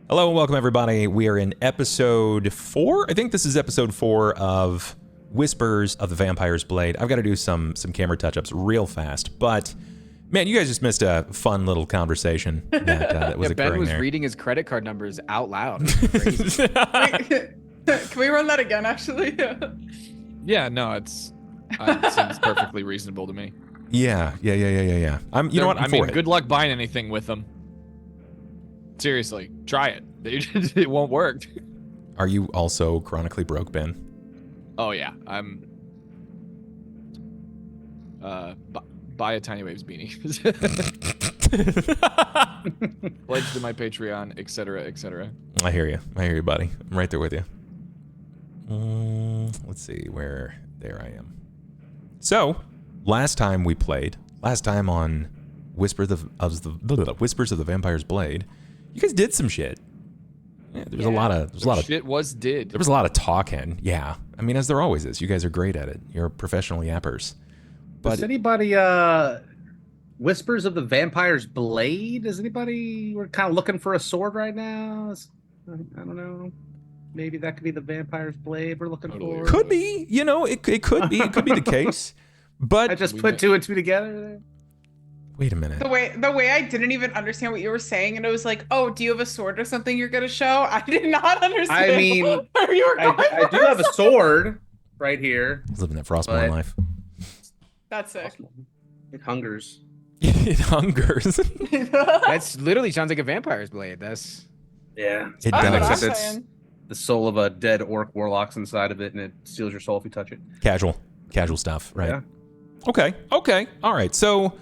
Hello and welcome, everybody. We are in episode 4. I think this is episode 4 of Whispers of the Vampire's Blade. I've got to do some camera touch-ups real fast, but man, you guys just missed a fun little conversation that was occurring Ben was there. reading his credit card numbers out loud. Crazy. Can we run that again, actually? Yeah, no, it seems perfectly reasonable to me. Yeah. You know what? I mean, good luck buying anything with them. Seriously, try it. It won't work. Are you also chronically broke, Ben? Oh yeah, I'm. Buy a Tiny Waves beanie. Pledge to my Patreon, etc., etc. I hear you, buddy. I'm right there with you. Let's see where. There I am. So, last time on Whispers of the Vampire's Blade, you guys did some shit. Yeah, there was a lot of shit was did. There was a lot of talking. Yeah, I mean, as there always is. You guys are great at it. You're professional yappers. But does anybody Whispers of the Vampire's Blade? We're kind of looking for a sword right now. I don't know. Maybe that could be the Vampire's Blade we're looking for. Could be. You know, it could be. It could be the case. But I just put two and two together. Wait a minute. The way I didn't even understand what you were saying, and it was like, oh, do you have a sword or something you're gonna show? I did not understand. I mean, where you were going. I do have a sword right here. Living that FrostPrime life. That's sick. It hungers. It hungers. That's literally sounds like a vampire's blade. That's Yeah. It That's what I'm does. It's saying. the soul of a dead orc warlock's inside of it, and it steals your soul if you touch it. Casual stuff, right? Yeah. Okay. All right. So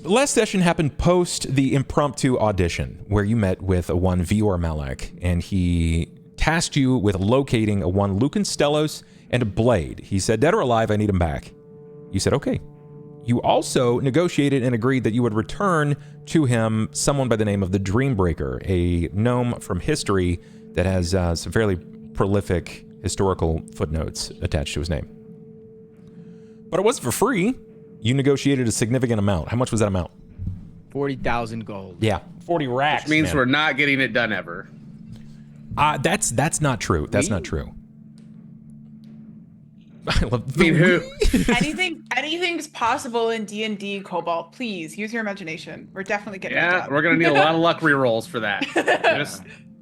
last session happened post the impromptu audition where you met with a one Vior Malek, and he tasked you with locating a one Lucan Stellos and a blade. He said, dead or alive, I need him back. You said, okay. You also negotiated and agreed that you would return to him someone by the name of the Dreambreaker, a gnome from history that has some fairly prolific historical footnotes attached to his name. But it wasn't for free. You negotiated a significant amount. How much was that amount? 40,000 gold. Yeah, 40 racks. Which means man. we're not getting it done ever. That's not true. That's not true. I mean, who? Anything's possible in D&D, Cobalt. Please use your imagination. We're definitely getting it Yeah, done. we're gonna need a lot of luck rerolls for that.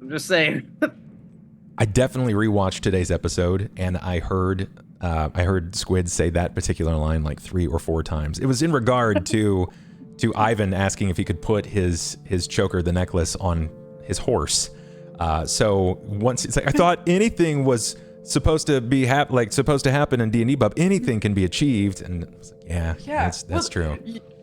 I'm just saying. I definitely rewatched today's episode, and I heard Squid say that particular line like 3 or 4 times. It was in regard to Ivan asking if he could put his choker, the necklace, on his horse. So once it's like I thought anything was supposed to be supposed to happen in D&D, Bub. Anything can be achieved, and I was like, yeah, that's true.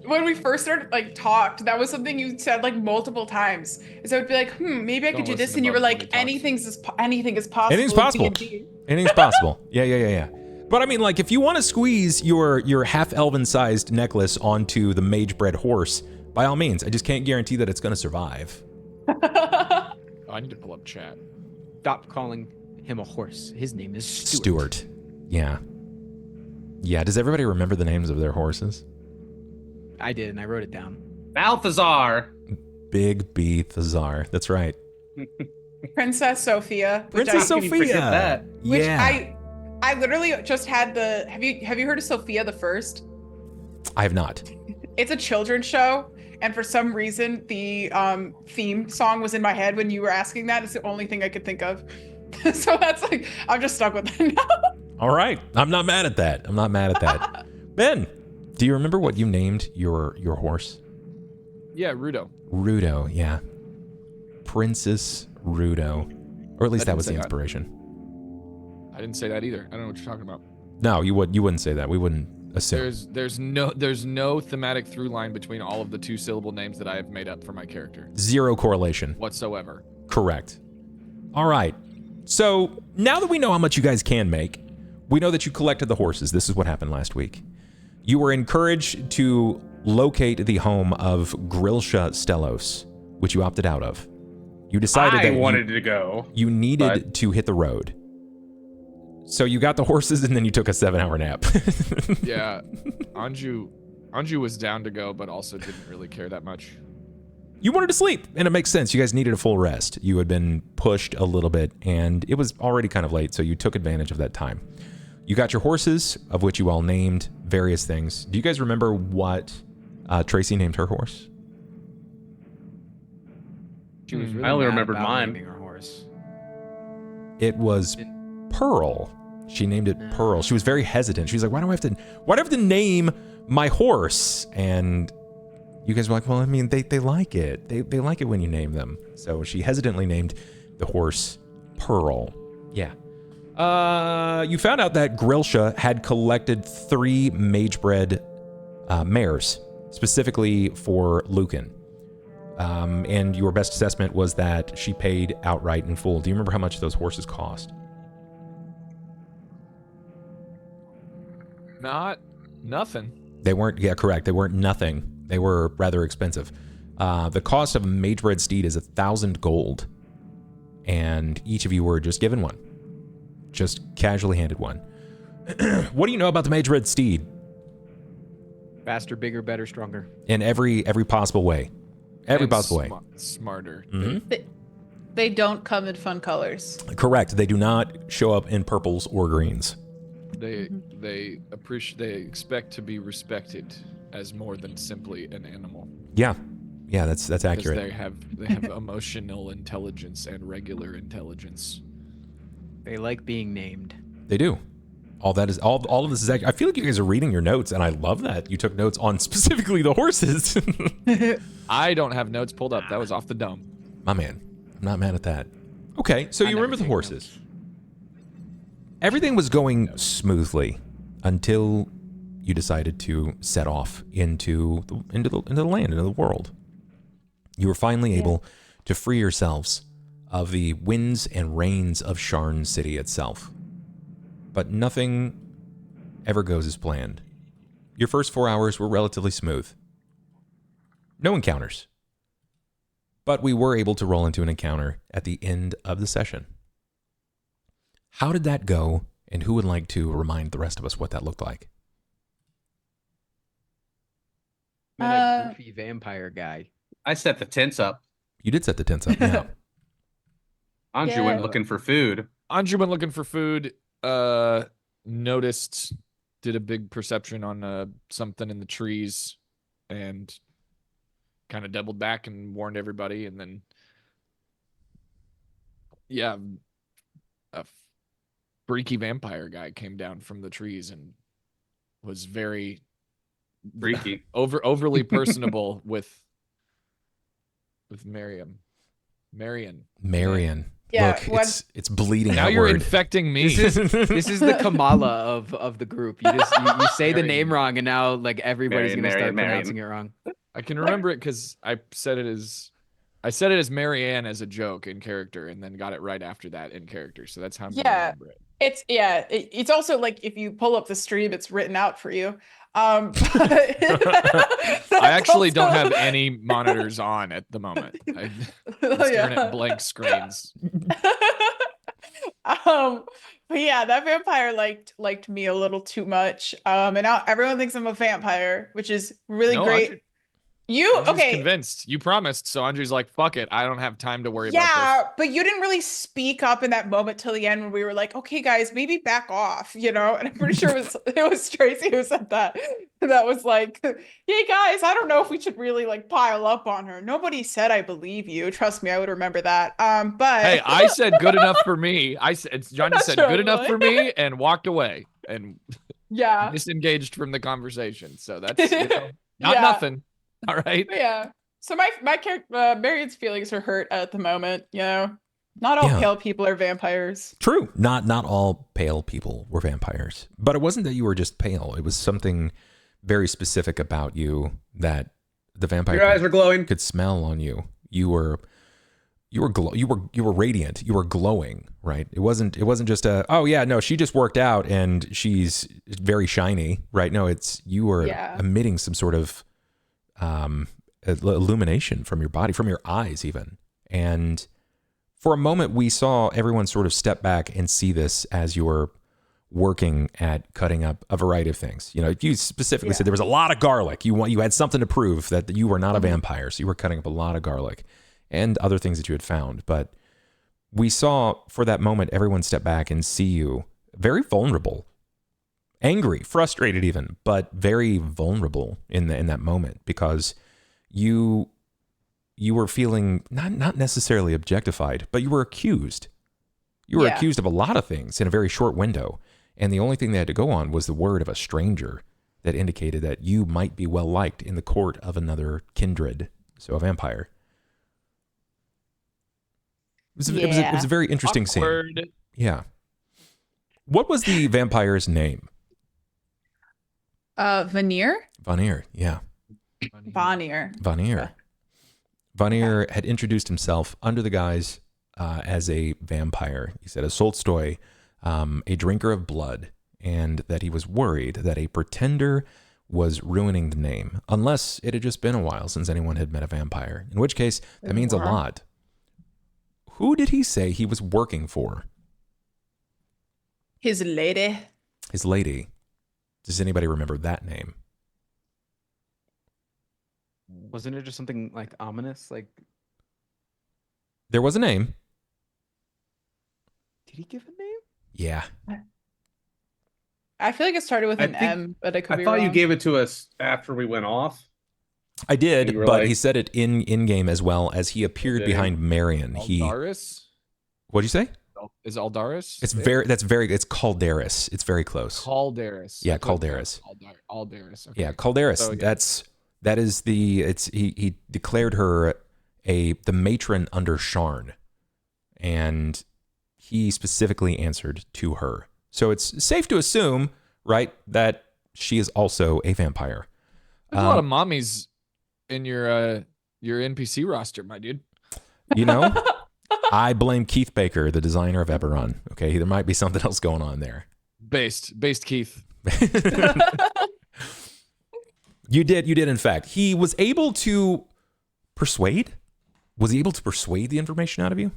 When we first started talked, that was something you said multiple times. Is I would be like, maybe I could do this, and you were like, anything is possible. Anything's possible. in D&D. Anything's possible. Yeah. But I mean, if you want to squeeze your half-elven sized necklace onto the mage-bred horse, by all means. I just can't guarantee that it's going to survive. Oh, I need to pull up chat. Stop calling him a horse. His name is Stuart. Yeah. Does everybody remember the names of their horses? I did, and I wrote it down. Balthazar. Big B Thazar. That's right. Princess Sophia. Princess How can you forget Sophia. that? Which Yeah. I literally just had the. Have you heard of Sophia the First? I have not. It's a children's show, and for some reason the theme song was in my head when you were asking that. It's the only thing I could think of. So that's I'm just stuck with it now. All right. I'm not mad at that. Ben, do you remember what you named your horse? Yeah, Rudo. Rudo, yeah. Princess Rudo. Or at least that was the say that. inspiration. I didn't say that either. I don't know what you're talking about. No, you wouldn't say that. We wouldn't assume. There's no thematic through line between all of the 2-syllable names that I have made up for my character Zero correlation. whatsoever. Correct. All right. So now that we know how much you guys can make, we know that you collected the horses. This is what happened last week. You were encouraged to locate the home of Grilsha Stellos, which you opted out of. You decided that wanted to go. You needed to hit the road. So you got the horses and then you took a 7-hour nap. Yeah, Anju was down to go, but also didn't really care that much. You wanted to sleep, and it makes sense. You guys needed a full rest. You had been pushed a little bit, and it was already kind of late, so you took advantage of that time. You got your horses, of which you all named various things. Do you guys remember what Tracy named her horse? She was really I only mad remembered about mine. naming her horse. It was Pearl. She named it Pearl. She was very hesitant. She was like, why do I have to name my horse? And you guys were like, well, I mean, they like it. They like it when you name them. So she hesitantly named the horse Pearl. Yeah. You found out that Grilsha had collected 3 magebred mares, specifically for Lucan. And your best assessment was that she paid outright in full. Do you remember how much those horses cost? Nothing. They weren't, yeah, correct. They weren't nothing. They were rather expensive. The cost of a magebred steed is 1,000 gold. And each of you were just given one. Just casually handed one. What do you know about the magebred steed? Faster, bigger, better, stronger. In every possible way. Every And possible way. Smarter. They don't come in fun colors. Correct. They do not show up in purples or greens. They expect to be respected as more than simply an animal. Yeah. Yeah, that's accurate. Because they have emotional intelligence and regular intelligence. They like being named. They do. All of this is I feel like you guys are reading your notes, and I love that you took notes on specifically the horses. I don't have notes pulled up. That was off the dome. My man, I'm not mad at that. Okay, so you remember the horses. Everything was going smoothly until you decided to set off into the land, into the world. You were finally able to free yourselves of the winds and rains of Sharn City itself. But nothing ever goes as planned. Your first 4 hours were relatively smooth. No encounters. But we were able to roll into an encounter at the end of the session. How did that go, and who would like to remind the rest of us what that looked like? A goofy vampire guy. I set the tents up. You did set the tents up, yeah. Anju went looking for food. Anju went looking for food. Noticed, did a big perception on something in the trees, and kind of doubled back and warned everybody, and then a freaky vampire guy came down from the trees and was very Freaky. overly personable with Marian. Yeah, Look, it's bleeding Now outward. you're infecting me. This is the Kamala of the group. You say the name wrong, and now like everybody's gonna start pronouncing it wrong. I can remember it because I said it as Marianne as a joke in character, and then got it right after that in character. So that's how I'm gonna remember it. It's also like if you pull up the stream, it's written out for you. I actually don't have any monitors on at the moment. I'm staring at blank screens. But yeah, that vampire liked me a little too much. And now everyone thinks I'm a vampire, which is really great. Andrew, You Andrew's okay? Convinced. You promised, so Andrew's like, "Fuck it, I don't have time to worry about Yeah, but you didn't really speak up in that moment till the end when we were like, "Okay, guys, maybe back off," you know. And I'm pretty sure it was Tracy who said that. That was like, "Hey guys, I don't know if we should really like pile up on her." Nobody said I believe you. Trust me, I would remember that. But Hey, I said good enough for me. Johnny said good enough for me and walked away and yeah, disengaged from the conversation. So that's not nothing. All right. But yeah. So my character, Marian's feelings are hurt at the moment. You know, not all pale people are vampires. True. Not all pale people were vampires. But it wasn't that you were just pale. It was something very specific about you that the vampire Your eyes were glowing. could smell on you. You were radiant. You were glowing, right? It wasn't just she just worked out and she's very shiny, right? No, you were emitting some sort of illumination from your body, from your eyes even. And for a moment we saw everyone sort of step back and see this as your working at cutting up a variety of things. You know, you specifically said there was a lot of garlic. You had something to prove that you were not a vampire, so you were cutting up a lot of garlic and other things that you had found. But we saw for that moment everyone step back and see you very vulnerable, angry, frustrated even, but very vulnerable in that moment, because you were feeling not necessarily objectified, but you were accused. You were accused of a lot of things in a very short window. And the only thing they had to go on was the word of a stranger that indicated that you might be well liked in the court of another kindred, so a vampire. It was a very interesting scene. Yeah. What was the vampire's name? Vanir? Vanir, yeah. Vanir. Vanir had introduced himself under the guise as a vampire. He said a Solstoy, a drinker of blood, and that he was worried that a pretender was ruining the name, unless it had just been a while since anyone had met a vampire, in which case that means a lot. Who did he say he was working for? His lady. His lady. Does anybody remember that name? Wasn't it just something like ominous? Like, there was a name. did he give a name? Yeah. I feel like it started with an M, but I could be thought wrong. you gave it to us after we went off. I did, but like, he said it in game as well as he appeared behind Marian. Aldaris? What'd you say? Is Aldaris? It's Calderis. It's very close. Calderis. Yeah, Calderis. Aldaris. Okay. Yeah, Calderis. So, yeah. That is he declared her the matron under Sharn, and he specifically answered to her. So it's safe to assume, right, that she is also a vampire. There's a lot of mommies in your NPC roster, my dude. You know, I blame Keith Baker, the designer of Eberron. Okay, there might be something else going on there. Based Keith. You did in fact. He was able to persuade? Was he able to persuade the information out of you?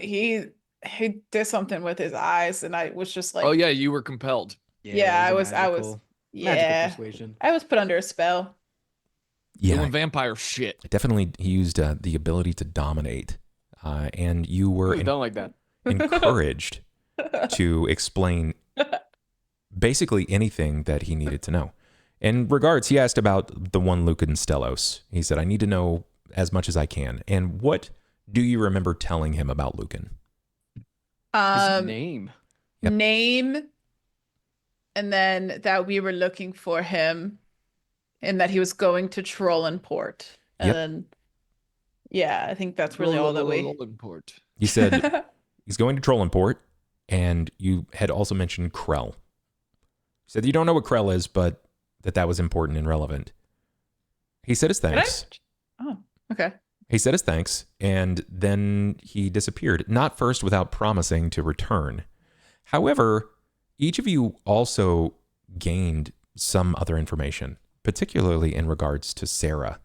He did something with his eyes, and I was just like, Oh yeah, you were compelled. I was magical persuasion. I was put under a spell. Yeah, Doing vampire shit. definitely. He used the ability to dominate, and you were Don't like that. encouraged to explain basically anything that he needed to know. In regards, he asked about the one Lucan Stellos. He said, I need to know as much as I can. And what do you remember telling him about Lucan? His name. Yep. Name, and then that we were looking for him, and that he was going to Trollenport. And then, I think that's really all that we... Trollenport. You said he's going to Trollenport, and you had also mentioned Krell. You said you don't know what Krell is, but that was important and relevant. He said his thanks. Oh, okay. He said his thanks, and then he disappeared, not first without promising to return. However, each of you also gained some other information, particularly in regards to Sera.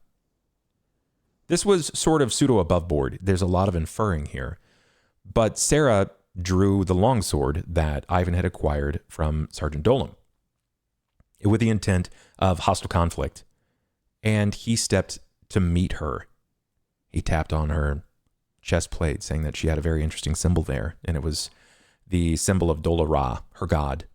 This was sort of pseudo above board. There's a lot of inferring here. But Sera drew the longsword that Ivan had acquired from Sergeant Dolan with the intent of hostile conflict. And he stepped to meet her. He tapped on her chest plate, saying that she had a very interesting symbol there, and it was the symbol of Dola Ra, her god.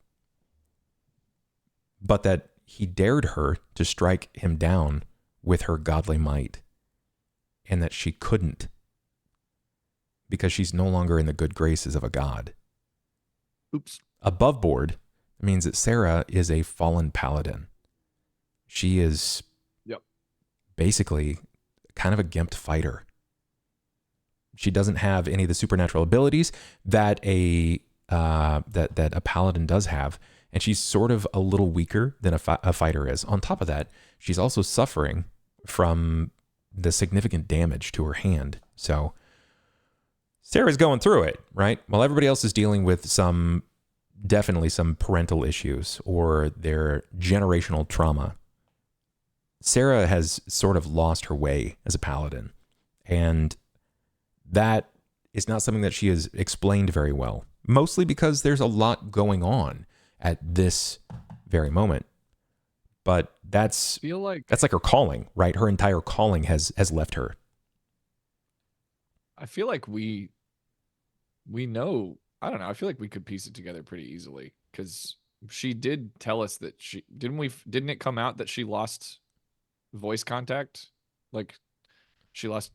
But that he dared her to strike him down with her godly might, and that she couldn't, because she's no longer in the good graces of a god. Oops. Above board means that Sera is a fallen paladin. She is basically kind of a gimped fighter. She doesn't have any of the supernatural abilities that a paladin does have, and she's sort of a little weaker than a fighter is. On top of that, she's also suffering from the significant damage to her hand. So Sarah's going through it, right? While everybody else is dealing with definitely some parental issues or their generational trauma, Sera has sort of lost her way as a paladin. And that is not something that she has explained very well mostly because there's a lot going on at this very moment. But that's like her calling, right? Her entire calling has left her. I feel like we know. I don't know. I feel like we could piece it together pretty easily because she did tell us that didn't it come out that she lost voice contact? Like she lost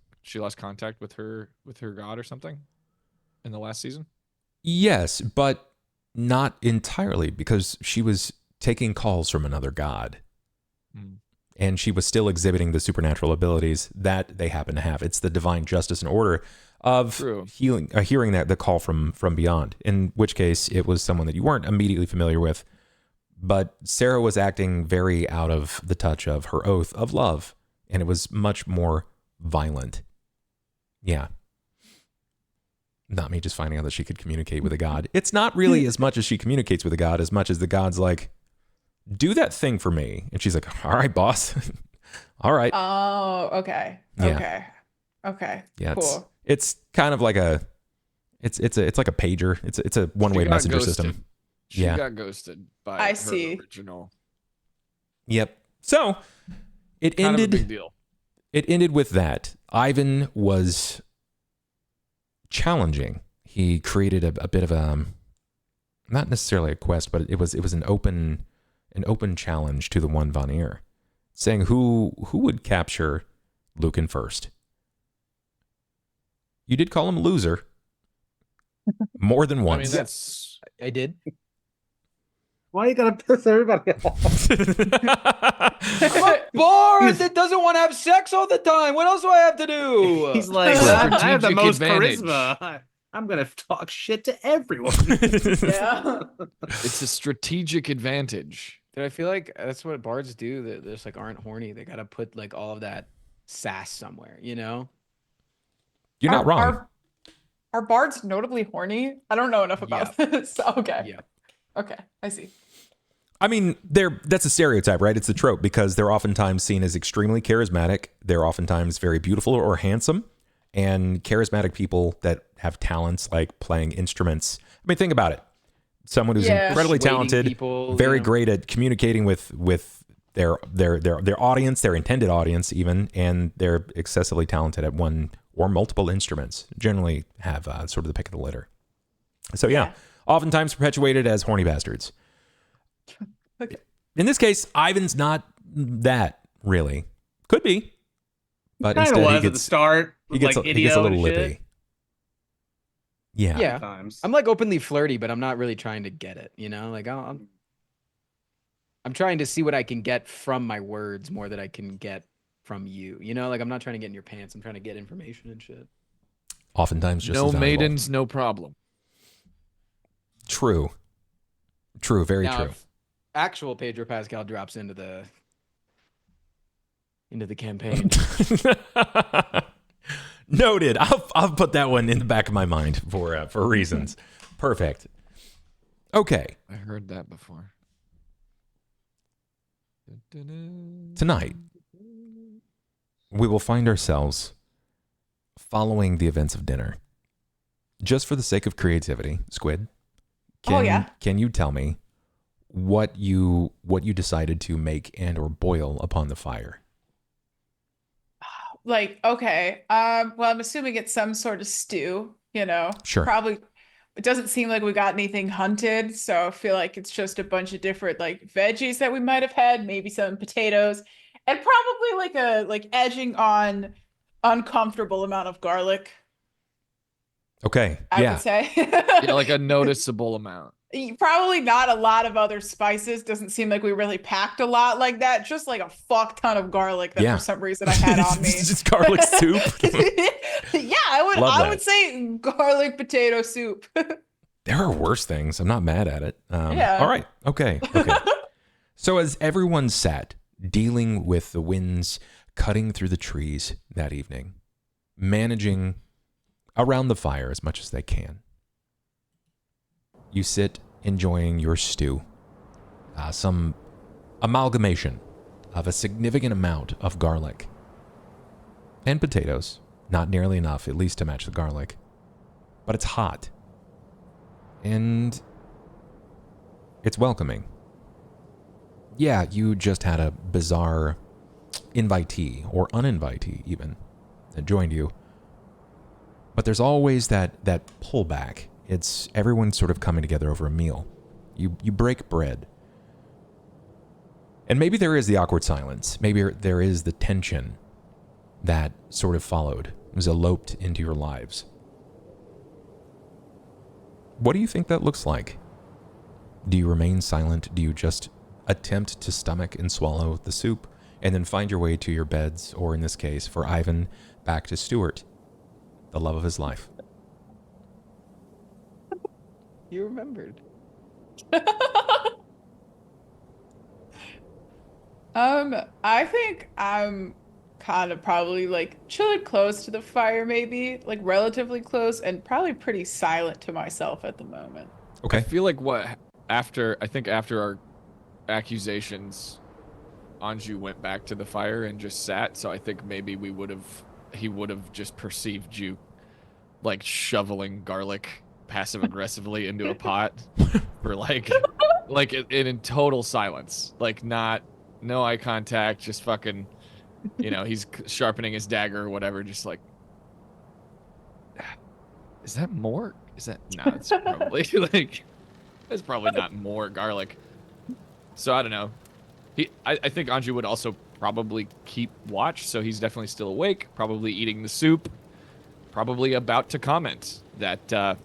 contact with her god or something in the last season? Yes, but not entirely, because she was taking calls from another god. And she was still exhibiting the supernatural abilities that they happen to have. It's the divine justice and order of hearing the call from beyond, in which case it was someone that you weren't immediately familiar with. But Sera was acting very out of the touch of her oath of love, and it was much more violent. Yeah. Not me just finding out that she could communicate with a god. It's not really as much as she communicates with a god as much as the god's like, do that thing for me. And she's like, all right, boss. All right. Oh, okay. Yeah. Okay. Yeah. Cool. It's kind of like it's like a pager. It's a one-way messenger system. She got ghosted by her original. Yep. So it kind ended. Of a big deal. It ended with that. Ivan was challenging. He created a bit of a, not necessarily a quest, but it was an open challenge to the one Vanir, saying who would capture Lucan first. You did call him a loser more than once. I mean, I did. Why you gotta piss everybody off? I'm bored that doesn't want to have sex all the time. What else do I have to do? He's like, I have the most advantage. charisma. I'm gonna talk shit to everyone. Yeah. It's a strategic advantage. Dude, I feel like that's what bards do. That just like aren't horny. They gotta put like all of that sass somewhere. You know. You're not wrong. Are bards notably horny? I don't know enough about this. Okay. Yeah. Okay, I see. I mean, that's a stereotype, right? It's a trope because they're oftentimes seen as extremely charismatic. They're oftentimes very beautiful or handsome, and charismatic people that have talents like playing instruments. I mean, think about it. Someone who's incredibly talented, people, very great at communicating with their audience, their intended audience even, and they're excessively talented at one or multiple instruments. Generally have sort of the pick of the litter. So yeah. Oftentimes perpetuated as horny bastards. Okay. In this case, Ivan's not that, really. Could be. But Kind of instead was he at the gets, start. he gets a little lippy. Shit. Yeah. Yeah. Times. I'm like openly flirty, but I'm not really trying to get it. You know, like I'm trying to see what I can get from my words more than I can get from you. You know, like I'm not trying to get in your pants. I'm trying to get information and shit. Oftentimes just no as valuable. maidens, no problem. True, very now, true. If actual Pedro Pascal drops into the campaign. Noted. I'll put that one in the back of my mind for reasons. Perfect. Okay. I heard that before. Tonight, we will find ourselves following the events of dinner. Just for the sake of creativity, Squid. Can you tell me what you decided to make and or boil upon the fire? Like, okay. Well, I'm assuming it's some sort of stew, you know. Sure. Probably it doesn't seem like we got anything hunted, so I feel like it's just a bunch of different like veggies that we might have had, maybe some potatoes, and probably like edging on uncomfortable amount of garlic. Okay. I would say. Yeah, like a noticeable amount. Probably not a lot of other spices. Doesn't seem like we really packed a lot like that. Just like a fuck ton of garlic that for some reason I had on me. Just garlic soup. Yeah, I would say garlic potato soup. There are worse things. I'm not mad at it. Yeah. All right. Okay. So as everyone sat dealing with the winds cutting through the trees that evening, managing around the fire as much as they can, you sit enjoying your stew, some amalgamation of a significant amount of garlic and potatoes, not nearly enough, at least to match the garlic, but it's hot. And it's welcoming. Yeah, you just had a bizarre invitee, or uninvitee even, that joined you. But there's always that pullback. It's everyone sort of coming together over a meal. You break bread. And maybe there is the awkward silence. Maybe there is the tension that sort of followed. It was eloped into your lives. What do you think that looks like? Do you remain silent? Do you just attempt to stomach and swallow the soup and then find your way to your beds, or in this case, for Ivan, back to Stuart, the love of his life? You remembered. I think I'm kind of probably like chilling close to the fire, maybe like relatively close, and probably pretty silent to myself at the moment. Okay. I feel like after our accusations, Anju went back to the fire and just sat. So I think maybe he would have just perceived you like shoveling garlic passive aggressively into a pot for like in total silence, like no eye contact, just fucking, he's sharpening his dagger or whatever, just like, is that more? Is that no? It's probably like, it's probably not more garlic. So I don't know. I think Anju would also probably keep watch, so he's definitely still awake, probably eating the soup, probably about to comment that.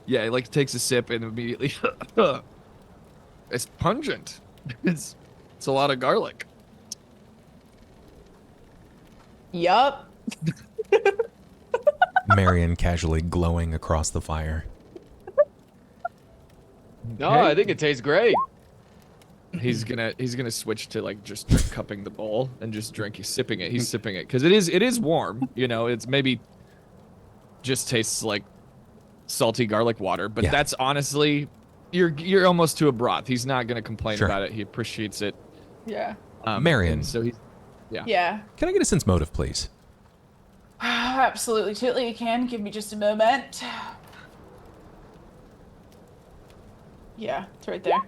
Yeah, he like takes a sip and immediately, it's pungent. It's a lot of garlic. Yup. Marian casually glowing across the fire. No, I think it tastes great. He's gonna switch to like just drink cupping the bowl and just drink. He's sipping it because it is warm. It's maybe just tastes like salty garlic water, but Yeah. that's honestly, you're almost to a broth. He's not gonna complain Sure. about it. He appreciates it. Yeah. Marian. And so he's Yeah. Can I get a sense motive, please? Absolutely, totally. You can give me just a moment. Yeah, it's right there.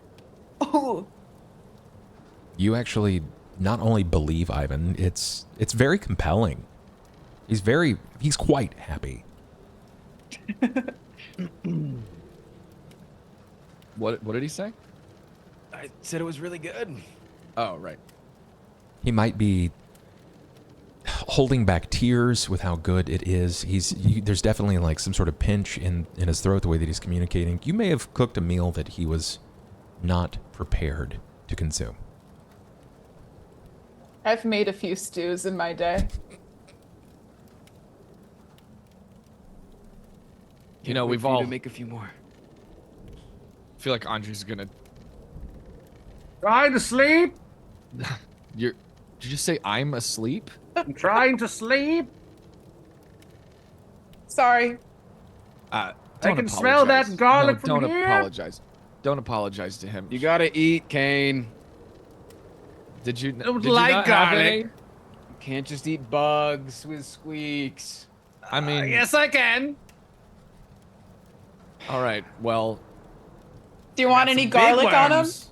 Oh. You actually not only believe Ivan, it's very compelling. He's quite happy. What did he say? I said it was really good. Oh, right. He might be holding back tears with how good it is. There's definitely like some sort of pinch in his throat, the way that he's communicating. You may have cooked a meal that he was not prepared to consume. I've made a few stews in my day. We've all to make a few more. feel like Anju's gonna. Trying to sleep. Did you just say I'm asleep? I'm trying to sleep. Sorry. I Don't can smell that apologize. garlic No, from don't here. apologize. Don't apologize to him. You gotta eat, Cain. Did you? don't Did you like not have garlic. any? You can't just eat bugs with squeaks. I mean, Yes, I can. all right. Well, Do you want Got any some big garlic on him? worms.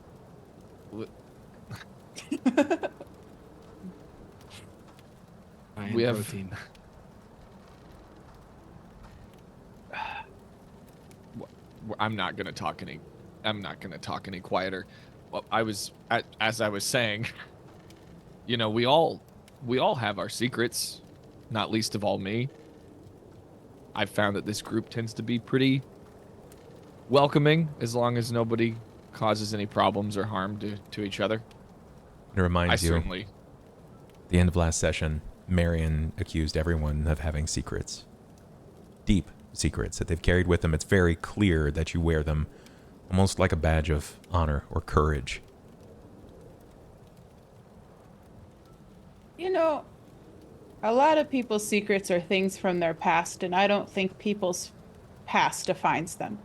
High We in have- protein. I'm not gonna talk any quieter. Well, as I was saying, we all have our secrets, not least of all me. I've found that this group tends to be pretty welcoming as long as nobody causes any problems or harm to each other. It reminds I you, certainly. the end of last session, Marian accused everyone of having secrets. Deep secrets that they've carried with them. It's very clear that you wear them almost like a badge of honor or courage. You know, a lot of people's secrets are things from their past, and I don't think people's past defines them.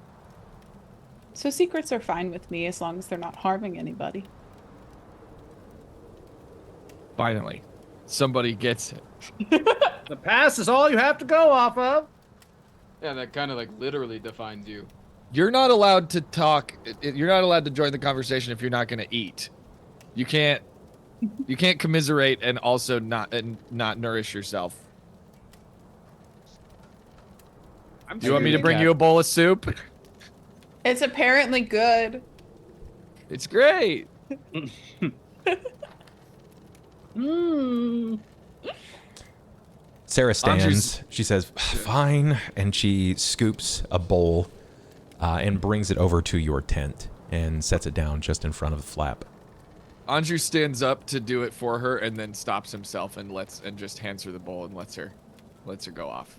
So secrets are fine with me as long as they're not harming anybody. Finally, Somebody gets it. The past is all you have to go off of. Yeah, that kind of like literally defines you. You're not allowed to talk. You're not allowed to join the conversation if you're not going to eat. You can't commiserate and also not nourish yourself. Do you want me to bring you a bowl of soup? It's apparently good. It's great. Sera stands. She says, "Fine," and she scoops a bowl and brings it over to your tent and sets it down just in front of the flap. Anju stands up to do it for her and then stops himself and just hands her the bowl and lets her go off.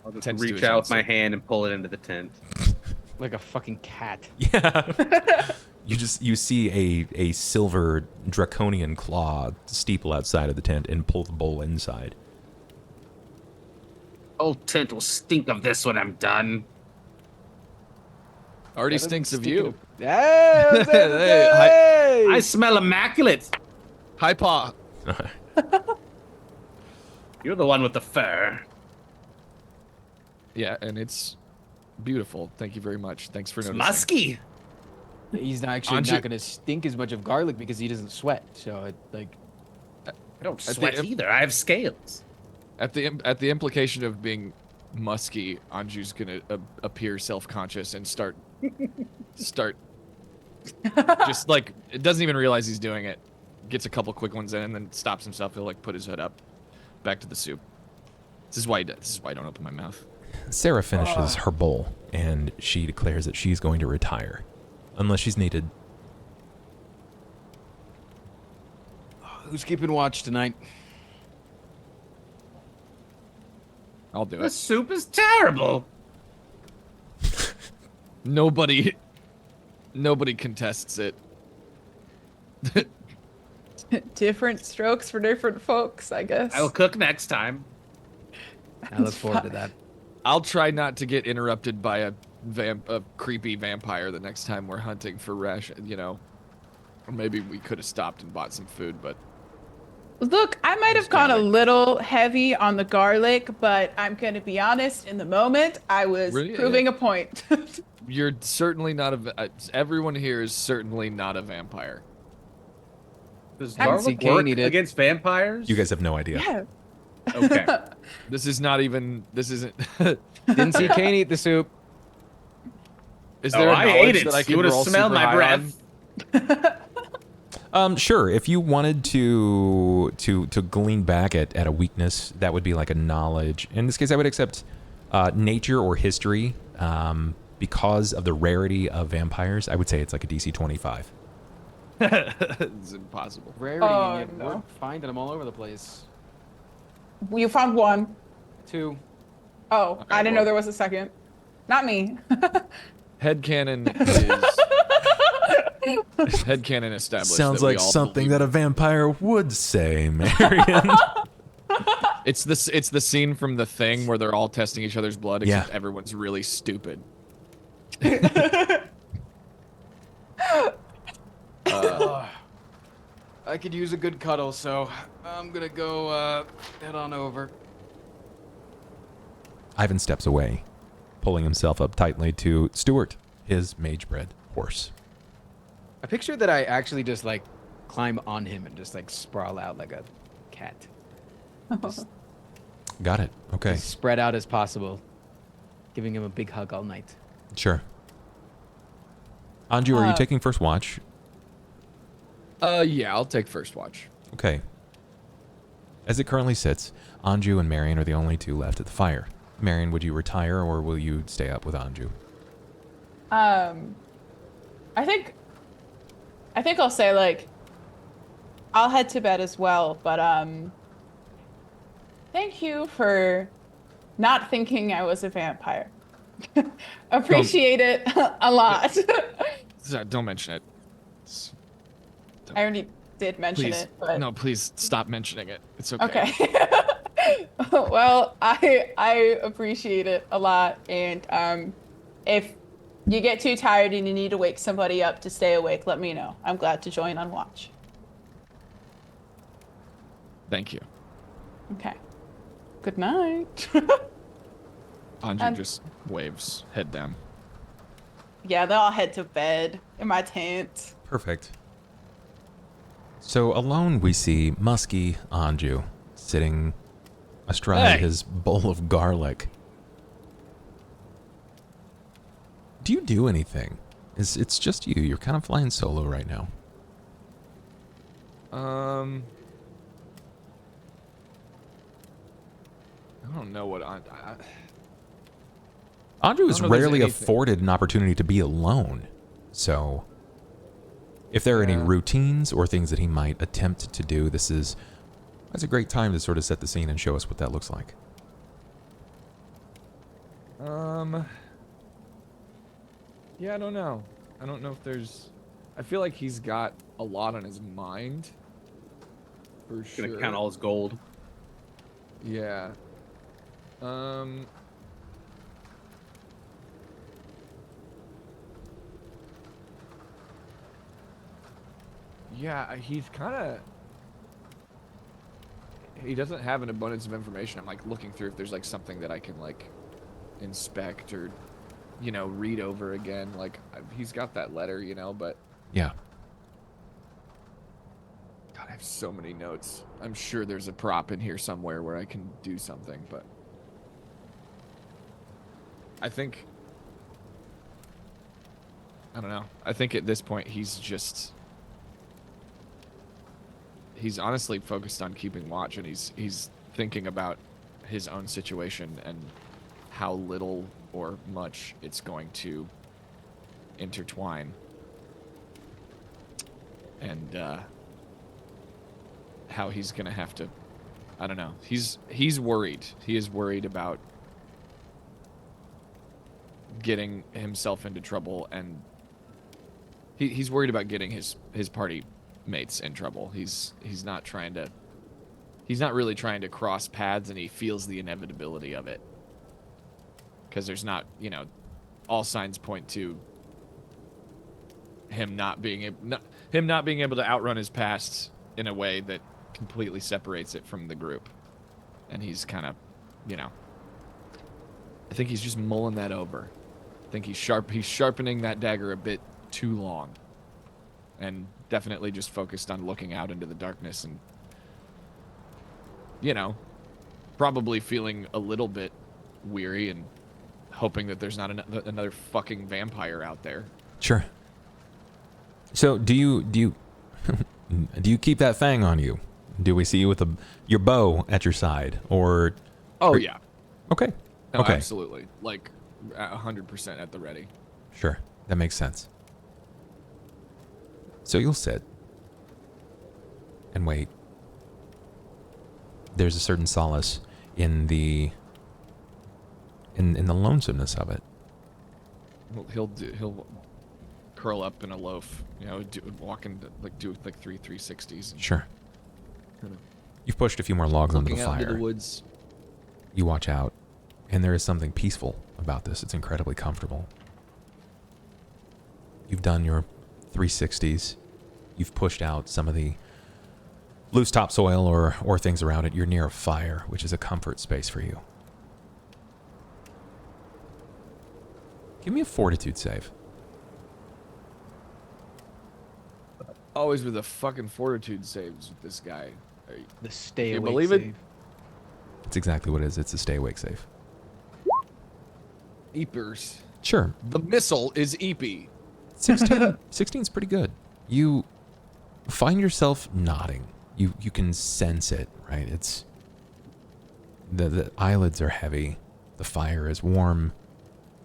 I'll just Tends to reach his out own with my soup. hand and pull it into the tent. Like a fucking cat. Yeah. You see a silver draconian claw steeple outside of the tent and pull the bowl inside. Old tent will stink of this when I'm done. Already That doesn't stinks of stink you. Hey, I smell immaculate. Hi, paw. You're the one with the fur. Yeah, and it's beautiful. Thank you very much. Thanks for It's noticing. musky. He's not actually Anju- not gonna stink as much of garlic because he doesn't sweat. So it like I don't At the sweat im- either. I have scales. At the implication of being musky, Anju's gonna appear self-conscious and start just like it doesn't even realize he's doing it. Gets a couple quick ones in and then stops himself. He'll like put his hood up, back to the soup. This is why I don't open my mouth. Sera finishes her bowl and she declares that she's going to retire, unless she's needed. who's keeping watch tonight? I'll do The it. soup is terrible. Nobody contests it. Different strokes for different folks, I guess. I will cook next time. I look forward to that. I'll try not to get interrupted by a creepy vampire the next time we're hunting for ration, Or maybe we could have stopped and bought some food, but Look, I might have gone a little heavy on the garlic, but I'm going to be honest, in the moment, I was Really? proving a point. you're certainly not everyone here is certainly not a vampire. Does Haven't seen garlic Cain work eat it. against vampires? You guys have no idea. Yeah. Okay. This isn't Didn't see Cain eat the soup. Is Oh, there a I ate knowledge it. that I You can would have roll smelled super my high on? breath. Sure. If you wanted to glean back at a weakness, that would be like a knowledge. In this case, I would accept nature or history. Because of the rarity of vampires, I would say it's like a DC 25. It's impossible. Rarity, Oh, and yet no. we're finding them all over the place. You found one. 2. Oh, Okay, I didn't know well. there was a second. Not me. Headcanon established. Sounds that we like all something believe- that a vampire would say, Marian. It's the scene from The Thing where they're all testing each other's blood, Yeah. except everyone's really stupid. I could use a good cuddle, so I'm gonna go head on over. Ivan steps away, pulling himself up tightly to Stuart, his mage-bred horse. I picture that I actually just like climb on him and just like sprawl out like a cat. Got it. Okay. As spread out as possible, giving him a big hug all night. Sure. Anju, are you taking first watch? Yeah, I'll take first watch. Okay. As it currently sits, Anju and Marian are the only two left at the fire. Marian, would you retire or will you stay up with Anju? I think I'll say like I'll head to bed as well, but thank you for not thinking I was a vampire. Appreciate it a lot. Don't mention it. It's- I already did mention Please, it, but no, please stop mentioning it. It's okay. okay. Well, I appreciate it a lot, and if you get too tired and you need to wake somebody up to stay awake, let me know. I'm glad to join on watch. Thank you. Okay. Good night. Anju And- just waves, head down. Yeah, they'll all head to bed in my tent. Perfect. So alone we see musky Anju sitting astride Hey! his bowl of garlic. Do you do anything? It's just you. You're kind of flying solo right now. I don't know what Anju is I don't know if there's rarely anything. afforded an opportunity to be alone. So if there are any Yeah. routines or things that he might attempt to do, that's a great time to sort of set the scene and show us what that looks like. Yeah, I don't know. I don't know if there's. I feel like he's got a lot on his mind. For sure. Gonna count all his gold. Yeah. Yeah, he's kind of. He doesn't have an abundance of information. I'm like looking through if there's like something that I can like inspect or, you know, read over again. Like he's got that letter, you know, but Yeah. God, I have so many notes. I'm sure there's a prop in here somewhere where I can do something, but I think I don't know. I think at this point he's honestly focused on keeping watch, and he's thinking about his own situation and how little or much it's going to intertwine, and how he's gonna have to. I don't know. He's worried. He is worried about getting himself into trouble, and he's worried about getting his party mates in trouble. He's not really trying to cross paths, and he feels the inevitability of it because there's not, you know, all signs point to him not being able to outrun his past in a way that completely separates it from the group, and he's kind of, you know, I think he's just mulling that over. I think he's sharpening that dagger a bit too long, and definitely just focused on looking out into the darkness and, you know, probably feeling a little bit weary and hoping that there's not another fucking vampire out there. Sure. So do you do you keep that fang on you? Do we see you with your bow at your side, or? Oh yeah. Okay. No, Okay. absolutely. Like 100% at the ready. Sure, that makes sense. So you'll sit and wait. There's a certain solace in the lonesomeness of it. He'll curl up in a loaf, you know, do 3 360s. And Sure. kind of You've pushed a few more logs onto the looking out into fire. the woods. You watch out, and there is something peaceful about this. It's incredibly comfortable. You've done your 360s. You've pushed out some of the loose topsoil or things around it. You're near a fire, which is a comfort space for you. Give me a fortitude save. Always with the fucking fortitude saves with this guy. The stay You awake believe it? save. It's exactly what it is. It's a stay awake save. Eepers. Sure. The missile is Eepy. 16 is pretty good. You find yourself nodding. You can sense it, right? It's the eyelids are heavy, the fire is warm,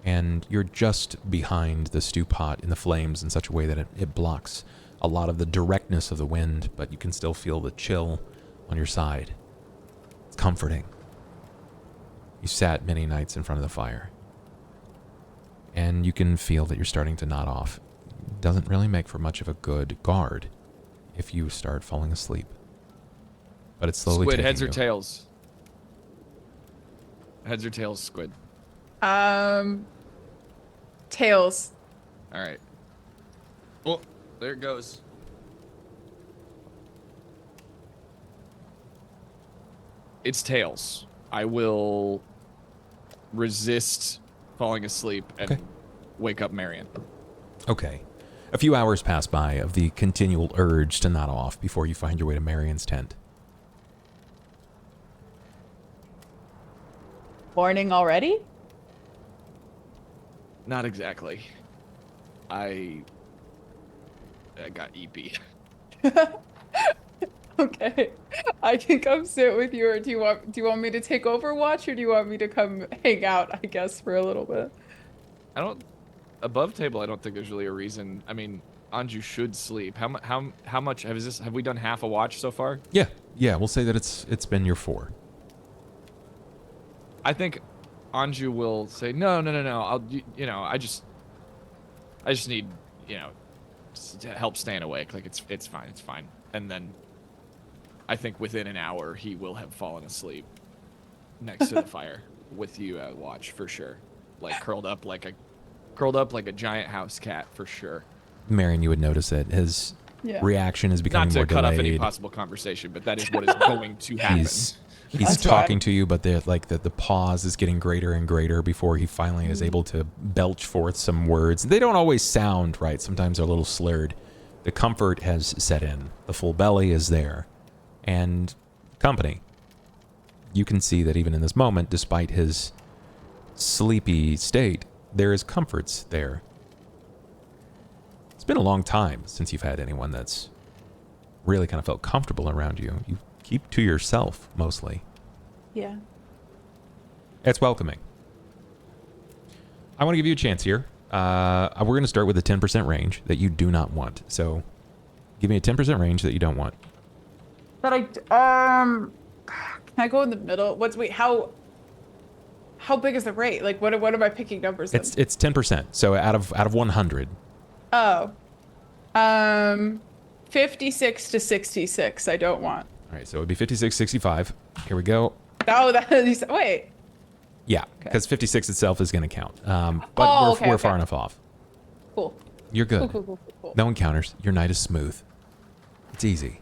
and you're just behind the stew pot in the flames in such a way that it blocks a lot of the directness of the wind, but you can still feel the chill on your side. It's comforting. You sat many nights in front of the fire, and you can feel that you're starting to nod off. Doesn't really make for much of a good guard if you start falling asleep. But it's slowly Squid, taking heads or you. tails? Heads or tails, Squid? Tails. All right. Well, there it goes. It's tails. I will resist falling asleep and Okay. wake up Marian. Okay. A few hours pass by of the continual urge to nod off before you find your way to Marian's tent. Morning already? Not exactly. I got EP. Okay. I can come sit with you, or do you want me to take Overwatch, or do you want me to come hang out, I guess, for a little bit? I don't. Above table, I don't think there's really a reason. I mean, Anju should sleep. How much have we done half a watch so far? Yeah. Yeah, we'll say that it's been your 4. I think Anju will say no. I just need to help staying awake. Like it's fine. And then I think within an hour he will have fallen asleep next to the fire with you at watch for sure. Like curled up like a giant house cat for sure. Marian, you would notice that his reaction is becoming Not more to cut delayed. off any possible conversation, but that is what is going to happen. He's That's talking fine. to you, but the pause is getting greater and greater before he finally is able to belch forth some words. They don't always sound right. Sometimes they're a little slurred. The comfort has set in. The full belly is there. And company. You can see that even in this moment, despite his sleepy state, there is comforts there. It's been a long time since you've had anyone that's really kind of felt comfortable around you. You keep to yourself, mostly. Yeah. It's welcoming. I want to give you a chance here. We're going to start with a 10% range that you do not want. So give me a 10% range that you don't want. But can I go in the middle? How big is the rate? Like, what am I picking numbers in? It's 10%. So out of 100. Oh. 56 to 66, I don't want. All right, so it would be 56, 65. Here we go. Oh, that is, wait. Yeah, because 56 itself is going to count. But Oh, we're okay. far enough off. Cool. You're good. Cool. No encounters. Your night is smooth. It's easy.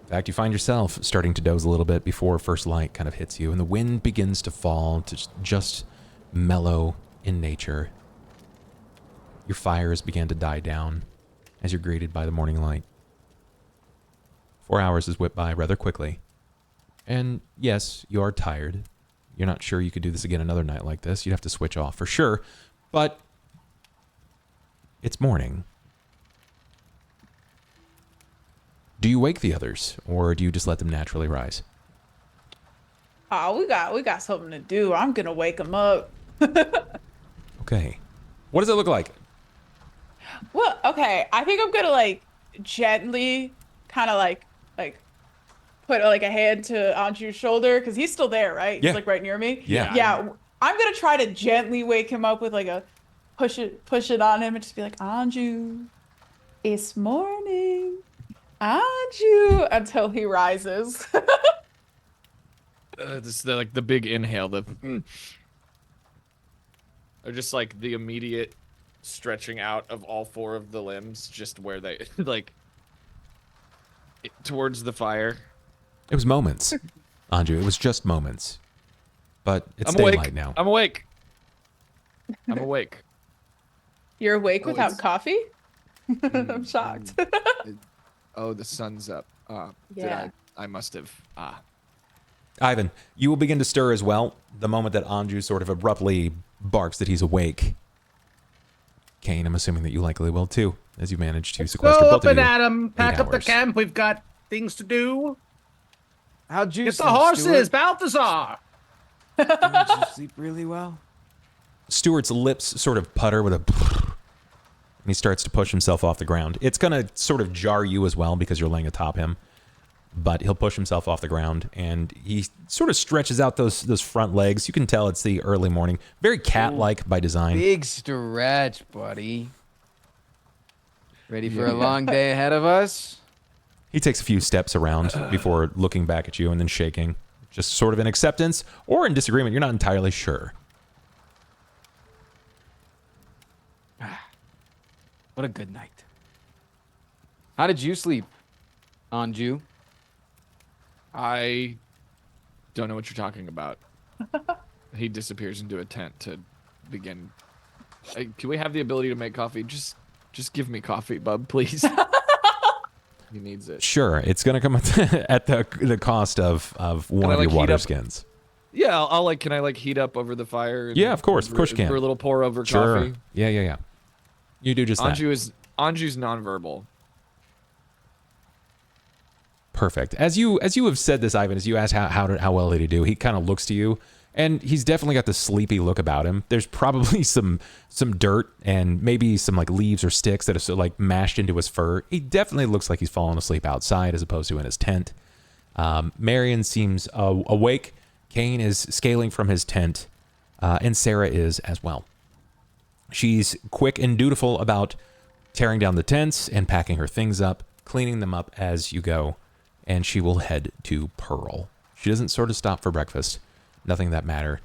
In fact, you find yourself starting to doze a little bit before first light kind of hits you, and the wind begins to fall to just mellow in nature. Your fires begin to die down as you're greeted by the morning light. 4 hours has whipped by rather quickly. And yes, you are tired. You're not sure you could do this again another night like this. You'd have to switch off for sure. But it's morning. Do you wake the others, or do you just let them naturally rise? Oh, we got something to do. I'm gonna wake them up. Okay. What does it look like? Well, okay. I think I'm gonna like gently kind of like put like a hand to Anju's shoulder, because he's still there, right? Yeah. He's like right near me. Yeah. Yeah. I'm gonna try to gently wake him up with like a push it on him and just be like, Anju, it's morning. Anju, until he rises. This is like the big inhale, or just like the immediate stretching out of all 4 of the limbs, just where they like towards the fire. It was moments, Anju. It was just moments. But it's I'm awake. daylight now. I'm awake. I'm awake. You're awake Oh, without it's- coffee? I'm shocked. Oh, the sun's up. Yeah. I must have. Ivan, you will begin to stir as well the moment that Anju sort of abruptly barks that he's awake. Cain, I'm assuming that you likely will too, as you manage to sequester Go both up of and you. Adam, pack up the hours. camp. We've got things to do. How'd you Get the sleep, horses, Stuart? Balthazar. Did you sleep really well? Stuart's lips sort of putter with a and he starts to push himself off the ground. It's going to sort of jar you as well because you're laying atop him. But he'll push himself off the ground, and he sort of stretches out those front legs. You can tell it's the early morning. Very cat-like by design. Big stretch, buddy. Ready for a long day ahead of us? He takes a few steps around before looking back at you and then shaking. Just sort of in acceptance or in disagreement. You're not entirely sure. What a good night. How did you sleep, Anju? I don't know what you're talking about. He disappears into a tent to begin. Hey, can we have the ability to make coffee? Just give me coffee, bub, please. He needs it. Sure, it's gonna come at the cost of one of your water skins. Yeah, I'll like. Can I like heat up over the fire? Yeah, of course you can. For a little pour over Sure. coffee. Yeah. You do just that. Anju's nonverbal. Perfect. As you have said this, Ivan, as you ask how well did he do, he kind of looks to you, and he's definitely got the sleepy look about him. There's probably some dirt and maybe some like leaves or sticks that are so, like mashed into his fur. He definitely looks like he's fallen asleep outside as opposed to in his tent. Marian seems awake. Cain is scaling from his tent, and Sera is as well. She's quick and dutiful about tearing down the tents and packing her things up, cleaning them up as you go, and she will head to Pearl. She doesn't sort of stop for breakfast. Nothing that matter.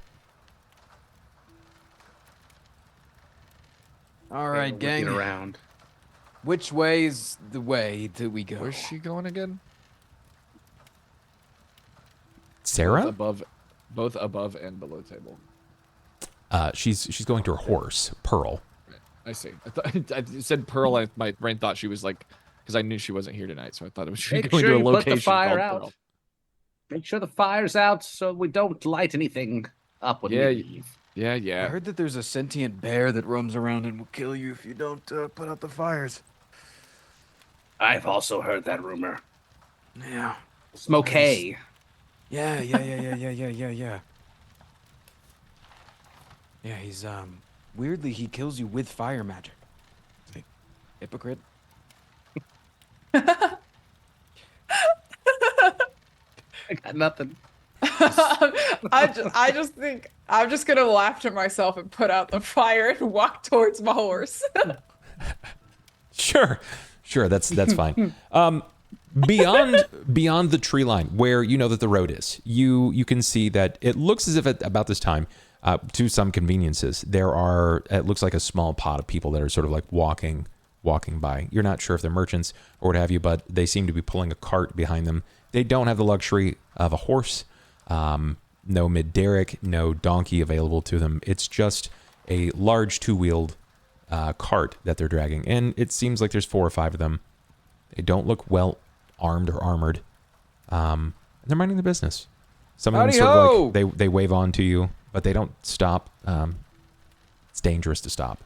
All right, gang. Around. Which way is the way that we go? Where's she going again? Sera? Both above and below table. She's going to her horse, Pearl. I see. I said Pearl. My brain thought she was like, because I knew she wasn't here tonight, so I thought it was she was Make going sure to a you put location the fire called out. Pearl. Make sure the fire's out so we don't light anything up when we leave. I Yeah. heard that there's a sentient bear that roams around and will kill you if you don't put out the fires. I've also heard that rumor. Yeah. Smoke hay. Yeah. Yeah, he's weirdly he kills you with fire magic. Like, hypocrite. I got nothing. I just think I'm just gonna laugh to myself and put out the fire and walk towards my horse. Sure, that's fine. Beyond the tree line, where you know that the road is, you can see that it looks as if at about this time, to some conveniences, it looks like a small pot of people that are sort of like walking by. You're not sure if they're merchants or what have you, but they seem to be pulling a cart behind them. They don't have the luxury of a horse, no mid-derrick, no donkey available to them. It's just a large two-wheeled cart that they're dragging, and it seems like there's 4 or 5 of them. They don't look well armed or armored. They're minding their business. Some of them sort of like they wave on to you, but they don't stop. It's dangerous to stop.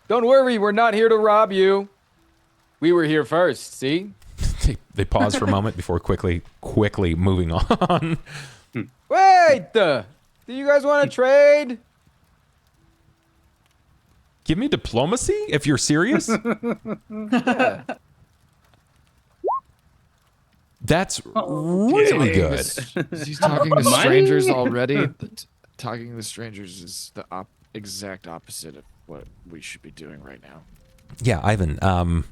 Don't worry, we're not here to rob you. We were here first, see? They pause for a moment before quickly moving on. Wait! Do you guys want to trade? Give me diplomacy if you're serious. Yeah. That's really good. He's talking to strangers already. Talking to strangers is the exact opposite of what we should be doing right now. Yeah, Ivan.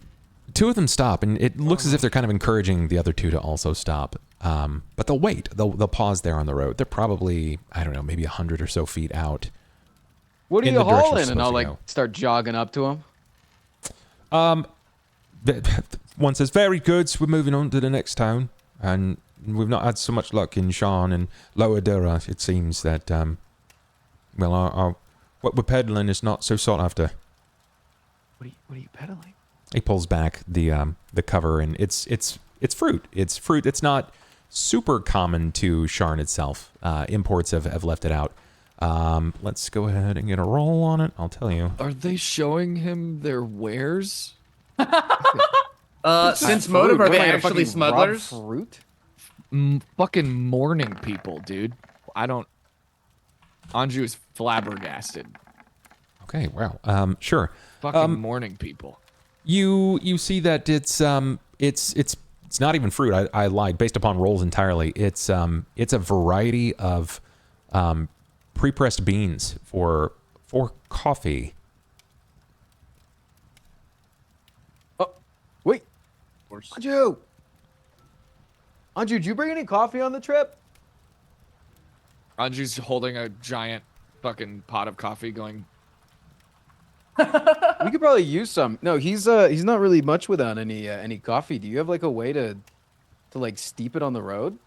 2 of them stop, and it looks as if they're kind of encouraging the other 2 to also stop. But they'll wait. They'll pause there on the road. They're probably, I don't know, maybe 100 or so feet out. What are In you the direction hauling? we're And I'll supposed to like start jogging up to him. One says, very good, so we're moving on to the next town. And we've not had so much luck in Shan and Lower Dura. It seems that, our what we're peddling is not so sought after. What are you peddling? He pulls back the cover, and it's fruit. It's fruit. It's not super common to Sharn itself. Imports have left it out. Let's go ahead and get a roll on it. I'll tell you. Are they showing him their wares? Since motive, are they actually smugglers? Fruit? Fucking morning people, dude. Anju is flabbergasted. Okay, wow. Sure. Fucking morning people. You see that it's not even fruit. I lied. Based upon rolls entirely, it's a variety of pre-pressed beans for coffee. Oh, wait. Anju, did you bring any coffee on the trip? Anju's holding a giant fucking pot of coffee going, We could probably use some. No, he's not really much without any coffee. Do you have like a way to like steep it on the road?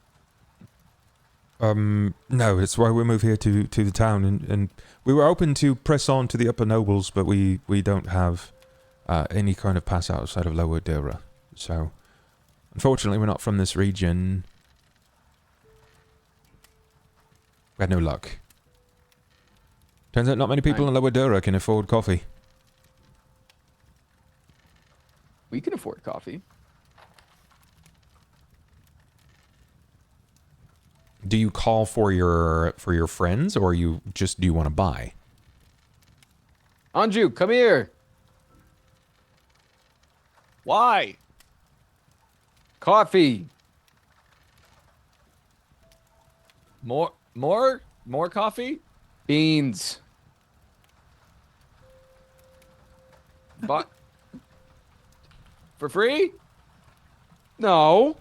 No, it's why we moved here to the town, and we were open to press on to the upper nobles, but we don't have any kind of pass outside of Lower Dura. So, unfortunately, we're not from this region. We had no luck. Turns out not many people in Lower Dura can afford coffee. We can afford coffee. Do you call for your friends, or do you want to buy? Anju, come here. Why? Coffee. More coffee? Beans. But for free? No.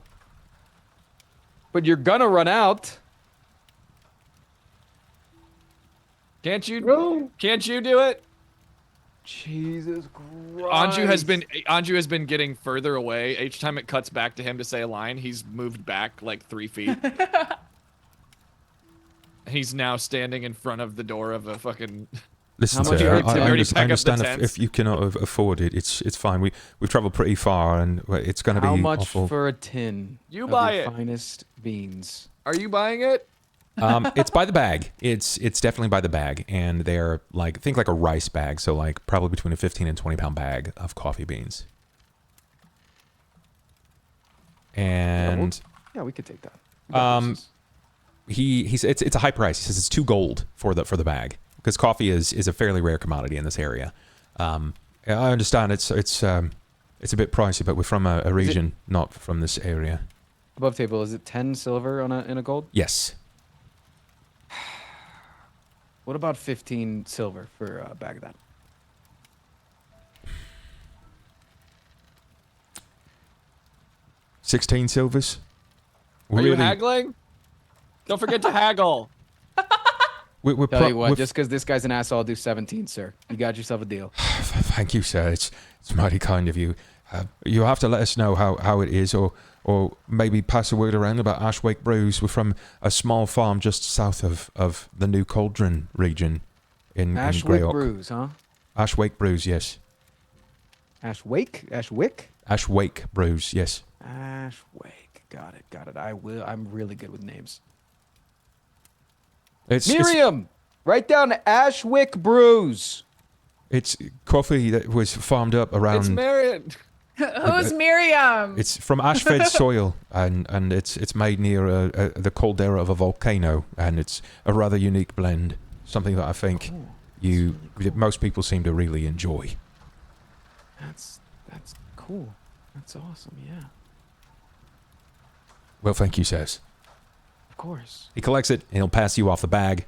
But you're gonna run out. Can't you do it? Jesus Christ. Anju has been getting further away. Each time it cuts back to him to say a line, he's moved back like 3 feet. He's now standing in front of the door of a fucking. Listen, How much sir, you heard, Tim? I Already understand if you cannot afford it. It's fine. We've traveled pretty far, and it's going to be How much awful. for a tin? You of buy your it. Finest beans. Are you buying it? It's by the bag. It's definitely by the bag, and they're think like a rice bag, so like probably between a 15 and 20 pound bag of coffee beans. And Yeah, we could take that. it's a high price. He says it's 2 gold for the bag, because coffee is a fairly rare commodity in this area. I understand it's a bit pricey, but we're from a region not from this area. Above table, is it 10 silver in a gold? Yes. What about 15 silver for a bag of that? $16 silvers. Are you haggling? Don't forget to haggle. We're Tell you what, just because this guy's an asshole, I'll do 17, sir. You got yourself a deal. Thank you, sir. It's mighty kind of you. You have to let us know how it is, or maybe pass a word around about Ashwake Brews. We're from a small farm just south of the New Cauldron region in Ashwick Greyhawk. Brews, huh? Ashwake Brews, yes. Ashwake? Ashwick? Ashwake Brews, yes. Ashwake. Got it. I'm really good with names. It's Miriam! Write down Ashwick Brews. It's coffee that was farmed up around. It's Marian. Who's Miriam? It's from ash-fed soil, and it's made near the caldera of a volcano, and it's a rather unique blend. Something that I think most people seem to really enjoy. That's cool. That's awesome, yeah. Well, thank you, says. Of course. He collects it, and he'll pass you off the bag.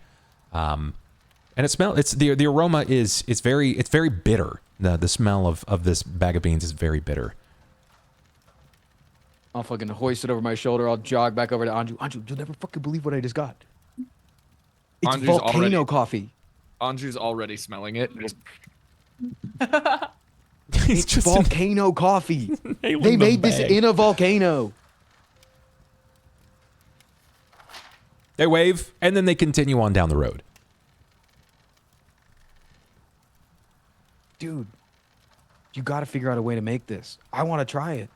And the aroma is very bitter. The smell of this bag of beans is very bitter. I'll fucking hoist it over my shoulder. I'll jog back over to Anju. Anju, you'll never fucking believe what I just got. It's Anju's volcano coffee. Anju's already smelling it. He's It's volcano coffee. They the made this bag. in a volcano. They wave, and then they continue on down the road. Dude, you got to figure out a way to make this. I want to try it.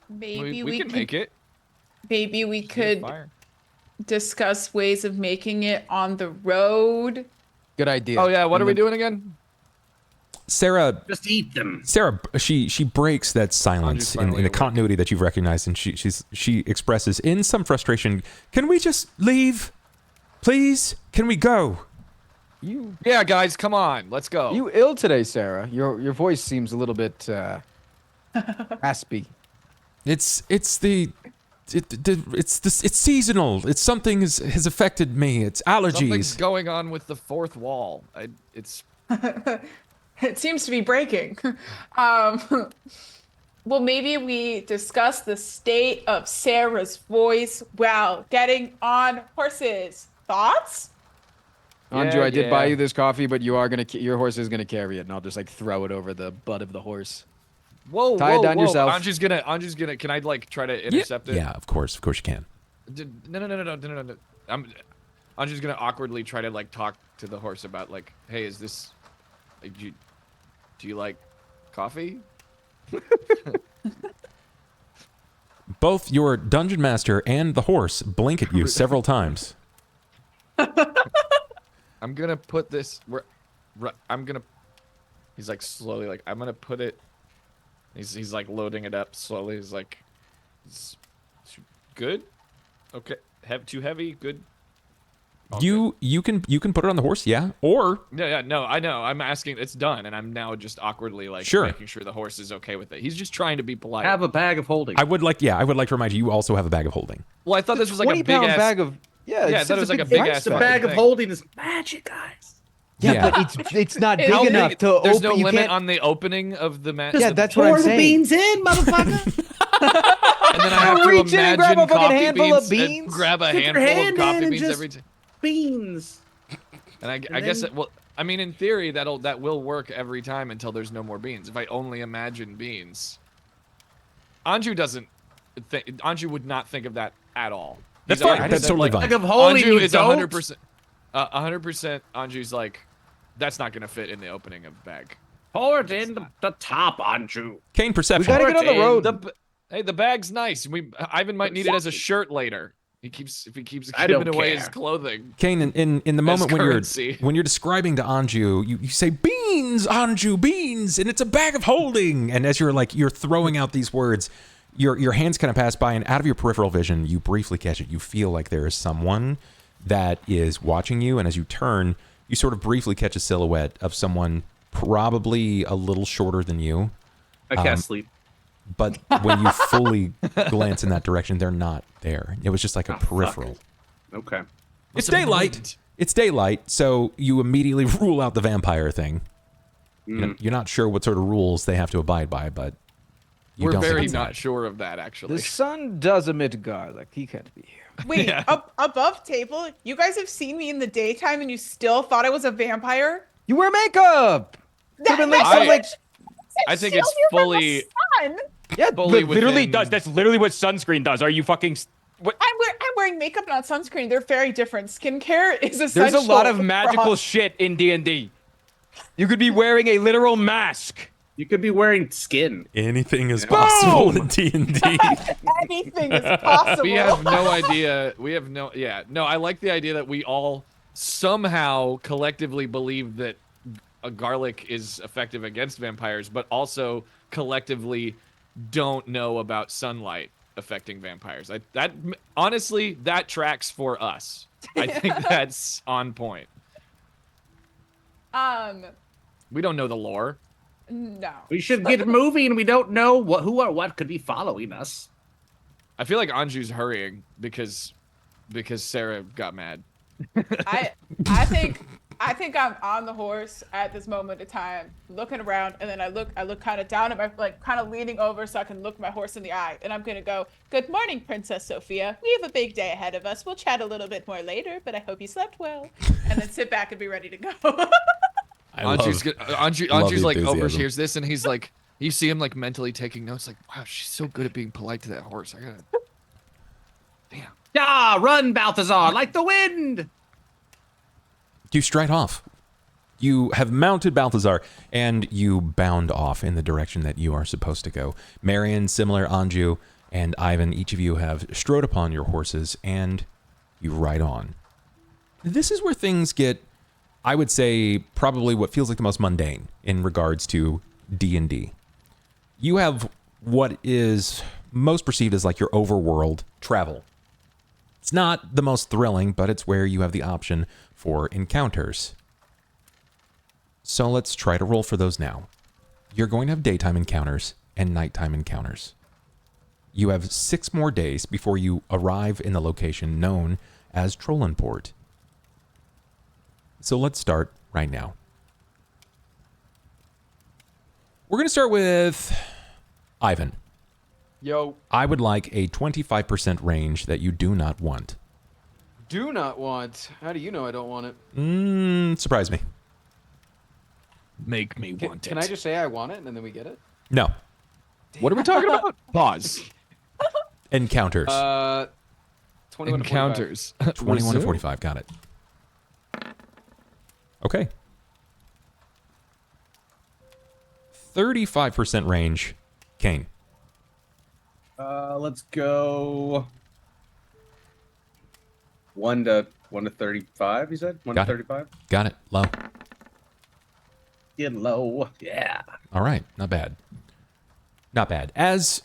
Maybe we can make it. Maybe we Just could fire. discuss ways of making it on the road. Good idea. Oh yeah, what are we And then- doing again? Sarah, Just eat them. she breaks that silence in finally the awake. continuity that you've recognized, and she expresses in some frustration, "Can we just leave, please? Can we go?" Yeah, guys, come on, let's go. You ill today, Sarah? Your voice seems a little bit raspy. It's seasonal. It's something has affected me. It's Something's allergies. going on with the fourth wall. It's It seems to be breaking. Well, maybe we discuss the state of Sarah's voice while getting on horses. Thoughts? Anju, I did yeah. buy you this coffee, but your horse is gonna carry it, and I'll just like throw it over the butt of the horse. whoa, Tie it whoa, down whoa. yourself. Anju's gonna. Can I like try to intercept it? Yeah, of course you can. No. I'm just gonna awkwardly try to like talk to the horse about like, hey, is this? Like, do you like coffee? Both your dungeon master and the horse blink at you several times. I'm gonna put this where. I'm gonna. He's like slowly like I'm gonna put it. He's like loading it up slowly. He's like, it's good. Okay, too heavy. Good. You can put it on the horse, yeah, or No, I know. I'm asking. It's done, and I'm now just awkwardly like making sure the horse is okay with it. He's just trying to be polite. Have a bag of holding. I would like to remind you also have a bag of holding. Well, I thought this was like a big 20-pound ass bag of I thought it was like a big ass. The bag of holding is magic, guys. Yeah, but it's not big How enough big? to open. There's no you limit can't- on the opening of the mat. Yeah, that's what I'm Pour the saying. beans in, motherfucker. And then I have to Reach in and grab imagine a fucking coffee handful of beans. beans. Grab a Stick your handful hand of in coffee and beans just- every time. Beans. And I And guess then- it, well, I mean, in theory, that will work every time until there's no more beans. If I only imagine beans, Anju doesn't. Anju would not think of that at all. That's He's fine. 100% That's totally like, fine. Bag of holding. Anju you is don't. 100%. 100%. Anju's like, that's not gonna fit in the opening of bag. Pour it in the top, Anju. Cain We perception. gotta get on the road. Hey, the bag's nice. Ivan might need it as a shirt later. If he keeps I don't giving away his care. clothing. Cain, in the moment currency. when you're describing to Anju, you say beans, Anju, beans, and it's a bag of holding. And as you're throwing out these words, your hands kind of pass by, and out of your peripheral vision, you briefly catch it. You feel like there is someone that is watching you, and as you turn, you sort of briefly catch a silhouette of someone probably a little shorter than you. I can't sleep. But when you fully glance in that direction, they're not there. It was just like a peripheral. Okay. It's daylight. It's daylight, so you immediately rule out the vampire thing. You're not sure what sort of rules they have to abide by, but We're don't very think it's not that. sure of that, actually. The sun does emit garlic. He can't be here. Wait, Yeah. up above table, you guys have seen me in the daytime and you still thought I was a vampire? You wear makeup. Could've been like That's some like I think shield it's you from the fully. sun. yeah, fully literally within- does. That's literally what sunscreen does. Are you fucking? What? I'm wearing makeup, not sunscreen. They're very different. Skincare is essential. There's a lot of for magical us. shit in D&D. You could be wearing a literal mask. You could be wearing skin. Anything is possible in D&D. Anything is possible. We have no idea. We have no. Yeah. No, I like the idea that we all somehow collectively believe that a garlic is effective against vampires, but also collectively don't know about sunlight affecting vampires. That honestly, that tracks for us. I think that's on point. We don't know the lore. No. We should get moving. We don't know who or what could be following us. I feel like Anju's hurrying because Sera got mad. I think I'm on the horse at this moment in time, looking around, and then I look kind of down at my, like, kind of leaning over so I can look my horse in the eye, and I'm gonna go, "Good morning, Princess Sophia. We have a big day ahead of us. We'll chat a little bit more later, but I hope you slept well." And then sit back and be ready to go. Anju's love like enthusiasm. overhears this and he's like, you see him like mentally taking notes, like, wow, she's so good at being polite to that horse. I gotta. Damn. Ah, run, Balthazar, like the wind. You stride off. You have mounted Balthazar, and you bound off in the direction that you are supposed to go. Marian, similar, Anju, and Ivan, each of you have strode upon your horses, and you ride on. This is where things get, I would say, probably what feels like the most mundane in regards to D&D. You have what is most perceived as like your overworld travel. It's not the most thrilling, but it's where you have the option for encounters. So let's try to roll for those now. You're going to have daytime encounters and nighttime encounters. You have 6 more days before you arrive in the location known as Trollenport. So let's start right now. We're going to start with Ivan. Yo, I would like a 25% range that you do not want. do not want. How do you know I don't want it? Surprise me. Make me Can I just say I want it and then we get it? No. What are we talking about? Pause. Encounters. 21 to 45. encounters. 21 to Resume. 45. Got it. Okay. 35% range. Cain. Let's go 1 to 35. You said 1 to Got it. 35. Got it. Low. Get low. Yeah. All right. Not bad. Not bad. As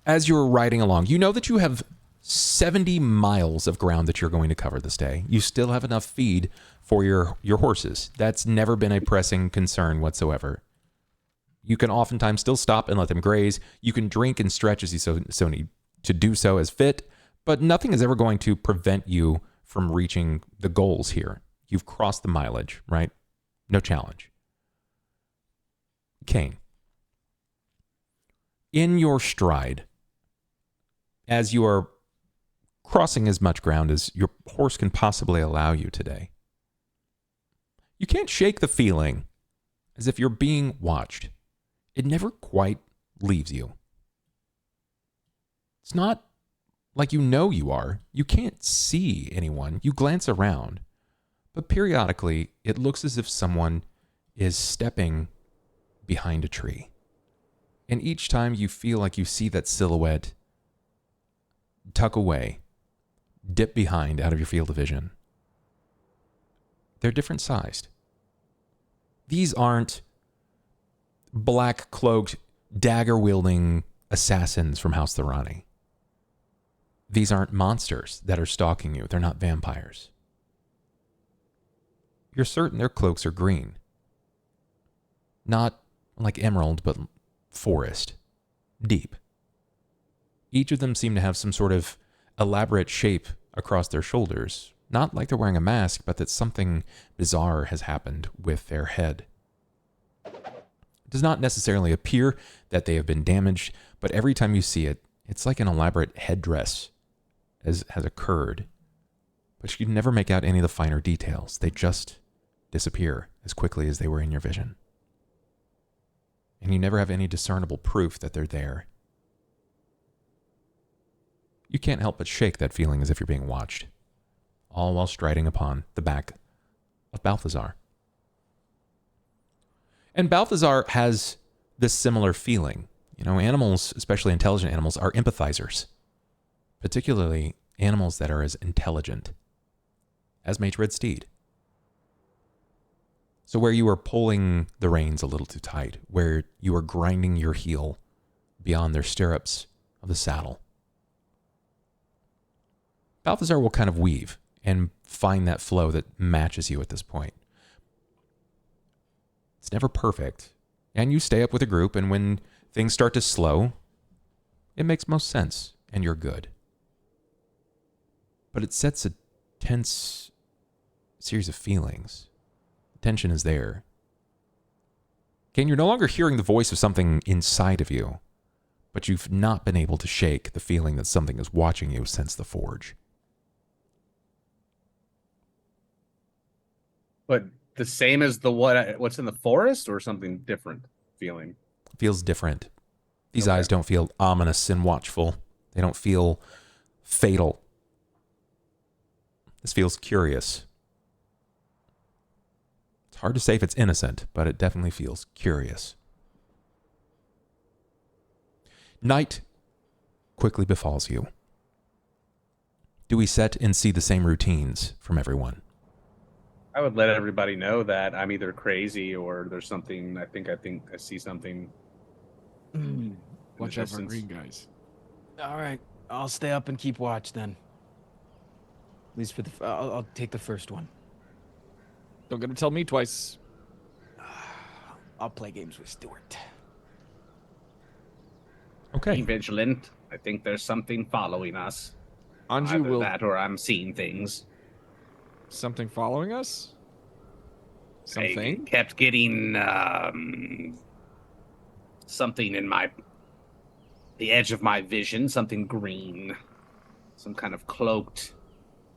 you're riding along, you know that you have 70 miles of ground that you're going to cover this day. You still have enough feed for your horses. That's never been a pressing concern whatsoever. You can oftentimes still stop and let them graze. You can drink and stretch as you so need to do so as fit, but nothing is ever going to prevent you from reaching the goals here. You've crossed the mileage, right? No challenge. Cain. In your stride, as you are crossing as much ground as your horse can possibly allow you today, you can't shake the feeling as if you're being watched. It never quite leaves you. It's not like you know you are. You can't see anyone. You glance around, but periodically it looks as if someone is stepping behind a tree. And each time you feel like you see that silhouette tuck away, dip behind out of your field of vision, they're different sized. These aren't black-cloaked, dagger-wielding assassins from House Thorani. These aren't monsters that are stalking you. They're not vampires. You're certain their cloaks are green. Not like emerald, but forest. Deep. Each of them seem to have some sort of elaborate shape across their shoulders. Not like they're wearing a mask, but that something bizarre has happened with their head. It does not necessarily appear that they have been damaged, but every time you see it, it's like an elaborate headdress has occurred. But you can never make out any of the finer details. They just disappear as quickly as they were in your vision. And you never have any discernible proof that they're there. You can't help but shake that feeling as if you're being watched, all while striding upon the back of Balthazar. And Balthazar has this similar feeling. You know, animals, especially intelligent animals, are empathizers, particularly animals that are as intelligent as Mage Red Steed. So where you are pulling the reins a little too tight, where you are grinding your heel beyond their stirrups of the saddle, Balthazar will kind of weave and find that flow that matches you at this point. It's never perfect, and you stay up with a group, and when things start to slow, it makes most sense, and you're good. But it sets a tense series of feelings. The tension is there. Cain, you're no longer hearing the voice of something inside of you, but you've not been able to shake the feeling that something is watching you since the forge. But the same as what's in the forest, or something different feeling? Feels different. These eyes don't feel ominous and watchful. They don't feel fatal. This feels curious. It's hard to say if it's innocent, but it definitely feels curious. Night quickly befalls you. Do we set and see the same routines from everyone? I would let everybody know that I'm either crazy or there's something. I think I see something. Watch out for green guys. All right, I'll stay up and keep watch then. At least for I'll take the first one. Don't get to tell me twice. I'll play games with Stuart. Be Okay. vigilant. I think there's something following us. Anju Either will that or I'm seeing things. something following us. I Something. kept getting something in the edge of my vision, something green, some kind of cloaked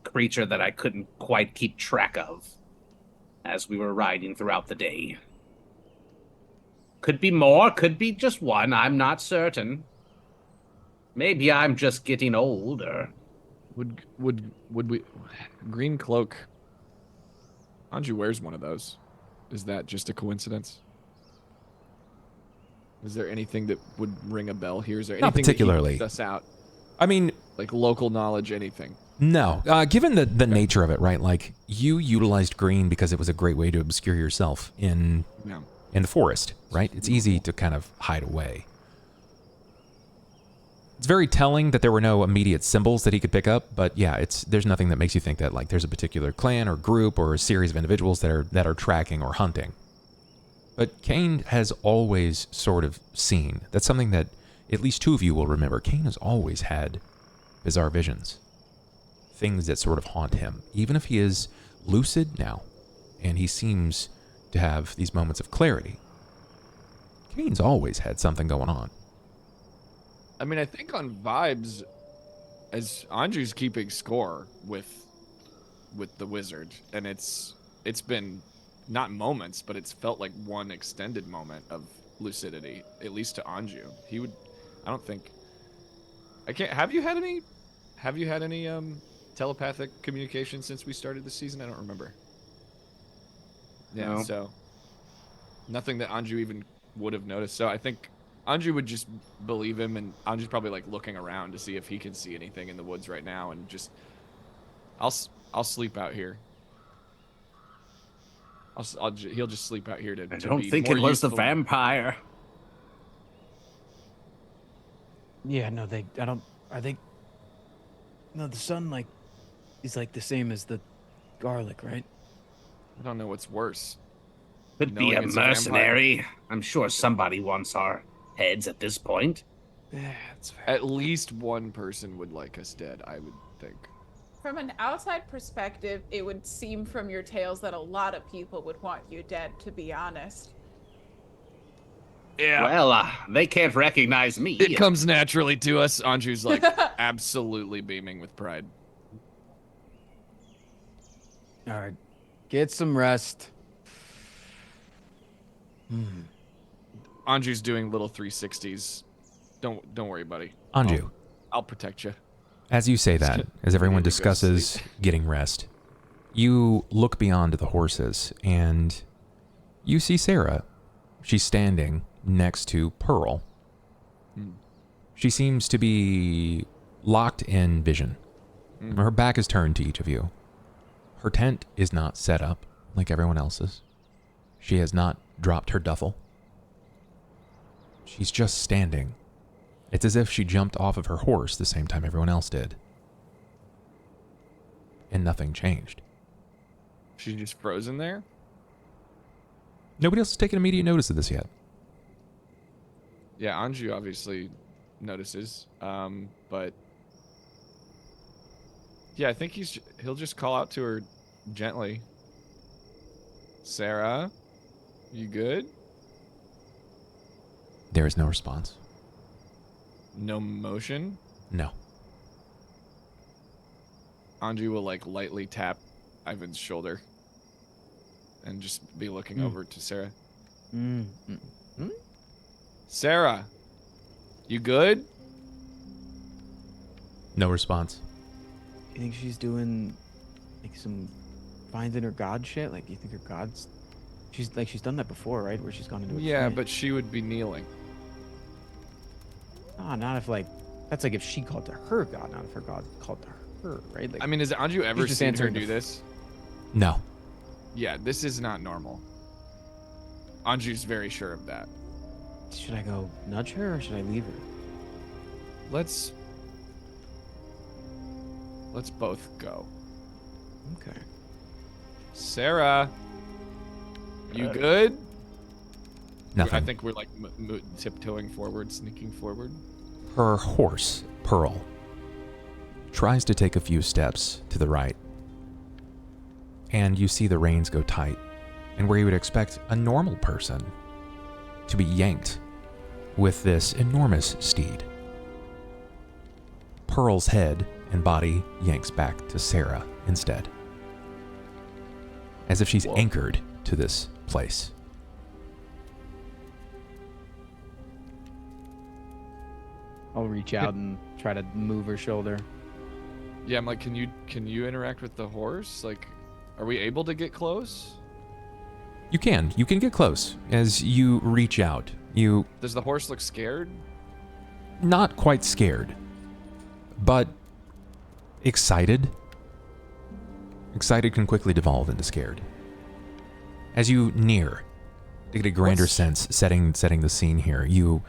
creature that I couldn't quite keep track of as we were riding throughout the day. Could be more, could be just one, I'm not certain. Maybe I'm just getting older. Would we green cloak? Anju wears one of those. Is that just a coincidence? Is there anything that would ring a bell here? Is there Not anything particularly. that he us out? I mean, Like local knowledge, anything? no. Given the nature of it, right? Like you utilized green because it was a great way to obscure yourself in No. the forest, right? It's easy to kind of hide away. It's very telling that there were no immediate symbols that he could pick up, but yeah, there's nothing that makes you think that like there's a particular clan or group or a series of individuals that are tracking or hunting. But Cain has always sort of seen. That's something that at least two of you will remember. Cain has always had bizarre visions. Things that sort of haunt him, even if he is lucid now, and he seems to have these moments of clarity. Cain's always had something going on. I mean, I think on vibes, as Anju's keeping score with the wizard, and it's been not moments, but it's felt like one extended moment of lucidity, at least to Anju. I don't think. Have you had any telepathic communication since we started the season? I don't remember. Yeah, No. so nothing that Anju even would have noticed. So I think Anju would just believe him, and Anju's probably like looking around to see if he can see anything in the woods right now, and just I'll sleep out here. He'll just sleep out here to. I to don't be think more it was the useful. vampire. Yeah, no, I don't. Are they? No, the sun is like the same as the garlic, right? I don't know what's worse. Could be Knowing a it's a vampire. mercenary. I'm sure somebody wants our heads at this point. Yeah, that's fair. At least one person would like us dead, I would think. From an outside perspective, it would seem from your tales that a lot of people would want you dead, to be honest. Yeah. Well, they can't recognize me. It comes naturally to us. Anju's like absolutely beaming with pride. All right, get some rest. Anju's doing little 360s. Don't worry, buddy. Anju, I'll protect you. as you say that, as everyone need to go discusses sleep. getting rest, you look beyond the horses and you see Sera. She's standing next to Pearl. She seems to be locked in vision. Her back is turned to each of you. Her tent is not set up like everyone else's. She has not dropped her duffel. She's just standing. It's as if she jumped off of her horse the same time everyone else did. And nothing changed. She's just frozen there? Nobody else has taken immediate notice of this yet. Yeah, Anju obviously notices. But yeah, I think he'll just call out to her gently. Sera, you good? There is no response. No motion? No. Anju will like lightly tap Ivan's shoulder and just be looking over to Sera. Sera, you good? No response. You think she's doing like some finding her god shit? Like, you think her god's? She's done that before, right? Where she's gone into a Yeah, trance. but she would be kneeling. Oh, not if like that's like if she called to her god, not if her god called to her, right? Like, I mean, has Anju ever just seen her answering do the- this? No. Yeah, this is not normal. Anju's very sure of that. should I go nudge her or should I leave her? Let's both go. Okay. Sera, you good? Nothing. I think we're like tiptoeing forward, sneaking forward. Her horse, Pearl, tries to take a few steps to the right. And you see the reins go tight, and where you would expect a normal person to be yanked with this enormous steed, Pearl's head and body yanks back to Sera instead, as if she's anchored to this place. I'll reach out and try to move her shoulder. Yeah, I'm like, can you interact with the horse? Like, are we able to get close? You can get close as you reach out. You Does the horse look scared? not quite scared, but excited. Excited can quickly devolve into scared. As you near, to get a grander sense, setting the scene here, you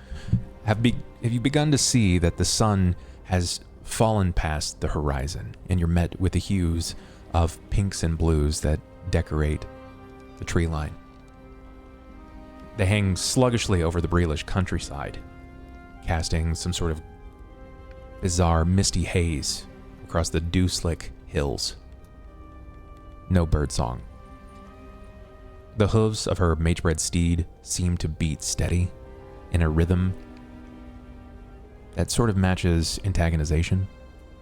have begun to see that the sun has fallen past the horizon, and you're met with the hues of pinks and blues that decorate the tree line. They hang sluggishly over the Breelish countryside, casting some sort of bizarre misty haze across the dew-slick hills. No birdsong. The hooves of her magebred steed seem to beat steady in a rhythm that sort of matches antagonization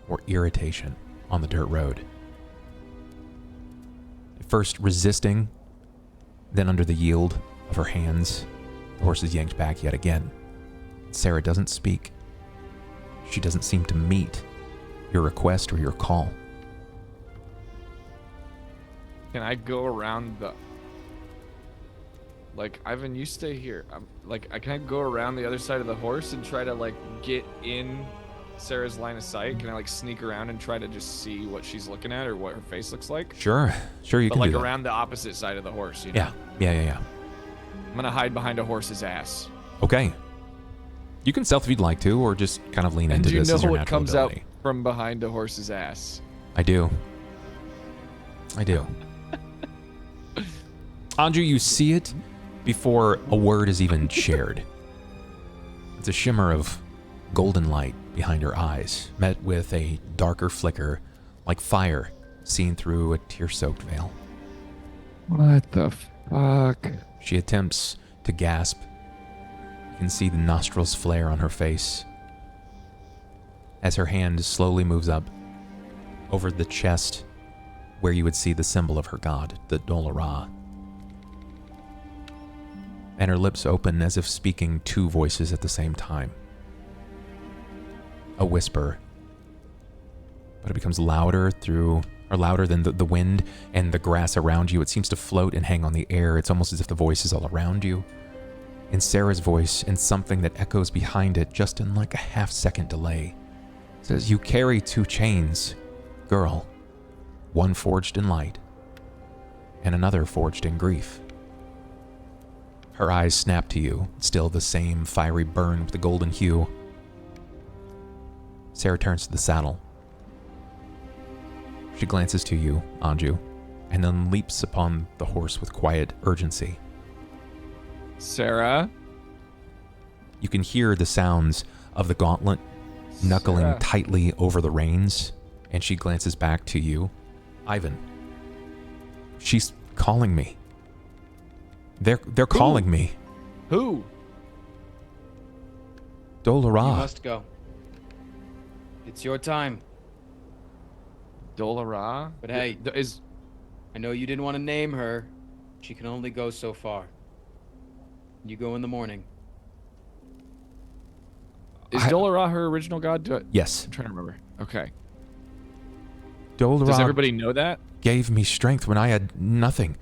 or irritation on the dirt road. First resisting, then under the yield of her hands, the horse is yanked back yet again. Sera doesn't speak. She doesn't seem to meet your request or your call. Can I go around the... Like, Ivan, you stay here. I can't go around the other side of the horse and try to, like, get in Sarah's line of sight. Can I, like, sneak around and try to just see what she's looking at or what her face looks like? Sure, you but can like do that. around the opposite side of the horse, you know? Yeah. I'm gonna hide behind a horse's ass. Okay. You can stealth if you'd like to, or just kind of lean And into do you this know as your what natural comes ability. out from behind a horse's ass? I do. Anju, you see it before a word is even shared. It's a shimmer of golden light behind her eyes, met with a darker flicker, like fire seen through a tear-soaked veil. What the fuck? She attempts to gasp. You can see the nostrils flare on her face as her hand slowly moves up over the chest where you would see the symbol of her god, the Dol-Ra. And her lips open as if speaking two voices at the same time. A whisper, but it becomes louder than the wind and the grass around you. It seems to float and hang on the air. It's almost as if the voice is all around you. In Sarah's voice, and something that echoes behind it just in like a half-second delay. It says, "You carry two chains, girl. One forged in light, and another forged in grief." Her eyes snap to you, still the same fiery burn with the golden hue. Sera turns to the saddle. She glances to you, Anju, and then leaps upon the horse with quiet urgency. Sera? You can hear the sounds of the gauntlet knuckling Sera. tightly over the reins, and she glances back to you. Ivan. She's calling me. They're calling me. Who? Dol-Ra. You must go. It's your time. Dol-Ra? But hey, Is I know you didn't want to name her. She can only go so far. You go in the morning. Dol-Ra her original god? Yes. I'm trying to remember. Okay. Dol-Ra Does everybody know that? gave me strength when I had nothing.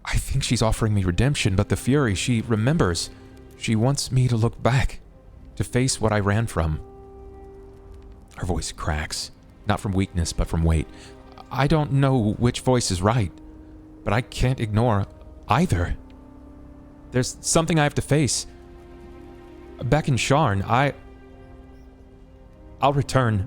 I think she's offering me redemption, but the Fury, she remembers. She wants me to look back, to face what I ran from. Her voice cracks, not from weakness, but from weight. I don't know which voice is right, but I can't ignore either. There's something I have to face. Back in Sharn, I'll return.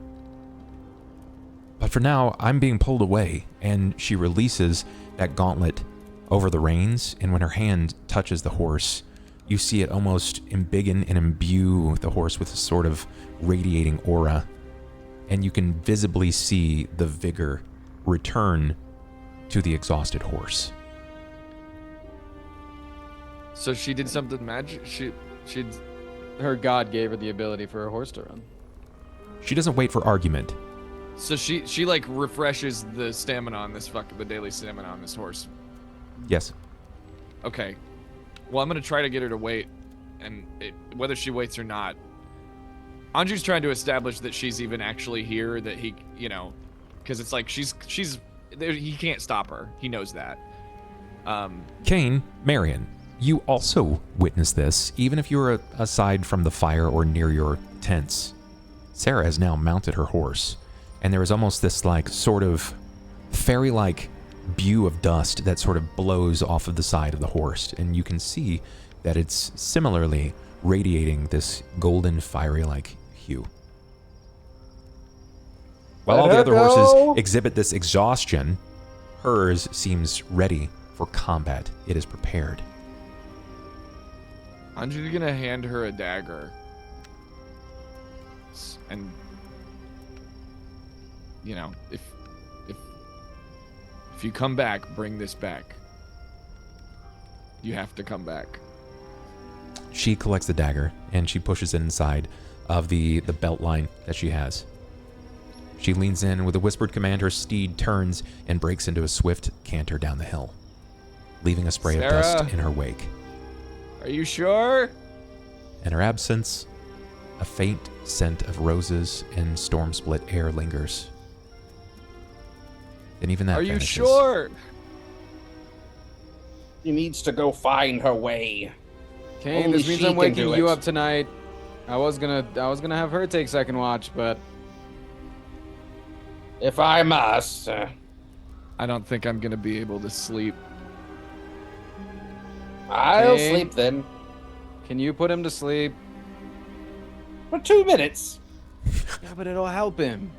But for now, I'm being pulled away, and she releases that gauntlet over the reins, and when her hand touches the horse, you see it almost embiggen and imbue the horse with a sort of radiating aura, and you can visibly see the vigor return to the exhausted horse. So she did something magic. Her god gave her the ability for her horse to run. She doesn't wait for argument. So she like refreshes the stamina on this the daily stamina on this horse. Yes. Okay. Well, I'm gonna try to get her to wait, and whether she waits or not, Anju's trying to establish that she's even actually here, that he, because it's like she's he can't stop her. He knows that. Cain, Marian, you also witness this, even if you were aside from the fire or near your tents. Sera has now mounted her horse, and there is almost this sort of fairy-like spew of dust that sort of blows off of the side of the horse, and you can see that it's similarly radiating this golden fiery-like hue. While all the other horses exhibit this exhaustion, hers seems ready for combat. It is prepared. Anju's gonna hand her a dagger. And if you come back, bring this back. You have to come back. She collects the dagger and she pushes it inside of the belt line that she has. She leans in with a whispered command. Her steed turns and breaks into a swift canter down the hill, leaving a spray of dust Sera, in her wake. Are you sure? In her absence, a faint scent of roses and storm-split air lingers. And even that Are you vanishes. sure? She needs to go find her way. Cain, Only this means she I'm can waking do you it. up tonight. I was gonna have her take second watch, but If I must. I don't think I'm gonna be able to sleep. I'll Okay. sleep then. can you put him to sleep? For 2 minutes. Yeah, but it'll help him.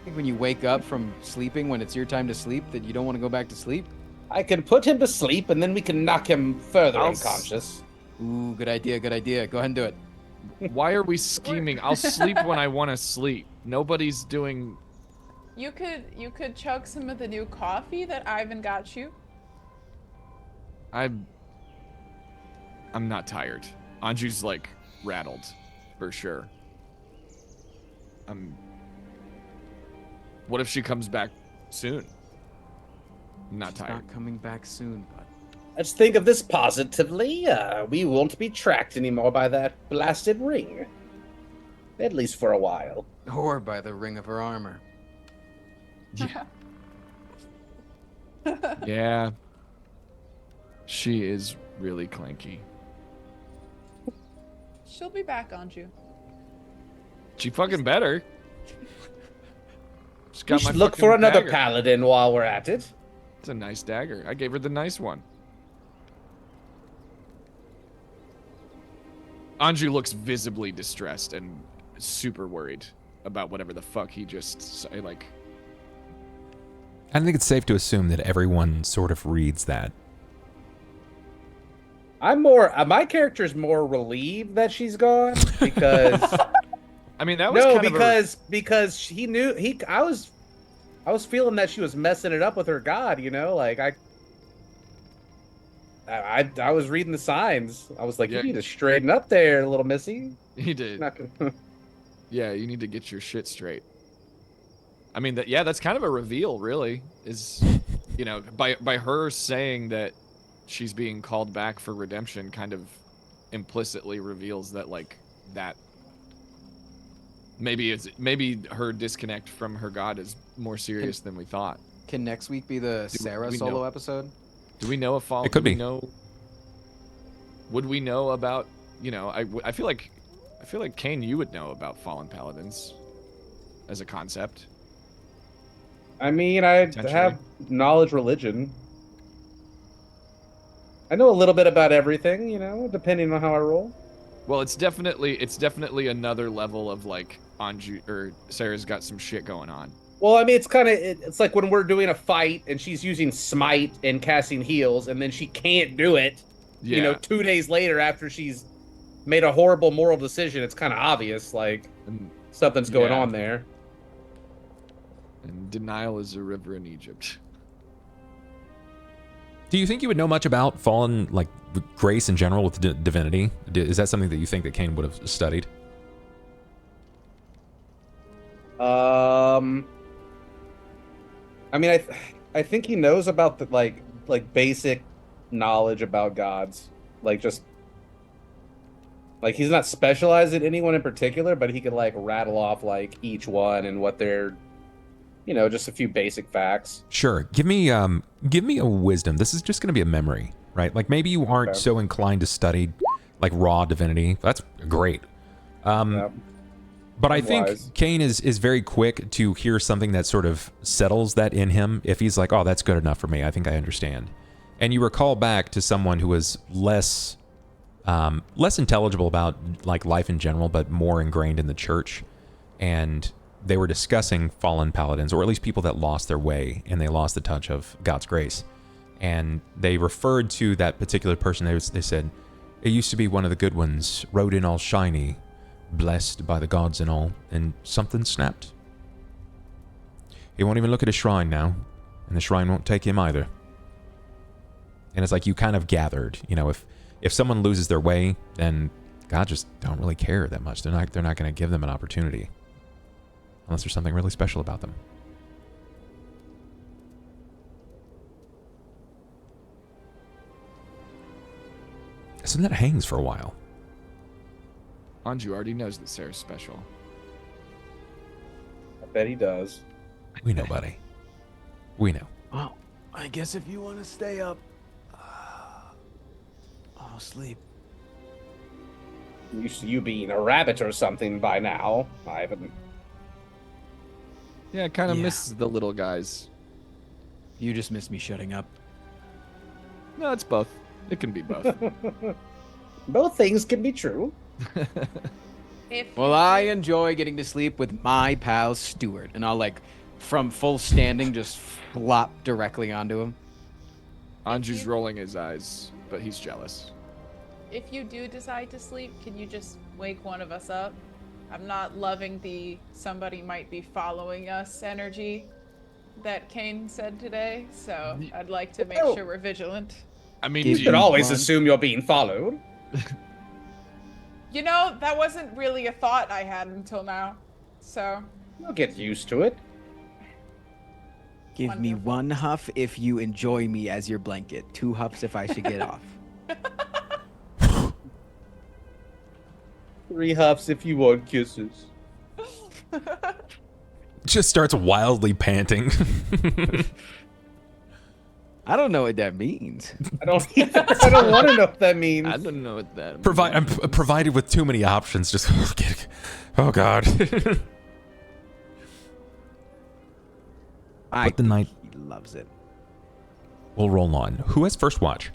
I think when you wake up from sleeping when it's your time to sleep, that you don't want to go back to sleep. I can put him to sleep and then we can knock him further I'll unconscious. Ooh, good idea, good idea. Go ahead and do it. Why are we scheming? I'll sleep when I want to sleep. Nobody's doing. You could chug some of the new coffee that Ivan got you. I'm not tired. Anju's rattled, for sure. What if she comes back soon? I'm not She's tired. not coming back soon, but Let's think of this positively. We won't be tracked anymore by that blasted ring. At least for a while. or by the ring of her armor. Yeah. She is really clanky. She'll be back, Anju. She fucking better. She's We got my should look fucking for another dagger. paladin while we're at it. It's a nice dagger. I gave her the nice one. Anju looks visibly distressed and super worried about whatever the fuck he just said. I think it's safe to assume that everyone sort of reads that. I'm more. My character's more relieved that she's gone because I mean, that was no, kind of a- because he knew I was feeling that she was messing it up with her god. I was reading the signs. I was like, Yeah. you need to straighten up there, little missy. he did. Not gonna... Yeah, you need to get your shit straight. I mean, that's kind of a reveal, really. Is by her saying that she's being called back for redemption, kind of implicitly reveals that that maybe her disconnect from her god is more serious than we thought. Can next week be the Do Sera we solo know- episode? Do we know if It could be. Would we know about? I feel like Cain, you would know about fallen paladins as a concept. I mean, I Potentially. have knowledge religion. I know a little bit about everything, depending on how I roll. Well, it's definitely another level of Anju or Sarah's got some shit going on. Well, I mean, it's like when we're doing a fight and she's using smite and casting heals, and then she can't do it. Yeah. 2 days later after she's made a horrible moral decision, it's kind of obvious, And, something's going Yeah. on there. and denial is a river in Egypt. Do you think you would know much about fallen, grace in general with divinity? Is that something that you think that Cain would have studied? I mean, I think he knows about the basic knowledge about gods, just Like, he's not specialized in anyone in particular, but he could, like, rattle off, like, each one and what they're, just a few basic facts. Sure. Give me a wisdom. This is just going to be a memory, right? Like, maybe you aren't so inclined to study, like, raw divinity. That's great. But I think Cain is very quick to hear something that sort of settles that in him. If he's like, oh, that's good enough for me, I think I understand. And you recall back to someone who was less intelligible about like life in general, but more ingrained in the church. And they were discussing fallen paladins, or at least people that lost their way and they lost the touch of God's grace. And they referred to that particular person. They said, it used to be one of the good ones, rode in all shiny, blessed by the gods and all, and something snapped. He won't even look at his shrine now, and the shrine won't take him either. And it's like you kind of gathered, if someone loses their way, then God just don't really care that much. They're not going to give them an opportunity unless there's something really special about them. So that hangs for a while. Anju already knows that Sera's special. I bet he does. We know, buddy. We know. Well, I guess if you want to stay up, I'll sleep. Used to you being a rabbit or something by now. I haven't. Yeah, it kind of misses the little guys. You just miss me shutting up. No, it's both. It can be both. Both things can be true. Well, I enjoy getting to sleep with my pal Stuart, and I'll like, from full standing, just flop directly onto him. Anju's rolling his eyes, but he's jealous. If you do decide to sleep, can you just wake one of us up? I'm not loving the somebody might be following us energy that Cain said today, so I'd like to make sure we're vigilant. I mean, You should always assume you're being followed. That wasn't really a thought I had until now, so. You'll get used to it. Give me one huff if you enjoy me as your blanket. 2 huffs if I should get off. 3 huffs if you want kisses. Just starts wildly panting. I don't know what that means. I don't want to know what that means. I don't know what that means. I'm provided with too many options. Just oh god. But the night He loves it. will roll on. Who has first watch?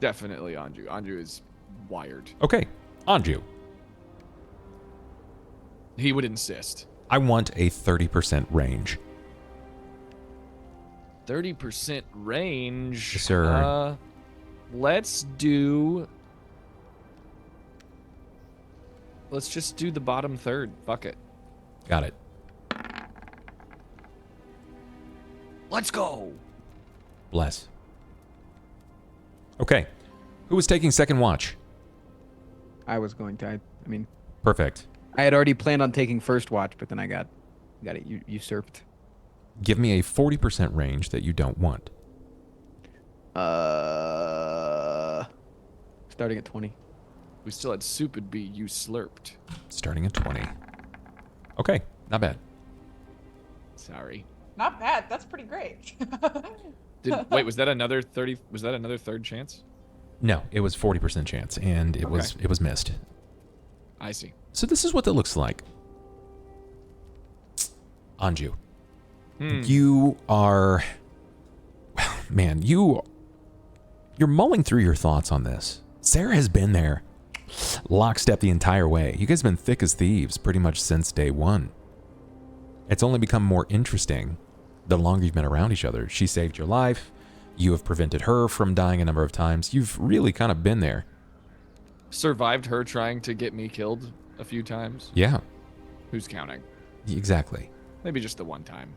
Definitely Anju. Anju is wired. Okay, Anju. He would insist. I want a 30% range. 30% range. Yes, sir. Let's just do the bottom third. Fuck it. Got it. Let's go. Bless. Okay. Who was taking second watch? I was going to. I mean, Perfect. I had already planned on taking first watch, but then I got it usurped. Give me a 40% range that you don't want. Starting at 20. We still had soup and be you slurped. Starting at 20. Okay, not bad. Sorry. Not bad. That's pretty great. Wait, was that another 30? Was that another third chance? No, it was 40% chance, and it was missed. I see. So this is what that looks like. Anju. You are, man, you're mulling through your thoughts on this. Sera has been there, lockstep the entire way. You guys have been thick as thieves pretty much since day one. It's only become more interesting the longer you've been around each other. She saved your life. You have prevented her from dying a number of times. You've really kind of been there. Survived her trying to get me killed a few times. Yeah, Who's counting? exactly. Maybe just the one time.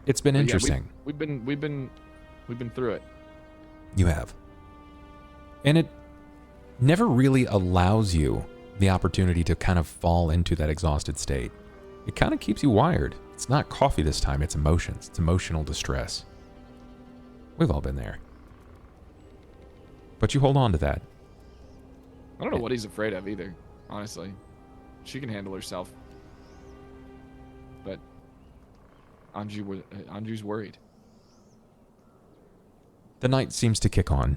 It's been But yeah, interesting. we've been through it. You have. And it never really allows you the opportunity to kind of fall into that exhausted state. It kind of keeps you wired. It's not coffee this time, it's emotions. It's emotional distress. We've all been there. But you hold on to that. I don't know what he's afraid of either, honestly. She can handle herself. But Anju's worried. The night seems to kick on.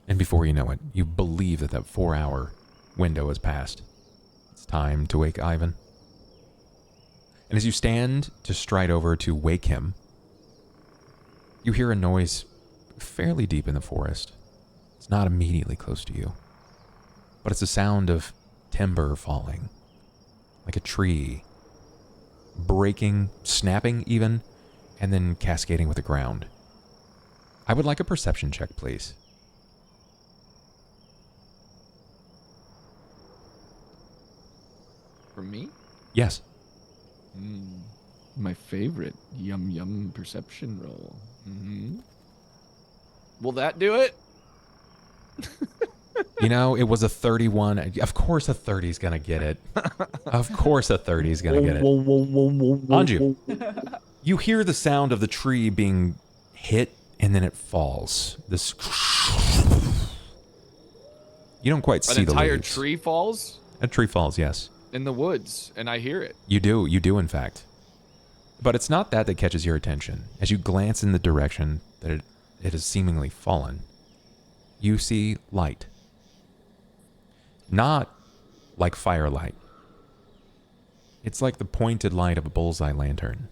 And before you know it, you believe that 4-hour window has passed. It's time to wake Ivan. And as you stand to stride over to wake him, you hear a noise fairly deep in the forest. It's not immediately close to you, but it's the sound of timber falling, like a tree breaking, snapping even, and then cascading with the ground. I would like a perception check, please. For me? Yes. My favorite. Yum yum perception roll. Will that do it? You know, it was a 31. Of course a 30's gonna get it. Of course a 30's gonna get it. Anju, you hear the sound of the tree being hit, and then it falls. This. You don't quite see the entire leaves. tree falls? A tree falls, yes. In the woods, and I hear it. You do in fact. But it's not that catches your attention. As you glance in the direction that it has seemingly fallen, you see light. Not like firelight. It's like the pointed light of a bullseye lantern.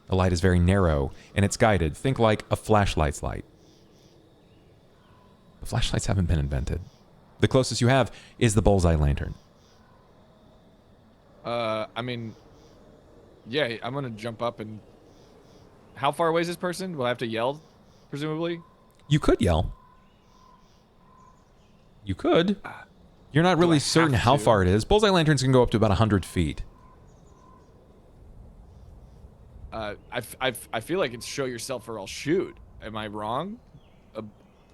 The light is very narrow, and it's guided. Think like a flashlight's light. The flashlights haven't been invented. The closest you have is the bullseye lantern. I mean, yeah, I'm gonna jump up and... How far away is this person? Will I have to yell, presumably? You could yell. You could. You're not really certain how far it is. Bullseye lanterns can go up to about 100 feet. I feel like it's show yourself or I'll shoot. Am I wrong?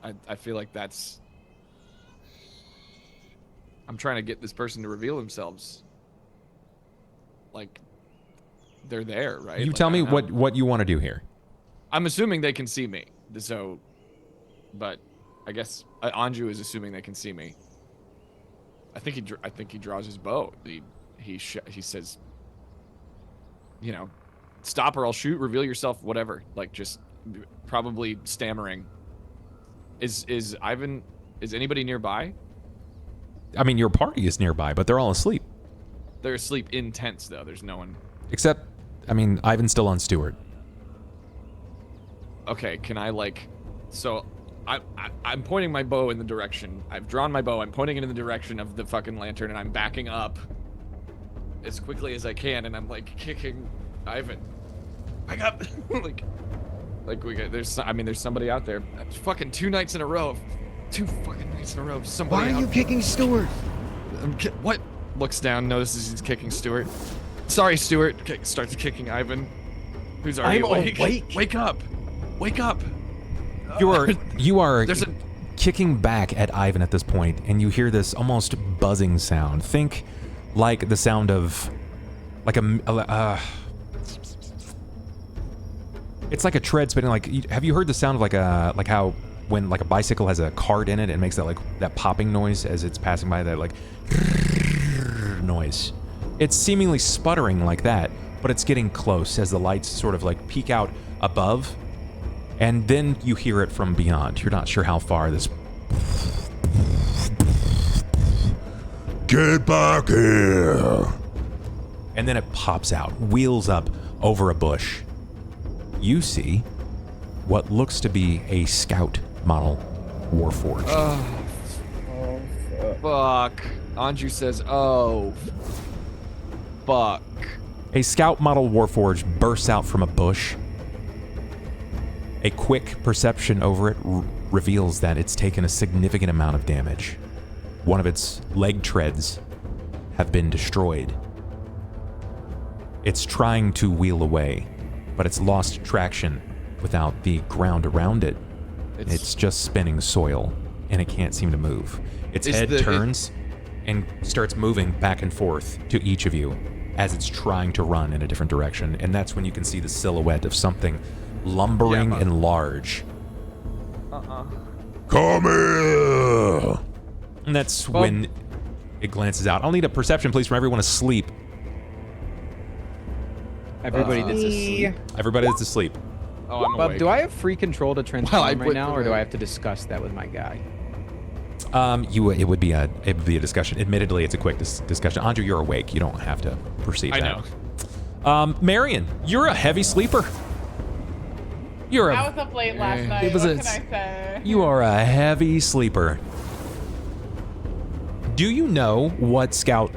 I feel like that's... I'm trying to get this person to reveal themselves. Like, they're there, right? You like, tell me what you want to do here. I'm assuming they can see me. So, but I guess Anju is assuming they can see me. I think he draws his bow. He says, you know, stop or I'll shoot. Reveal yourself. Whatever. Like, just probably stammering. Is Ivan? Is anybody nearby? I mean, your party is nearby, but they're all asleep. They're asleep in tents, though. There's no one. Except, I mean, Ivan's still on steward. Okay, can I, like... So, I'm pointing my bow in the direction. I've drawn my bow. I'm pointing it in the direction of the fucking lantern, and I'm backing up as quickly as I can, and I'm, like, kicking Ivan. Back up! like we got... There's somebody out there. Fucking 2 nights in a row. 2 fucking nights in a row. Somebody Why are you kicking Stuart? What? Looks down, notices he's kicking Stuart. Sorry, Stuart. Starts kicking Ivan, who's already awake. Wake up! Wake up! You are kicking back at Ivan at this point, and you hear this almost buzzing sound. Think like the sound of like it's like a tread spinning. Like, have you heard the sound of like how when like a bicycle has a cart in it, it makes that like that popping noise as it's passing by, that like noise. It's seemingly sputtering like that, but it's getting close as the lights sort of like peek out above, and then you hear it from beyond. You're not sure how far this. Get back here! And then it pops out, wheels up over a bush. You see what looks to be a scout model Warforged. Fuck. Anju says, oh, fuck. A scout model Warforged bursts out from a bush. A quick perception over it reveals that it's taken a significant amount of damage. One of its leg treads have been destroyed. It's trying to wheel away, but it's lost traction without the ground around it. It's just spinning soil, and it can't seem to move. Its head turns and starts moving back and forth to each of you as it's trying to run in a different direction, and that's when you can see the silhouette of something lumbering and large. Come here! And that's when it glances out. I'll need a perception, please, from everyone asleep. Everybody that's asleep. Everybody that's asleep. Oh, I'm Bub, awake. do I have free control to transform I right went now, for or do the- I have to discuss that with my guy? It would be a discussion. Admittedly, it's a quick discussion. Anju, you're awake. You don't have to perceive I that. know. Marian, you're a heavy sleeper. You're I a was up late last night. It was What a- can I say? you are a heavy sleeper. Do you know what Scout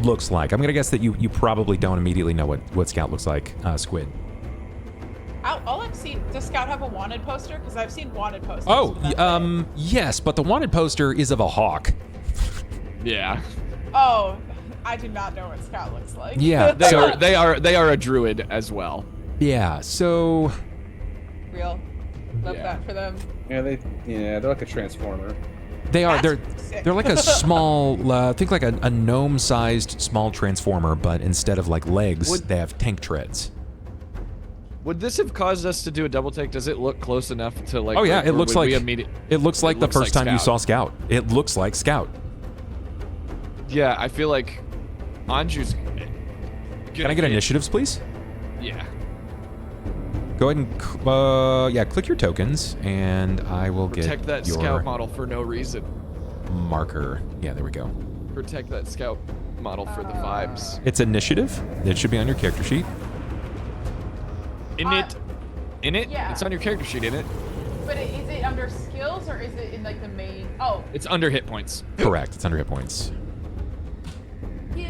looks like? I'm gonna guess that you probably don't immediately know what Scout looks like, Squid. All I've seen, does Scout have a wanted poster? Because I've seen wanted posters. Oh, but that's it. yes, but the wanted poster is of a hawk. Yeah. Oh, I do not know what Scout looks like. Yeah, They are a druid as well. Yeah, so Real. Love Yeah. that for them. They're like a transformer. they are That's sick. they're like a small think like a gnome-sized small transformer, but instead of like legs, they have tank treads. Would this have caused us to do a double take? Does it look close enough to like? Oh yeah, or it looks would like we immediate- it looks like the looks first like time you saw Scout. Scout. It looks like Scout. Yeah, I feel like Anju's. Can I get initiatives, please? Yeah. Go ahead and click your tokens, and I will Protect get that your scout model for no reason. marker. Yeah, there we go. Protect that scout model for the vibes. It's initiative. It should be on your character sheet. In it? Yeah. It's on your character sheet, isn't it? But is it under skills or is it in like the main? Oh, It's under hit points. Correct. It's under hit points. you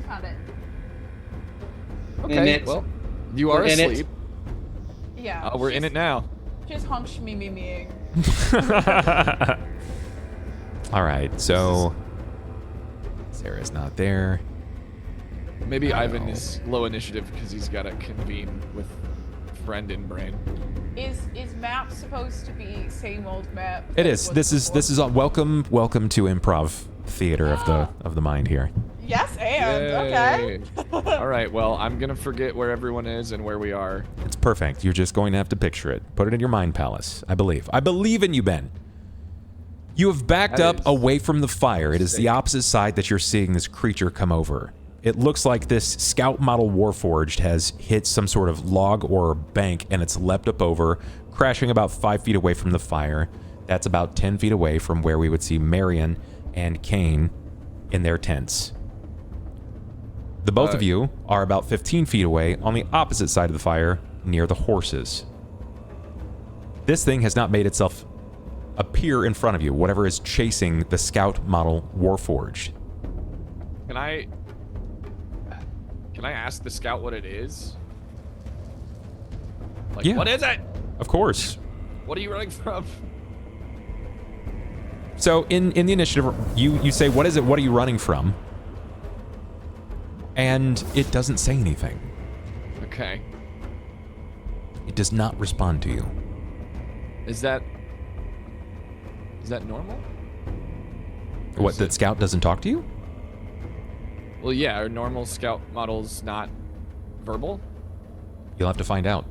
found it. Okay. it. Well, you are We're in it. asleep. Yeah. We're in it now. Just honk shmee-me-meing. All right. So Sarah's not there. Maybe Oh. Ivan is low initiative because he's got to convene with friend in brain. Is map supposed to be same old map? It that is. was This before? is a welcome to improv theater of the mind here. Yes, and okay. All right. Well, I'm gonna forget where everyone is and where we are. It's perfect. You're just going to have to picture it. Put it in your mind palace. I believe. I believe in you, Ben. You have backed That up is away from the fire. It is the sick. opposite side that you're seeing this creature come over. It looks like this scout model Warforged has hit some sort of log or bank, and it's leapt up over, crashing about 5 feet away from the fire. That's about 10 feet away from where we would see Marian and Cain in their tents. The both of you are about 15 feet away on the opposite side of the fire, near the horses. This thing has not made itself appear in front of you, whatever is chasing the scout model Warforged. Can I ask the scout what it is? Like, Yeah. what is it? Of course. What are you running from? So in the initiative, you say, what is it? What are you running from? And it doesn't say anything. Okay. It does not respond to you. Is that normal? Or What, is that it- scout doesn't talk to you? Well, yeah. Are normal scout models not verbal? You'll have to find out.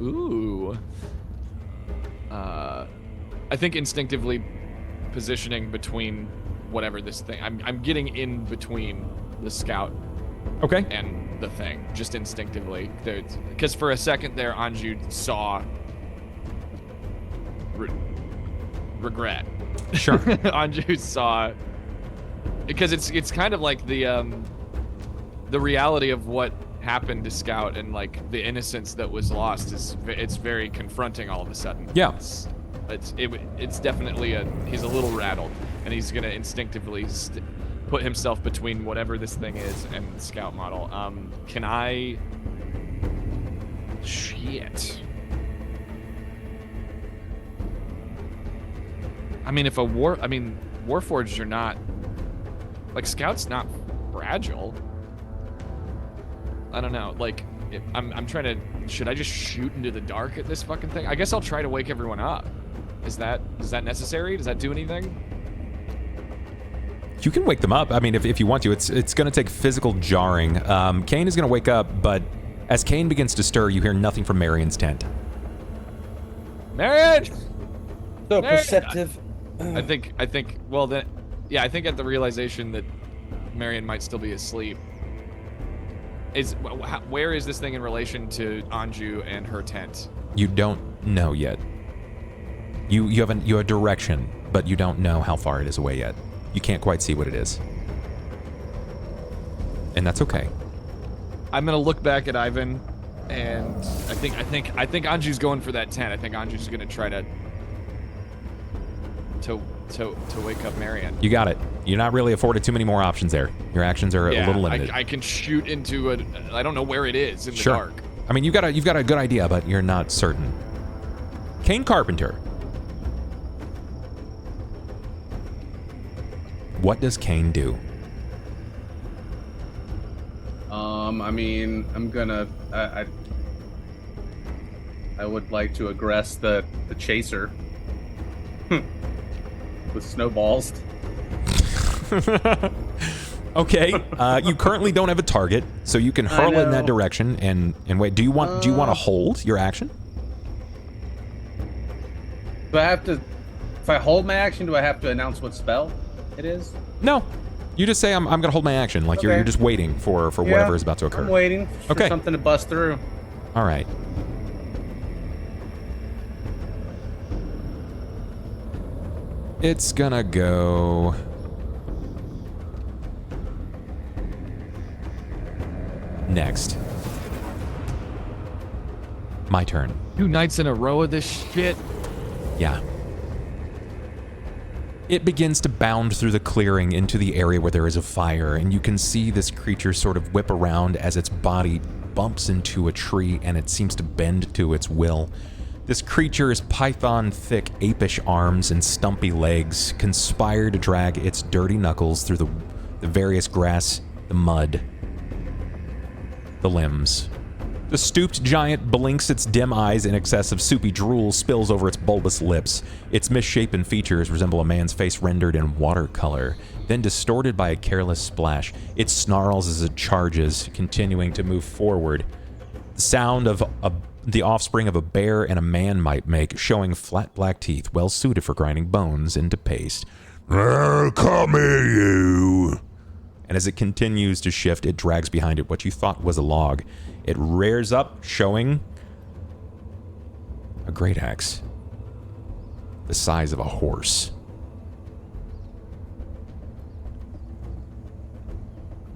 Ooh. I think instinctively positioning between whatever this thing. I'm getting in between the scout Okay. and the thing, just instinctively. Because for a second there, Anju saw regret. Sure. Anju saw, because it's kind of like the reality of what happened to Scout and like the innocence that was lost it's very confronting all of a sudden. Yeah. It's definitely he's a little rattled, and he's gonna instinctively put himself between whatever this thing is and the Scout model. Can I? Shit. I mean, Warforged are not, like, Scout's not fragile. I don't know, like, I'm trying to, should I just shoot into the dark at this fucking thing? I guess I'll try to wake everyone up. Is that necessary? Does that do anything? You can wake them up. I mean, if you want to. It's going to take physical jarring. Cain is going to wake up, but as Cain begins to stir, you hear nothing from Marian's tent. Marian! So Marian! perceptive. I think. Well, then, yeah, I think at the realization that Marian might still be asleep, where is this thing in relation to Anju and her tent? You don't know yet. You have a direction, but you don't know how far it is away yet. You can't quite see what it is, and that's okay. I'm gonna look back at Ivan, and I think Anju's going for that tent. I think Anju's gonna try to wake up Marian. You got it. You're not really afforded too many more options there. Your actions are a little limited. I can shoot into I don't know where it is in the dark. I mean, you've got a good idea, but you're not certain. Cain Carpenter. What does Cain do? I mean, I'm gonna. I would like to aggress the chaser with snowballs. Okay. You currently don't have a target, so you can hurl it in that direction and wait. Do you want to hold your action? Do I have to? If I hold my action, do I have to announce what spell it is? No. You just say I'm gonna hold my action, like you're just waiting for whatever is about to occur. I'm waiting for something to bust through. All right. It's gonna go. Next. My turn. 2 nights in a row of this shit. Yeah. It begins to bound through the clearing into the area where there is a fire, and you can see this creature sort of whip around as its body bumps into a tree and it seems to bend to its will. This creature's python-thick apish arms and stumpy legs conspire to drag its dirty knuckles through the various grass, the mud, the limbs. The stooped giant blinks its dim eyes in excess of soupy drool spills over its bulbous lips. Its misshapen features resemble a man's face rendered in watercolor, then distorted by a careless splash. It snarls as it charges, continuing to move forward. The sound of the offspring of a bear and a man might make, showing flat black teeth well suited for grinding bones into paste. Come here, you! And as it continues to shift, it drags behind it what you thought was a log. It rears up, showing a great axe the size of a horse.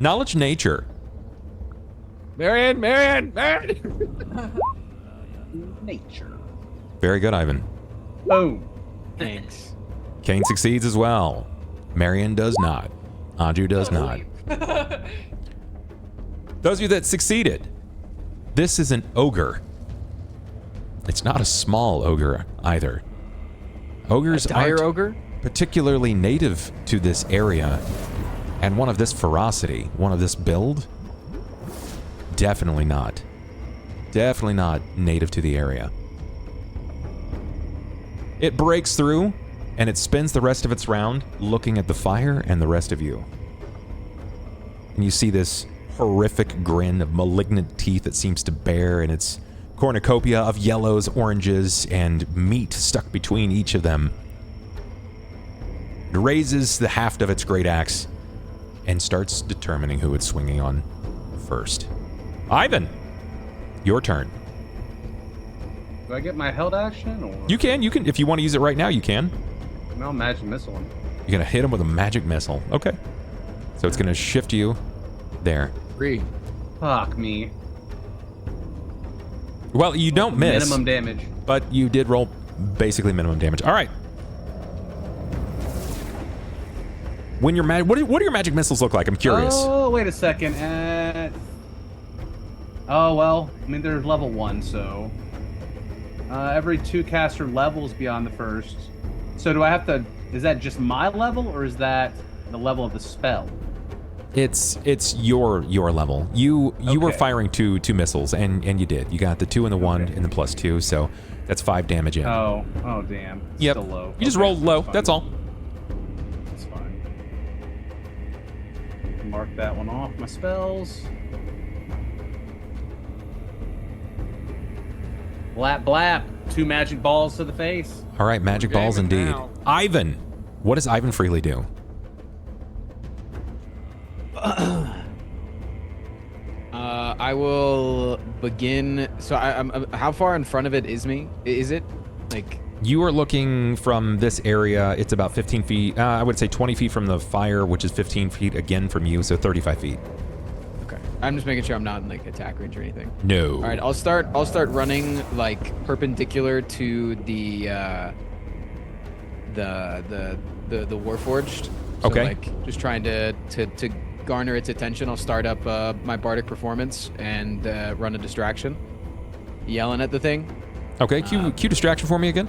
Knowledge nature. Marian! Nature. Very good, Ivan. Boom. Thanks. Cain succeeds as well. Marian does not. Anju does not. Those of you that succeeded, this is an ogre. It's not a small ogre either. Ogres Dire aren't ogre? particularly native to this area, and one of this ferocity, one of this build, definitely not. Definitely not native to the area. It breaks through, and it spends the rest of its round looking at the fire and the rest of you. And you see this horrific grin of malignant teeth that seems to bear in its cornucopia of yellows, oranges, and meat stuck between each of them. It raises the haft of its great axe and starts determining who it's swinging on first. Ivan, your turn. Do I get my held action, or You can, if you want to use it right now, you can. no magic missile? You're gonna hit him with a magic missile. Okay. So it's gonna shift you there. 3. Fuck me. Well, you don't miss, Minimum damage. but you did roll basically minimum damage. All right. When you're what do your magic missiles look like? I'm curious. Oh, wait a second. Oh, well, I mean, there's level 1, so... every 2 caster levels beyond the first. So do I have to... Is that just my level, or is that the level of the spell? It's your level. You were Okay. firing two missiles, and you did. You got the 2 and the 1 and the +2, so that's 5 damage in. Oh, damn. It's Yep. still low. You just Okay, rolled low. fine. That's all. That's fine. Mark that one off my spells. Blap, blap. 2 magic balls to the face. All right, magic We're balls gaming indeed. now. Ivan, what does Ivan Freely do? I will begin. So I'm. How far in front of it is me? Is it like? You are looking from this area. It's about 15 feet. I would say 20 feet from the fire, which is 15 feet again from you, so 35 feet. Okay. I'm just making sure I'm not in like attack range or anything. No. All right. I'll start running like perpendicular to the Warforged. So, Okay. Like just trying to garner its attention. I'll start up my bardic performance and run a distraction, yelling at the thing. Okay, cue distraction for me again.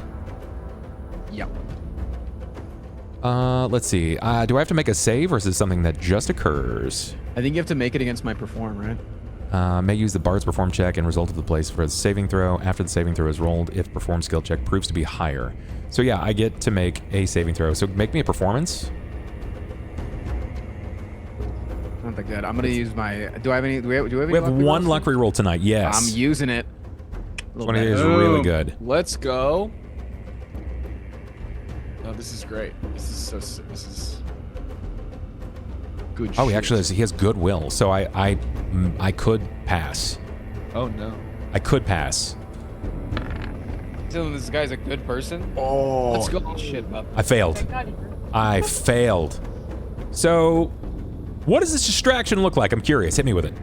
Yep. Let's see. Do I have to make a save, or is this something that just occurs? I think you have to make it against my perform, right? May use the Bard's Perform check and result of the place for a saving throw after the saving throw is rolled if Perform skill check proves to be higher. So yeah, I get to make a saving throw. So make me a performance. Not that good. I'm gonna use my. Do I have any? Do we have any? We have luck one rerolls? luck reroll tonight. Yes. I'm using it. 20 is really Boom. good. Let's go. Oh, this is great. This is good. Oh, he shit. actually he has goodwill. So I could pass. Oh no. I could pass. So this guy's a good person. Oh. Let's go. Oh, shit, bub. I failed. I failed. So, what does this distraction look like? I'm curious. Hit me with it.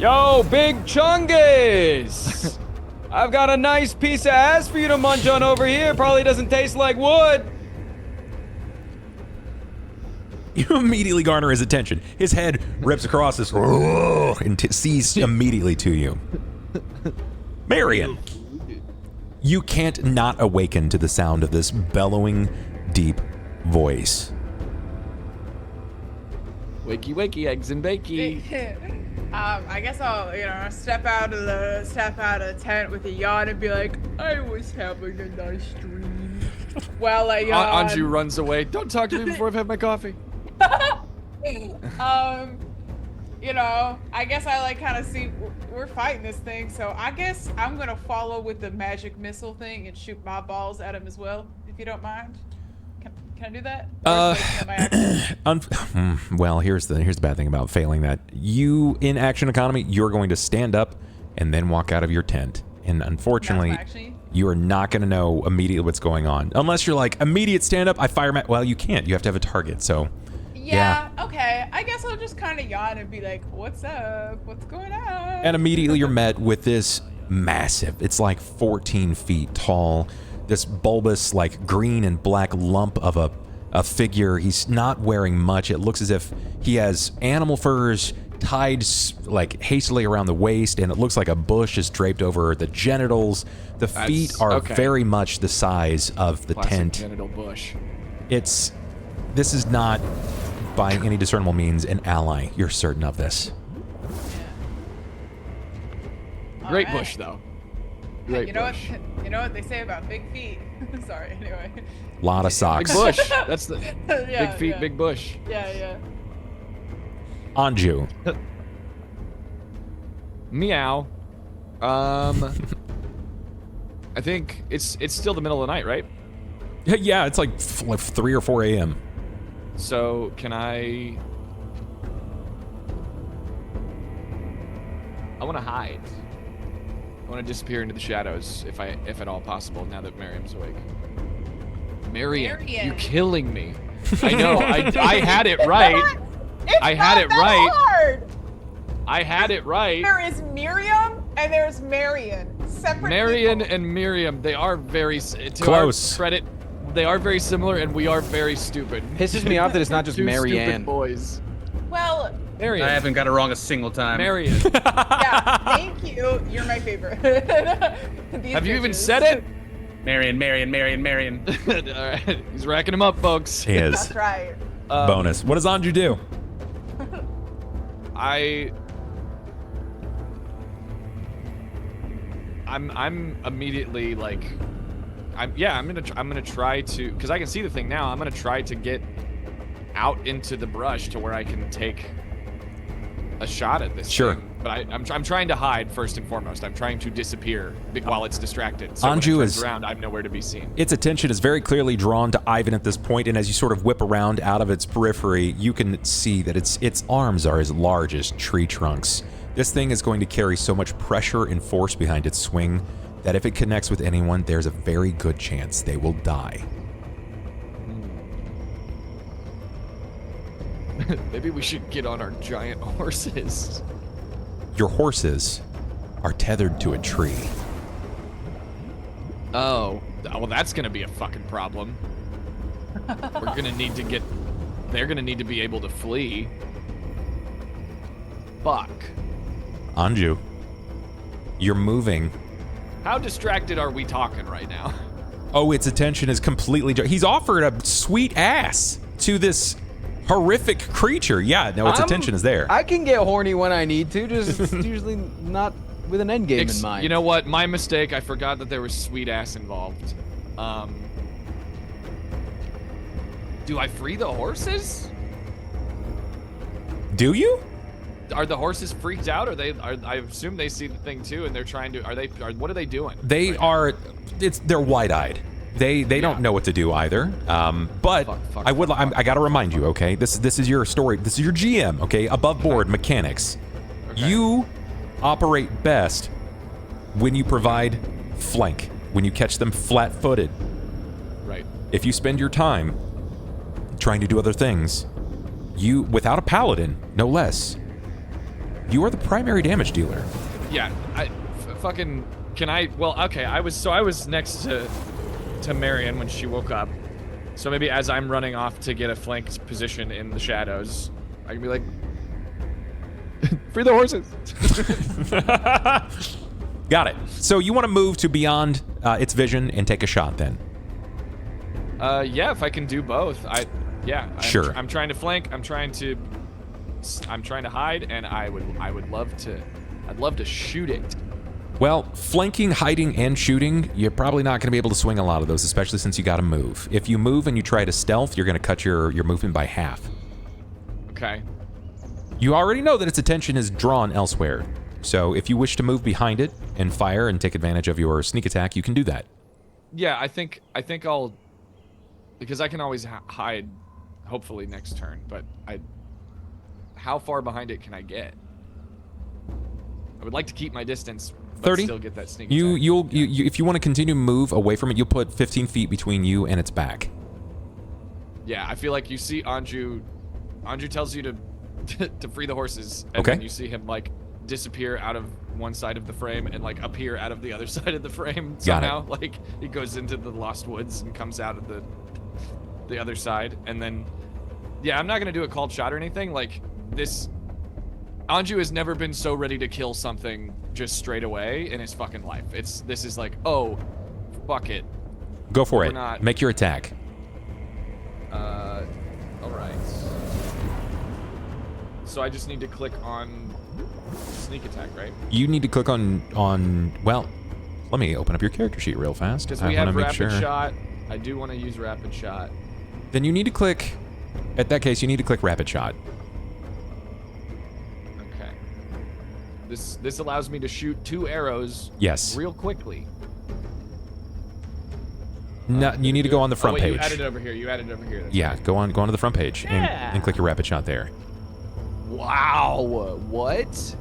Yo, Big Chungus! I've got a nice piece of ass for you to munch on over here. Probably doesn't taste like wood. You immediately garner his attention. His head rips across this and sees immediately to you. Marian, you can't not awaken to the sound of this bellowing, deep voice. Wakey, wakey, eggs and bakey. I guess I'll, step out of the tent with a yawn and be like, I was having a nice dream. Well, I yawn. Anju runs away. Don't talk to me before I've had my coffee. I guess I kind of see we're fighting this thing, so I guess I'm gonna follow with the magic missile thing and shoot my balls at him as well, if you don't mind. Can I do that? Well, here's the bad thing about failing that. You, in action economy, you're going to stand up and then walk out of your tent. And unfortunately, you are not going to know immediately what's going on. Unless you're like, immediate stand up, I fire well, you can't. You have to have a target, so... Yeah, okay. I guess I'll just kind of yawn and be like, what's up? What's going on? And immediately you're met with this massive, it's like 14 feet tall, this bulbous, like green and black lump of a figure. He's not wearing much. It looks as if he has animal furs tied like hastily around the waist, and it looks like a bush is draped over the genitals. The feet are very much the size of the Classic tent. Genital bush. This is not by any discernible means an ally. You're certain of this. Great Alright. bush, though. Great bush. You know what they say about big feet? Sorry, anyway. Lot of Big socks. bush. That's the Yeah, big feet, yeah. big bush. Yeah. Anju. Meow. I think it's still the middle of the night, right? Yeah, it's like 3 or 4 a.m. So can I want to hide. I want to disappear into the shadows if at all possible. Now that Marian's awake. Marian, you're killing me. I know. I had it right. I had it right. Hard. I had it right. There is Miriam and there's Marian. Separate Marian people. and Miriam, they are very to Close. our credit. They are very similar, and we are very stupid. Pisses me off that it's not just Two Marianne. stupid boys. Well, Marian. I haven't got it wrong a single time. Marian. yeah, thank you. You're my favorite. Have you even said it? Marian. All right. He's racking them up, folks. He is. That's right. Bonus. What does Anju do? I'm immediately like, I'm gonna try to, because I can see the thing now. I'm gonna try to get out into the brush to where I can take a shot at this. Sure. thing. but I'm trying to hide first and foremost. I'm trying to disappear while it's distracted. So Anju when it turns is around, I'm nowhere to be seen. Its attention is very clearly drawn to Ivan at this point, and as you sort of whip around out of its periphery, you can see that its arms are as large as tree trunks. This thing is going to carry so much pressure and force behind its swing that if it connects with anyone, there's a very good chance they will die. Maybe we should get on our giant horses. Your horses are tethered to a tree. Oh, well, that's gonna be a fucking problem. We're gonna need to get. They're gonna need to be able to flee. Fuck. Anju, you're moving. How distracted are we talking right now? Oh, its attention is completely... He's offered a sweet ass to this horrific creature. Yeah, no, its attention is there. I can get horny when I need to, just usually not with an end game in mind. You know what? My mistake. I forgot that there was sweet ass involved. Do I free the horses? Do you? Are the horses freaked out? I assume they see the thing too, and they're trying to. What are they doing? They right are. They're wide-eyed. They don't know what to do either. But Fuck, I gotta remind you, okay? This is your story. This is your GM, okay? Above board mechanics. Okay. You operate best when you provide flank. When you catch them flat-footed. Right. If you spend your time trying to do other things, you, without a paladin, no less, you are the primary damage dealer. Yeah. Can I? Well, okay. I was next to Marian when she woke up. So maybe as I'm running off to get a flanked position in the shadows, I can be like, free the horses. Got it. So you want to move to beyond its vision and take a shot then? Yeah, if I can do both. Sure. I'm trying to flank. I'm trying to hide, and I'd love to shoot it. Well, flanking, hiding, and shooting, you're probably not going to be able to swing a lot of those, especially since you got to move. If you move and you try to stealth, you're going to cut your movement by half. Okay. You already know that its attention is drawn elsewhere. So if you wish to move behind it and fire and take advantage of your sneak attack, you can do that. Yeah, I think I'll, because I can always hide, hopefully next turn. But how far behind it can I get? I would like to keep my distance, but 30. still get that sneak You attack. if you want to continue to move away from it, you'll put 15 feet between you and its back. Yeah, I feel like you see Anju. Anju tells you to free the horses, and Okay. then you see him like disappear out of one side of the frame and like appear out of the other side of the frame Got somehow. Like he goes into the Lost Woods and comes out of the other side, and then yeah, I'm not gonna do a called shot or anything like this. Anju has never been so ready to kill something just straight away in his fucking life. This is like, oh, fuck it. Go for We're it. not- Make your attack. All right. So I just need to click on sneak attack, right? You need to click on well, let me open up your character sheet real fast. Because I we wanna have make rapid sure. shot. I do want to use rapid shot. Then you need to click, at that case, you need to click rapid shot. Okay. This allows me to shoot 2 arrows. Yes. Real quickly. No, you need to go on the front wait, page. You added it over here. That's Yeah, right. go on to the front page and click your rapid shot there. Wow. What?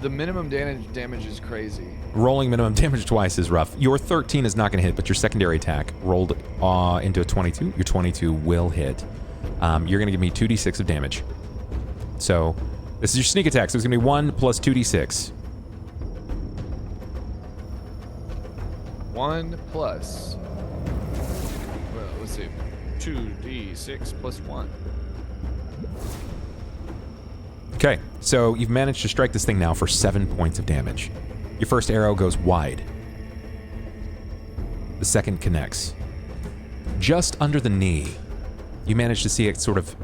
The minimum damage is crazy. Rolling minimum damage twice is rough. Your 13 is not going to hit, but your secondary attack rolled into a 22. Your 22 will hit. You're going to give me 2d6 of damage. So this is your sneak attack. So it's going to be 1 plus 2d6. 1 plus. Well, let's see. 2d6 plus 1. Okay, so you've managed to strike this thing now for 7 points of damage. Your first arrow goes wide. The second connects. Just under the knee, you manage to see it sort of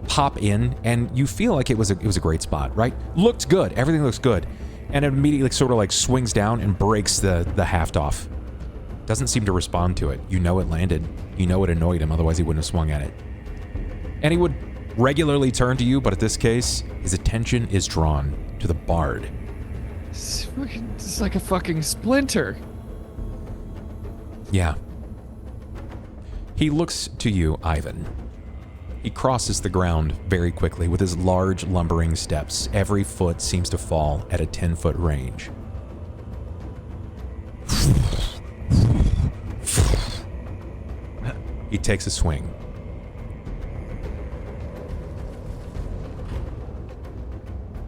pop in, and you feel like it was a great spot, right? Looked good. Everything looks good. And it immediately sort of like swings down and breaks the haft off. Doesn't seem to respond to it. You know it landed. You know it annoyed him, otherwise he wouldn't have swung at it. And he would regularly turn to you, but at this case, his attention is drawn to the bard. It's like a fucking splinter. Yeah. He looks to you, Ivan. He crosses the ground very quickly with his large, lumbering steps. Every foot seems to fall at a 10-foot range. He takes a swing.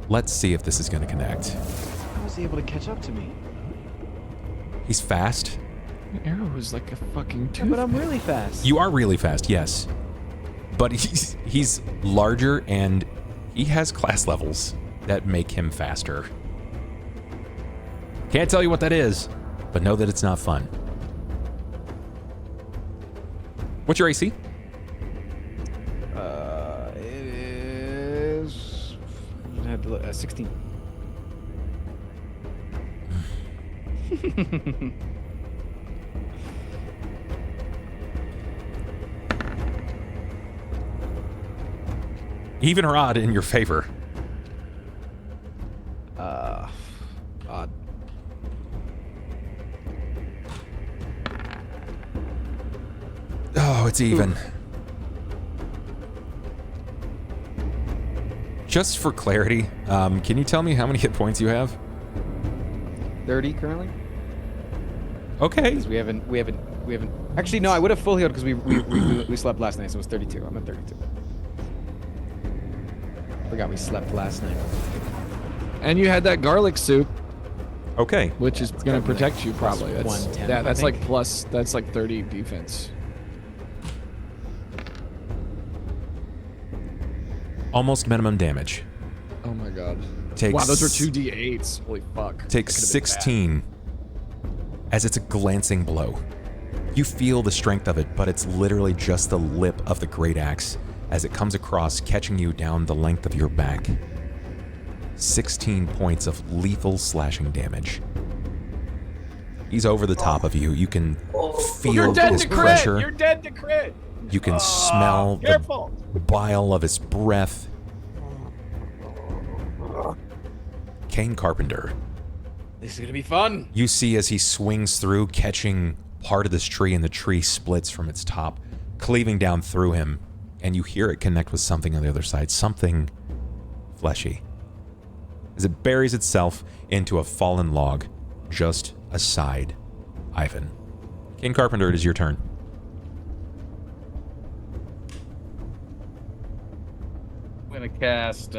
Let's see if this is going to connect. How was he able to catch up to me? He's fast. The arrow was like a fucking Yeah, but I'm really fast. You are really fast, yes. But he's larger and he has class levels that make him faster. Can't tell you what that is, but know that it's not fun. What's your AC? It is 16. Even or odd in your favor? Odd. Oh, it's even. Just for clarity, can you tell me how many hit points you have? 30 currently. Okay. We haven't. Actually, no. I would have full healed because we slept last night, so it was 32. I'm at 32. Forgot we slept last night. And you had that garlic soup, Okay. which is going to protect you probably. That's 110, yeah, I that's think. like plus. That's like 30 defense. Almost minimum damage. Oh my god. Takes, Wow, those were 2d8s. Holy fuck. Takes That could've been 16 as it's a glancing blow. You feel the strength of it, but it's literally just the lip of the great axe as it comes across, catching you down the length of your back. 16 points of lethal slashing damage. He's over the top of you. You can feel You're dead his to crit. pressure. You're dead to crit. You can smell Careful. the bile of his breath. Cain Carpenter. This is gonna be fun. You see as he swings through, catching part of this tree, and the tree splits from its top, cleaving down through him, and you hear it connect with something on the other side, something fleshy. As it buries itself into a fallen log, just aside Ivan. Cain Carpenter, it is your turn. I'm gonna cast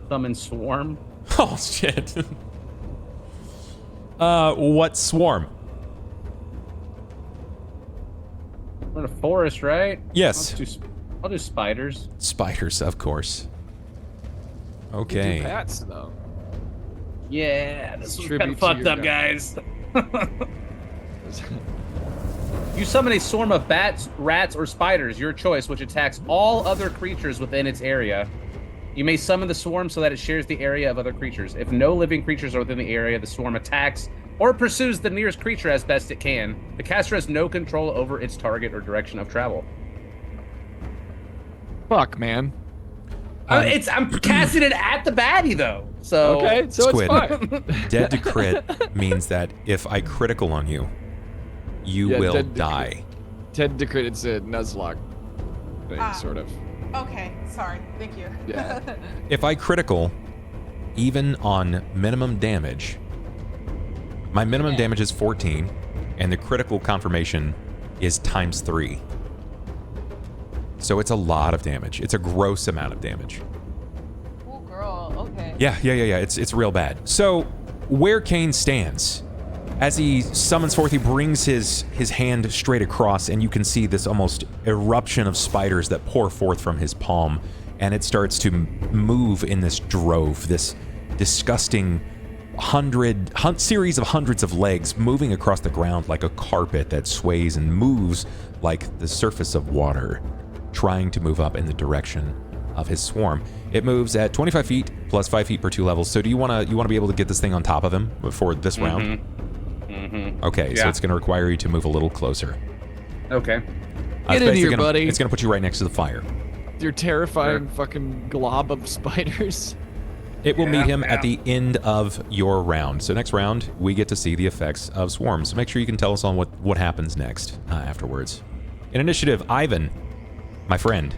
Summon Swarm. Oh, shit. What swarm? We're in a forest, right? Yes. I'll do spiders. Spiders, of course. You Okay. do bats though. Yeah, this is kind Tribute of to fucked your up, god. guys. You summon a swarm of bats, rats, or spiders, your choice, which attacks all other creatures within its area. You may summon the swarm so that it shares the area of other creatures. If no living creatures are within the area, the swarm attacks or pursues the nearest creature as best it can. The caster has no control over its target or direction of travel. Fuck, man. I'm casting it at the baddie though. So Okay, so Squid. it's fine. Dead to crit means that if I critical on you, you Yeah, will dead to die. crit. Ted to crit, it's a Nuzlocke thing, Ah. sort of. Okay, sorry. Thank you. Yeah. If I critical, even on minimum damage, my minimum damage is 14, and the critical confirmation is times 3. So it's a lot of damage. It's a gross amount of damage. Oh, girl. Okay. Yeah. It's real bad. So where Cain stands, as he summons forth, he brings his hand straight across, and you can see this almost eruption of spiders that pour forth from his palm, and it starts to move in this drove, this disgusting series of hundreds of legs moving across the ground like a carpet that sways and moves like the surface of water, trying to move up in the direction of his swarm. It moves at 25 feet plus 5 feet per 2 levels. So do you want to be able to get this thing on top of him for this round? Okay, so Yeah. it's going to require you to move a little closer. Okay. Get in here, buddy. It's gonna put you right next to the fire. Your terrifying fucking glob of spiders. It will meet him at the end of your round. So next round, we get to see the effects of swarms. So make sure you can tell us on what happens next afterwards. In initiative, Ivan, my friend.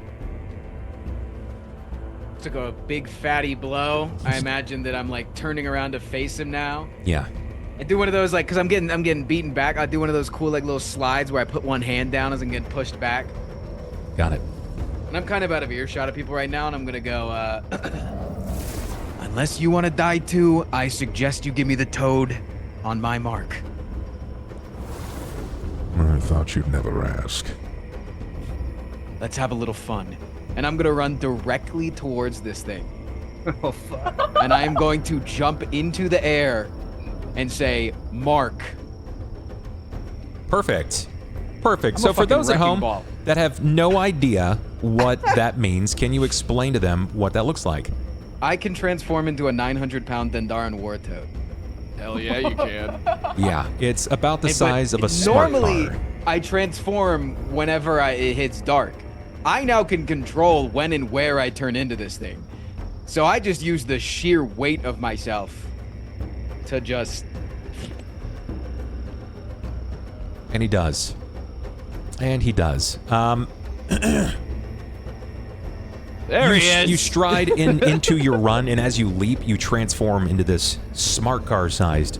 Took a big fatty blow. I imagine that I'm like turning around to face him now. Yeah. I do one of those like, cause I'm getting beaten back. I do one of those cool like little slides where I put one hand down as I'm getting pushed back. Got it. And I'm kind of out of earshot of people right now, and I'm gonna go. Unless you want to die too, I suggest you give me the toad on my mark. I thought you'd never ask. Let's have a little fun. And I'm gonna run directly towards this thing. Oh, fuck. And I am going to jump into the air and say, Mark. Perfect. Perfect. I'm So a for those at fucking home wrecking ball. that have no idea what that means, can you explain to them what that looks like? I can transform into a 900-pound Dendaran war toad. Hell yeah, you can. Yeah, it's about the But size of a smart normally, car. I transform whenever it hits dark. I now can control when and where I turn into this thing. So I just use the sheer weight of myself to just... And he does. And he does. There he is. You stride into your run, and as you leap, you transform into this smart car-sized,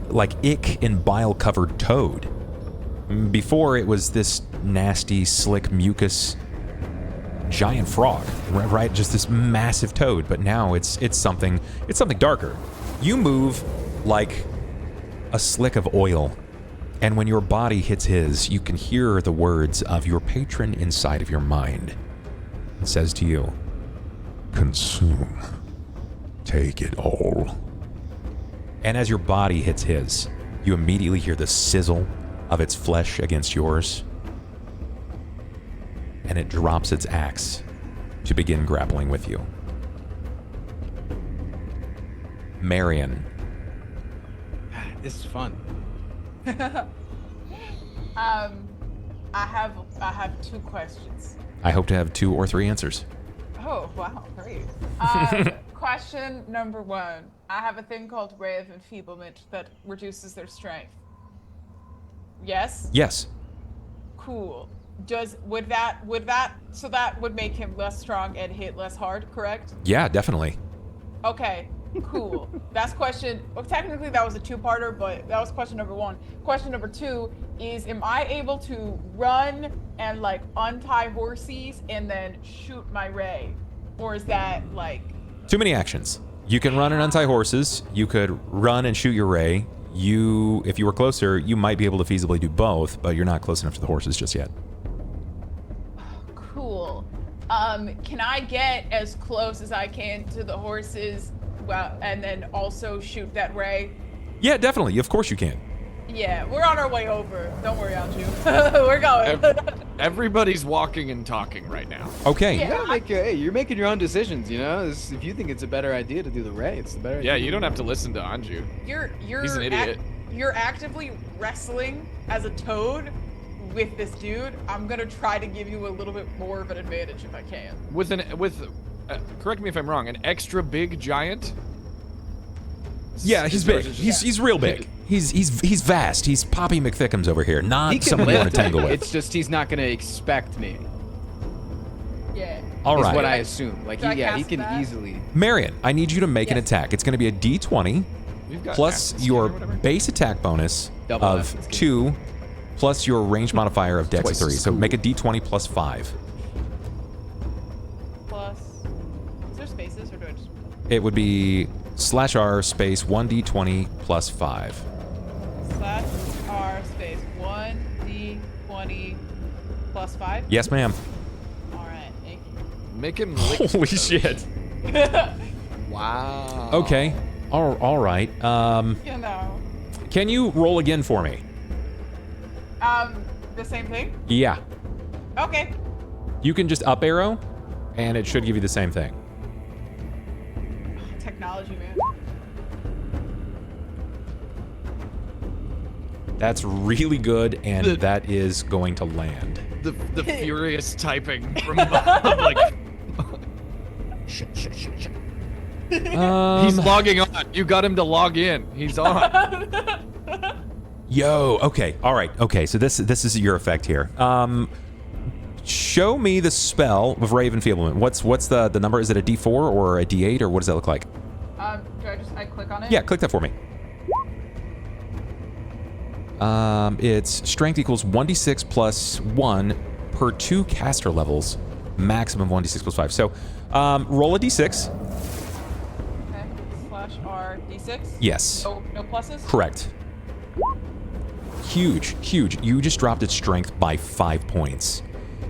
like ick and bile-covered toad. Before, it was this nasty, slick mucus giant frog, right? Just this massive toad. But now it's something darker. You move like a slick of oil, and when your body hits his, you can hear the words of your patron inside of your mind. It says to you, Consume. Take it all. and as your body hits his, you immediately hear the sizzle of its flesh against yours, and it drops its axe to begin grappling with you. Marian. This is fun. I have 2 questions. I hope to have 2 or 3 answers. Oh, wow, great. Question number 1. I have a thing called Ray of Enfeeblement that reduces their strength. Yes? Yes. Cool. Would that make him less strong and hit less hard, correct? Yeah, definitely. Okay, cool. That's question. Well, technically that was a 2-parter, but that was question number 1. Question number 2 is, am I able to run and like untie horses and then shoot my ray, or is that like Too many actions. You can run and untie horses. You could run and shoot your ray. If you were closer, you might be able to feasibly do both, but you're not close enough to the horses just yet. cool? Can I get as close as I can to the horses, well, and then also shoot that ray? Yeah, definitely. Of course you can. Yeah, we're on our way over. Don't worry, Anju. We're going. Everybody's walking and talking right now. Okay. Yeah. You're making your own decisions, you know? If you think it's a better idea to do the ray, it's the better idea. Yeah, you don't have to listen to Anju. You're He's an idiot. You're actively wrestling as a toad with this dude. I'm gonna try to give you a little bit more of an advantage if I can. Correct me if I'm wrong, an extra big giant? Yeah, he's big. He's real big. He's vast. He's Poppy McThickums over here, not He can someone you want lift to it. tangle with. It's just he's not going to expect me. Yeah. All Is what what right. I assume. Like, Do I he cast can that? easily. Marian, I need you to make an Yes. attack. It's going to be a D20 You've got plus access to your it or whatever. base attack bonus Double of F, it's good. 2 plus your range modifier of Dex Twice 3. as So cool. make a D20 plus 5. Plus, is there spaces or do I just? It would be /R space 1D20 plus 5. /R space 1d20 plus 5. Yes, ma'am. All right. Thank Make him lick. Holy shit. you. Wow. Okay. All right. You know. Can you roll again for me? The same thing. Yeah. Okay. You can just up arrow, and it should give you the same thing. Technology, man. That's really good, and that is going to land. The furious typing from Bob, like. He's logging on. You got him to log in. He's on. Yo, okay, all right, okay. So this is your effect here. Show me the spell of Ray of Enfeeblement. What's the number? Is it a D4 or a D8 or what does that look like? Do I click on it? Yeah, click that for me. It's strength equals 1d6 plus 1 per 2 caster levels, maximum 1d6 plus 5. So, roll a d6. Okay. /R D6. Yes. No pluses. Correct. Huge. You just dropped its strength by 5 points.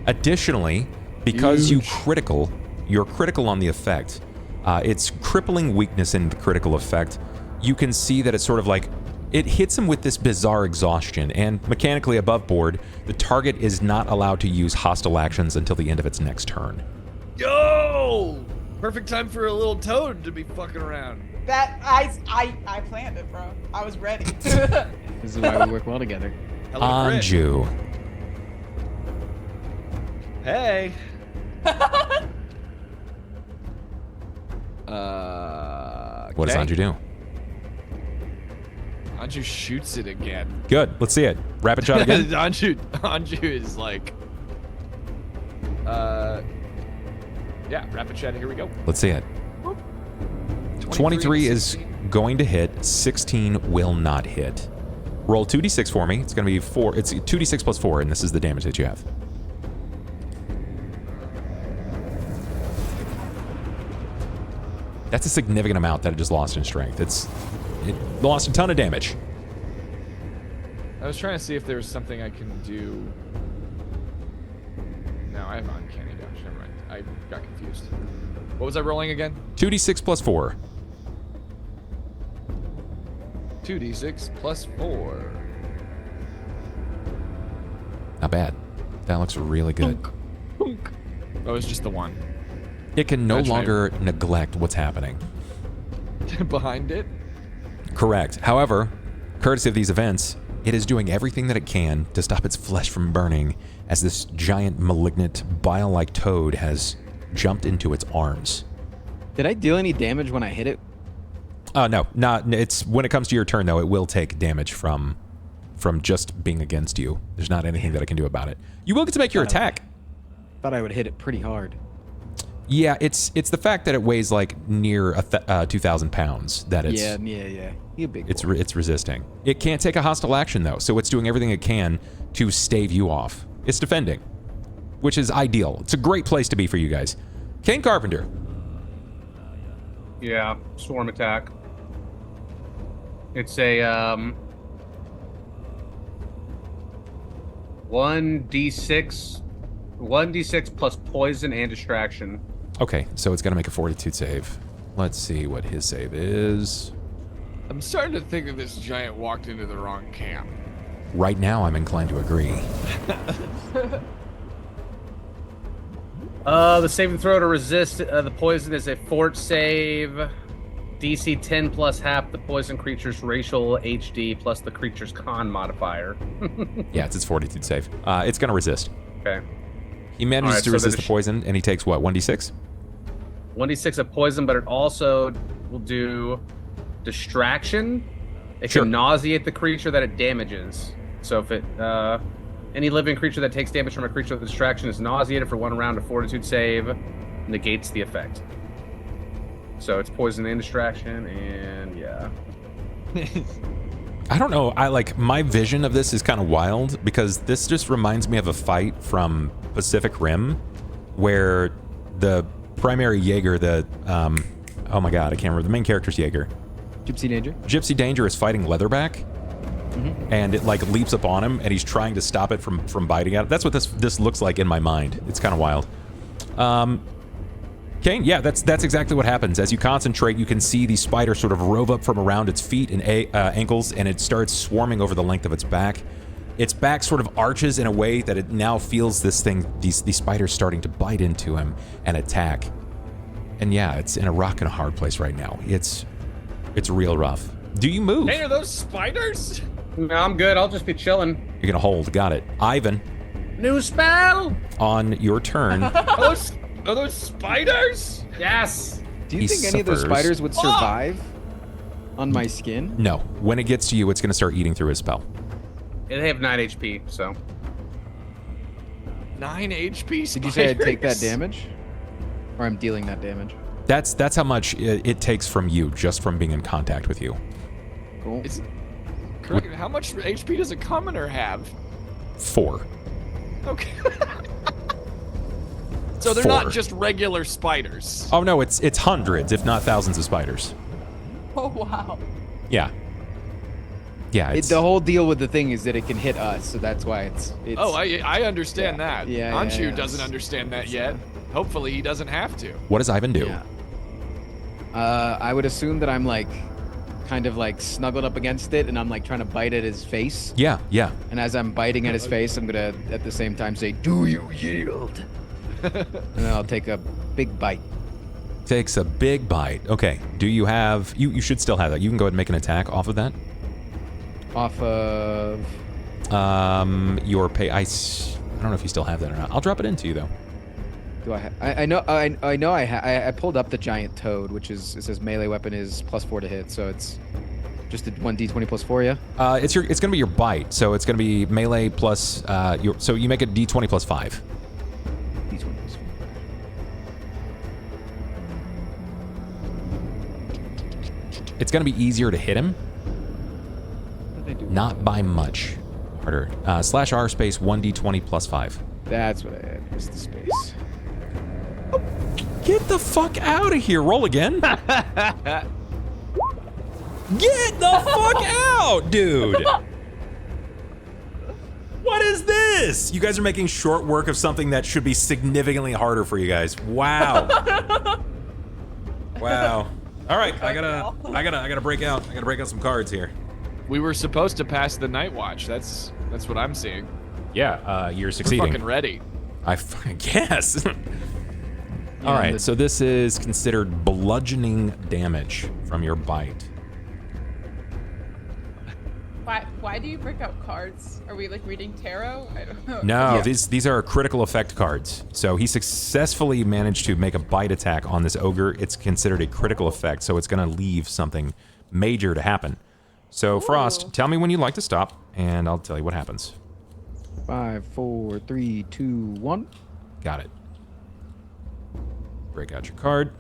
Additionally, because you're critical on the effect. Its crippling weakness in the critical effect. You can see that it's sort of like it hits him with this bizarre exhaustion, and mechanically above board, the target is not allowed to use hostile actions until the end of its next turn. Yo! Perfect time for a little toad to be fucking around. That I planned it, bro. I was ready. This is why we work well together. Anju. Hey. What does Anju do? Anju shoots it again. Good. Let's see it. Rapid shot again. Anju is like, yeah, rapid shot. Here we go. Let's see it. 23 is going to hit. 16 will not hit. Roll 2d6 for me. It's going to be 4. It's 2d6 plus 4, and this is the damage that you have. That's a significant amount that it just lost in strength. It lost a ton of damage. I was trying to see if there was something I can do. No, I have uncanny damage. Never mind. I got confused. What was I rolling again? 2d6 plus 4. 2d6 plus 4. Not bad. That looks really good. Oh, it's just the one. It can no longer neglect what's happening. Behind it? Correct. However, courtesy of these events, it is doing everything that it can to stop its flesh from burning as this giant, malignant, bile-like toad has jumped into its arms. Did I deal any damage when I hit it? No. It's when it comes to your turn, though, it will take damage from just being against you. There's not anything that I can do about it. You will get to make your attack. Thought I would hit it pretty hard. Yeah, it's the fact that it weighs like near 2,000 pounds that it's Yeah. You big boy. it's resisting. It can't take a hostile action though, so it's doing everything it can to stave you off. It's defending, which is ideal. It's a great place to be for you guys. Cain Carpenter. Yeah, swarm attack. It's a 1d6 plus poison and distraction. Okay, so it's gonna make a fortitude save. Let's see what his save is. I'm starting to think that this giant walked into the wrong camp. Right now, I'm inclined to agree. The saving throw to resist the poison is a fort save. DC 10 plus half the poison creature's racial HD plus the creature's con modifier. Yeah, it's its fortitude save. It's gonna resist. Okay. He manages to resist the poison, and he takes what, 1d6? 1d6 of poison, but it also will do distraction. It Sure. can nauseate the creature that it damages. So if it any living creature that takes damage from a creature with distraction is nauseated for 1 round of fortitude save, negates the effect. So it's poison and distraction, and yeah. I don't know. My vision of this is kind of wild because this just reminds me of a fight from Pacific Rim where the primary Jaeger, oh my god, I can't remember. The main character's Jaeger. Gypsy Danger? Gypsy Danger is fighting Leatherback, and it leaps upon him, and he's trying to stop it from biting at it. That's what this looks like in my mind. It's kind of wild. Cain, yeah, that's exactly what happens. As you concentrate, you can see the spider sort of rove up from around its feet and ankles, and it starts swarming over the length of its back. Its back sort of arches in a way that it now feels these spiders starting to bite into him and attack. And yeah, it's in a rock and a hard place right now. It's real rough. Do you move? Hey, are those spiders? No, I'm good. I'll just be chilling. You're gonna hold. Got it. Ivan, New spell. on your turn. Are those spiders? Yes. Do you He think any of those suffers. spiders would survive on my skin? No. When it gets to you, it's gonna start eating through his spell. They have 9 HP, so. 9 HP spiders. Did you say I'd take that damage? Or I'm dealing that damage? That's how much it takes from you, just from being in contact with you. Cool. Correct. How much HP does a commoner have? 4. Okay. So they're 4. not just regular spiders. Oh no, it's hundreds, if not thousands of spiders. Oh wow. Yeah. Yeah. It's, The whole deal with the thing is that it can hit us, so that's why it's Oh, I understand that. Yeah, Anju yeah. doesn't understand that yet. Hopefully he doesn't have to. what does Ivan do? Yeah. I would assume that I'm like kind of like snuggled up against it and I'm like trying to bite at his face. Yeah. Yeah. And as I'm biting at his face, I'm gonna at the same time say, "Do you yield?" And then I'll take a big bite. Takes a big bite. Okay. Do you have? You should still have that. You can go ahead and make an attack off of that. Off of. Your pay. I don't know if you still have that or not. I'll drop it into you though. Do I? I know. I pulled up the giant toad, which is it says melee weapon is +4 to hit, so it's just a 1d20 +4. Yeah. It's gonna be your bite, so it's gonna be melee plus so you make a d20 plus 5. D20 +4. It's gonna be easier to hit him, What did I do? not by much. Harder. /R space 1d20 plus 5. That's what I had. It's the space. Get the fuck out of here! Roll again. Get the fuck out, dude! What is this? You guys are making short work of something that should be significantly harder for you guys. Wow. Wow. All right, I gotta break out. I gotta break out some cards here. We were supposed to pass the night watch. That's what I'm seeing. Yeah, you're We're succeeding. fucking ready. I guess. All right, so this is considered bludgeoning damage from your bite. Why do you break out cards? Are we like reading tarot? I don't know. No, these are critical effect cards. So he successfully managed to make a bite attack on this ogre. It's considered a critical effect, so it's going to leave something major to happen. So Frost, tell me when you'd like to stop, and I'll tell you what happens. 5, 4, 3, 2, 1. Got it. Break out your card.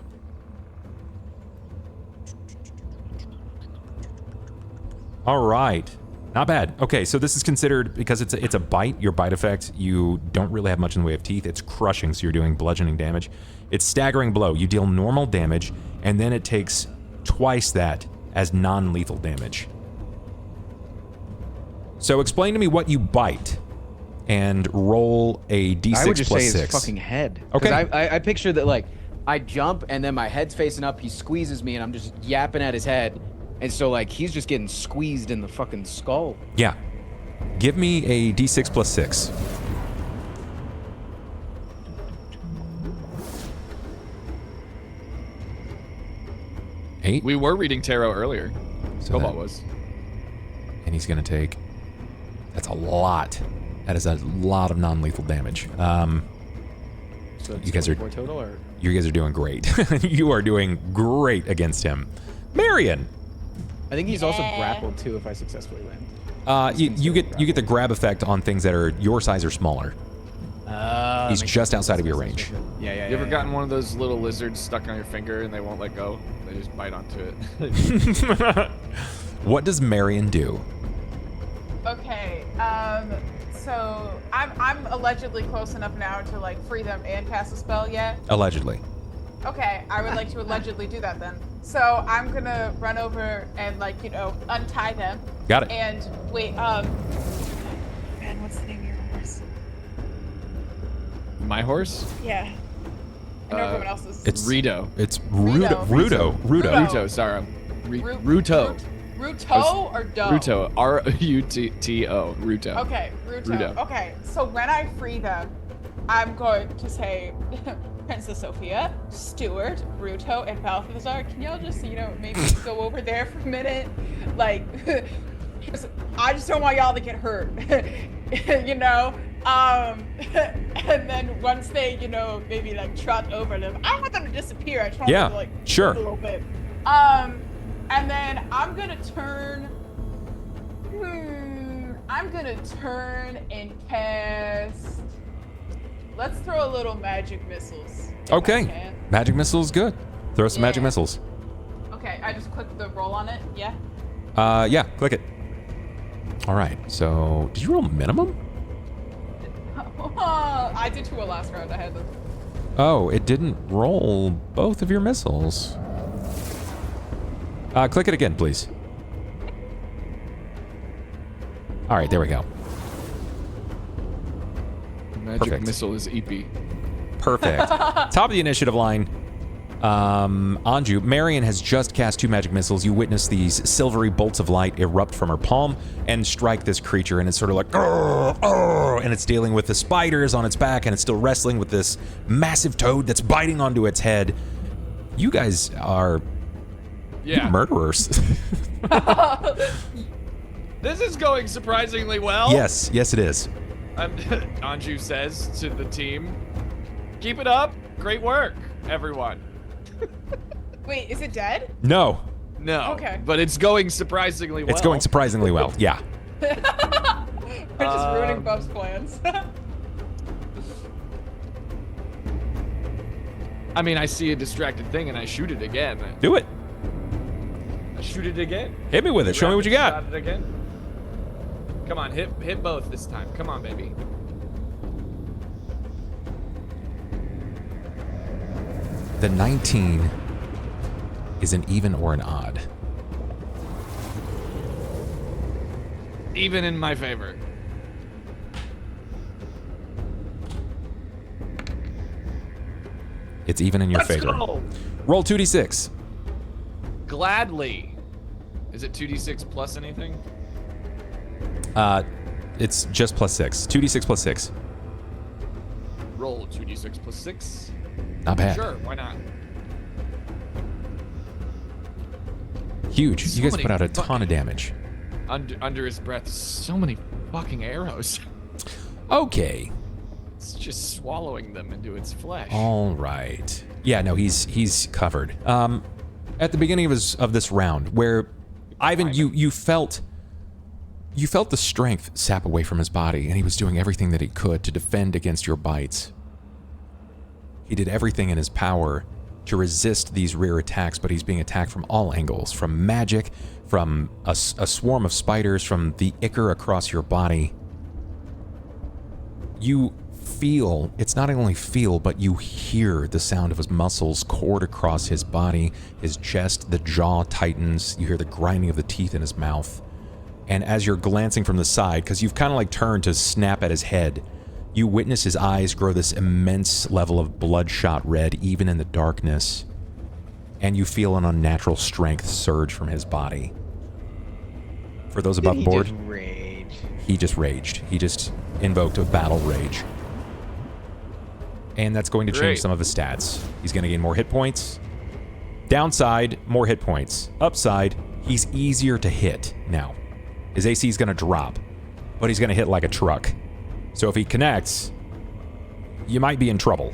All right. Not bad. Okay, so this is considered, because it's a bite, your bite effect, you don't really have much in the way of teeth. It's crushing, so you're doing bludgeoning damage. It's staggering blow. You deal normal damage, and then it takes twice that as non-lethal damage. So explain to me what you bite, and roll a d6 I would just plus say 6. his fucking head. Okay. I picture that like I jump and then my head's facing up. He squeezes me and I'm just yapping at his head, and so like he's just getting squeezed in the fucking skull. Yeah. Give me a d6 plus 6. Eight. We were reading tarot earlier. So Cobalt that- was. And he's going to take... That's a lot. That is a lot of non-lethal damage. So it's You guys are- 24 total, or You guys are doing great. You are doing great against him. Marian! I think he's also Yeah. grappled too if I successfully land. You get the grab effect on things that are your size or smaller. He's just outside of your range. Yeah. You ever gotten one of those little lizards stuck on your finger and they won't let go? They just bite onto it. What does Marian do? Okay. So I'm allegedly close enough now to like free them and cast a spell yet. Allegedly. Okay, I would like to allegedly do that then. So I'm gonna run over and like, untie them. Got it. And wait, man, what's the name of your horse? My horse? Yeah. I know everyone else's. It's Rito. It's Rudo. Rudo. Ruto, sorry. Ruto. Ruto or Do? Ruto. R-U-T-O. Ruto. Okay, Ruto. Rudo. Okay, so when I free them, I'm going to say, Princess Sophia, Stuart, Ruto, and Balthazar, can y'all just, maybe go over there for a minute? Like, I just don't want y'all to get hurt, you know. And then once they, you know, maybe like trot over them, I don't want them to disappear. I just want them to like sure. a little bit. And then I'm gonna turn. I'm gonna turn and cast. Let's throw a little magic missiles. Okay. Magic missiles, good. Throw some magic missiles. Okay, I just clicked the roll on it. Yeah. Yeah, click it. All right. So, did you roll minimum? I did 2 last round. I had them. Oh, it didn't roll both of your missiles. Click it again, please. All right, there we go. Magic Perfect. missile is EP. Perfect. Top of the initiative line. Anju, Marian has just cast 2 magic missiles. You witness these silvery bolts of light erupt from her palm and strike this creature, and it's sort of like, and it's dealing with the spiders on its back, and it's still wrestling with this massive toad that's biting onto its head. You guys are murderers. This is going surprisingly well. Yes, it is. Anju says to the team, "Keep it up. Great work, everyone." Wait, is it dead? No. Okay. But it's going surprisingly well. It's going surprisingly well. Yeah. We're just ruining Bub's plans. I mean, I see a distracted thing and I shoot it again. Do it. I shoot it again. Hit me with it. Show me what you got. Shot it again. Come on, hit both this time. Come on, baby. The 19 is an even or an odd. Even in my favor. It's even in your Let's favor. go. Roll 2d6. Gladly. Is it 2d6 plus anything? It's just plus 6. 2d6 plus 6. Roll 2d6 plus 6. Not bad. Sure, why not? Huge. So You guys many put out a ton of damage. Under his breath, so many fucking arrows. Okay. It's just swallowing them into its flesh. All right. Yeah, no, he's covered. At the beginning of this round, where Ivan, you felt the strength sap away from his body, and he was doing everything that he could to defend against your bites. He did everything in his power to resist these rear attacks, but he's being attacked from all angles, from magic, from a swarm of spiders, from the ichor across your body. You feel, it's not only feel, but you hear the sound of his muscles cord across his body, his chest, the jaw tightens, you hear the grinding of the teeth in his mouth. And as you're glancing from the side, because you've kind of like turned to snap at his head, you witness his eyes grow this immense level of bloodshot red, even in the darkness. And you feel an unnatural strength surge from his body. For those above board, he just raged. He just invoked a battle rage. And that's going to change some of his stats. He's going to gain more hit points. Downside, more hit points. Upside, he's easier to hit now. His AC is going to drop, but he's going to hit like a truck. So if he connects, you might be in trouble.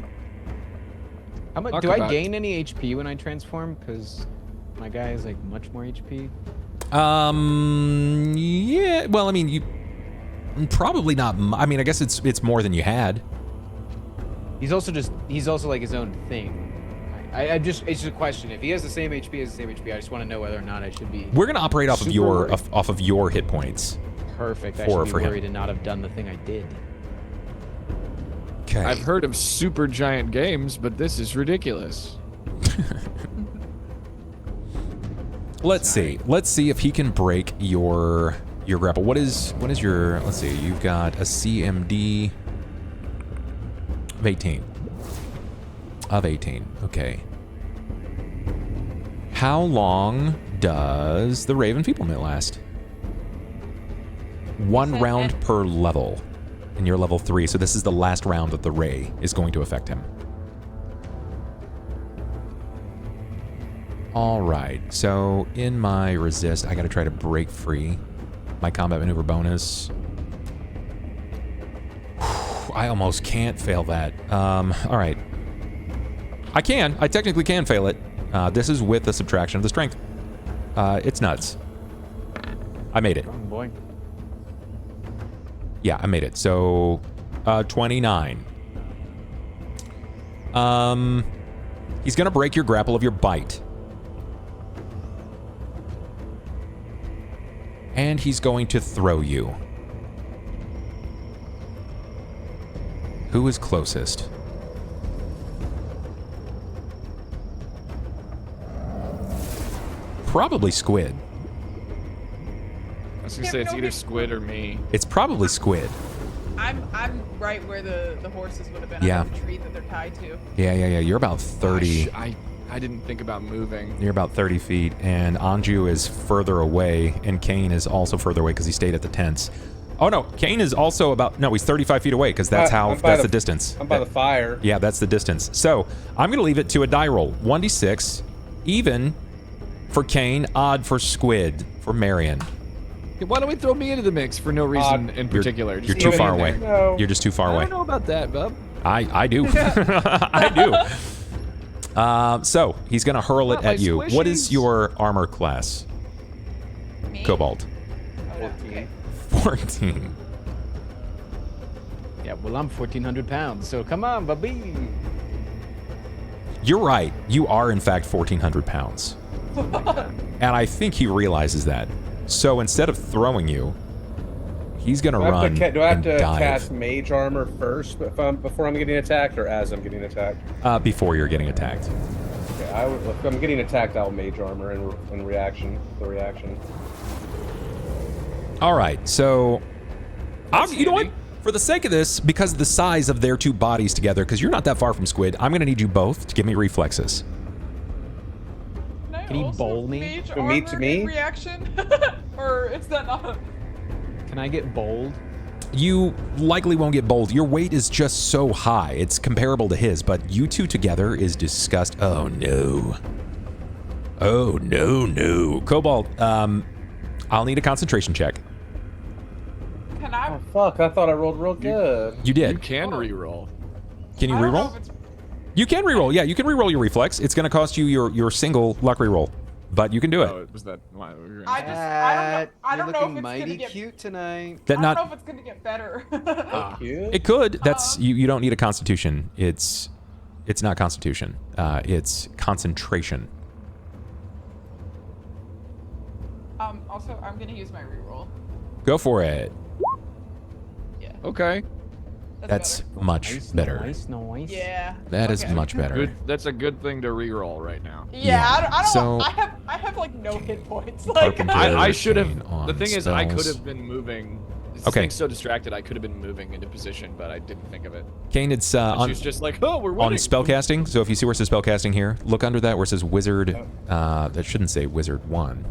Do I gain any HP when I transform? Because my guy is like much more HP. Yeah. Well, I mean, you probably not. I mean, I guess it's more than you had. He's also like his own thing. It's just a question. If he has the same HP as the same HP, I just want to know whether or not I should be. We're gonna operate off of your hit points. Perfect. I should be worried and not have done the thing I did. Okay. I've heard of super giant games, but this is ridiculous. Let's see. Let's see if he can break your grapple. What is your? Let's see. You've got a CMD of 18. Of 18. Okay. How long does the Raven Feeblemint last? 1 round per level. And you're level 3, so this is the last round that the ray is going to affect him. All right, so in my resist, I got to try to break free. my combat maneuver bonus. I almost can't fail that. All right. I technically can fail it. This is with the subtraction of the strength. It's nuts. I made it. Wrong boy. Yeah, I made it. So, 29. He's gonna break your grapple of your bite. And he's going to throw you. Who is closest? Probably Squid. I was gonna say it's either Squid or me. It's probably Squid. I'm right where the horses would have been. Yeah. On the tree that they're tied to. Yeah. You're about 30. I didn't think about moving. You're about 30 feet, and Anju is further away, and Cain is also further away because he stayed at the tents. Oh no, Cain is also about, no, he's 35 feet away because that's the distance. I'm by the fire. Yeah, that's the distance. So I'm going to leave it to a die roll. 1d6, even for Cain, odd for Squid, for Marian. Why don't we throw me into the mix for no reason in particular? You're Just too throw me far in away. there. No. You're just too far I away. don't know about that, bub. I do. I do. So he's going to hurl it Not my at you. What is squishies. your armor class, Me? Cobalt? 14. 14. Yeah, well, I'm 1,400 pounds, so come on, baby. You're right. You are, in fact, 1,400 pounds. And I think he realizes that. So instead of throwing you, he's going to run Do I have and to dive cast mage armor first before I'm getting attacked, or as I'm getting attacked? before you're getting attacked. Okay, if I'm getting attacked, I'll mage armor in reaction. The reaction. All right, so you know what? handy. For the sake of this, because of the size of their two bodies together, because you're not that far from Squid, I'm going to need you both to give me reflexes. Can he bowl me? Mage From me to armor me? in reaction? Or is that not? Can I get bold? You likely won't get bold. Your weight is just so high. It's comparable to his, but you two together is disgust. Oh, no. Oh, no. Cobalt, I'll need a concentration check. Can I? Oh fuck! I thought I rolled real good. You did. You can reroll. Can you I don't know reroll? if it's- You can reroll. Yeah, you can reroll your reflex. It's going to cost you your single luck reroll, but you can do it. Oh, was that? Why, we were gonna I say- just I You're don't know looking if it's mighty gonna get. cute tonight. That I not don't know if it's gonna get better. Cute. it could. That's you don't need a constitution. It's not constitution. It's concentration. Also, I'm gonna use my reroll. Go for it. Yeah. Okay. That's much better. Nice. Yeah. That is okay. much better. Good. That's a good thing to reroll right now. Yeah, I don't. So- I have like no hit points. Like Carpenter. I should Cain have. on The thing is, I could spells. have been moving. This Okay. thing's so distracted, I could have been moving into position, but I didn't think of it. Cain, it's And on she's just like, oh, we're winning. on spellcasting. So if you see where it says spellcasting here, look under that where it says wizard. That shouldn't say wizard 1.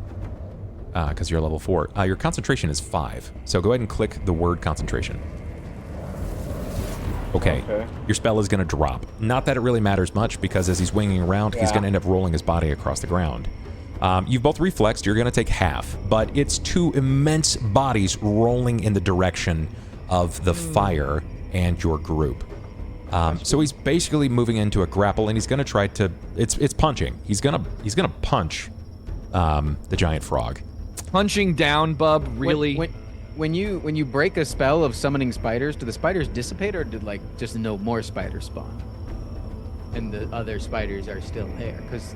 Because you're level 4. Your concentration is 5. So go ahead and click the word concentration. Okay. Your spell is going to drop. Not that it really matters much, because as he's winging around, he's Yeah. going to end up rolling his body across the ground. You've both reflexed. You're going to take half, but it's two immense bodies rolling in the direction of the fire and your group. So he's basically moving into a grapple, and he's going to try to. It's punching. He's gonna punch the giant frog. Punching down, bub. Really? When you break a spell of summoning spiders, do the spiders dissipate, or did like just no more spiders spawn, and the other spiders are still there? Because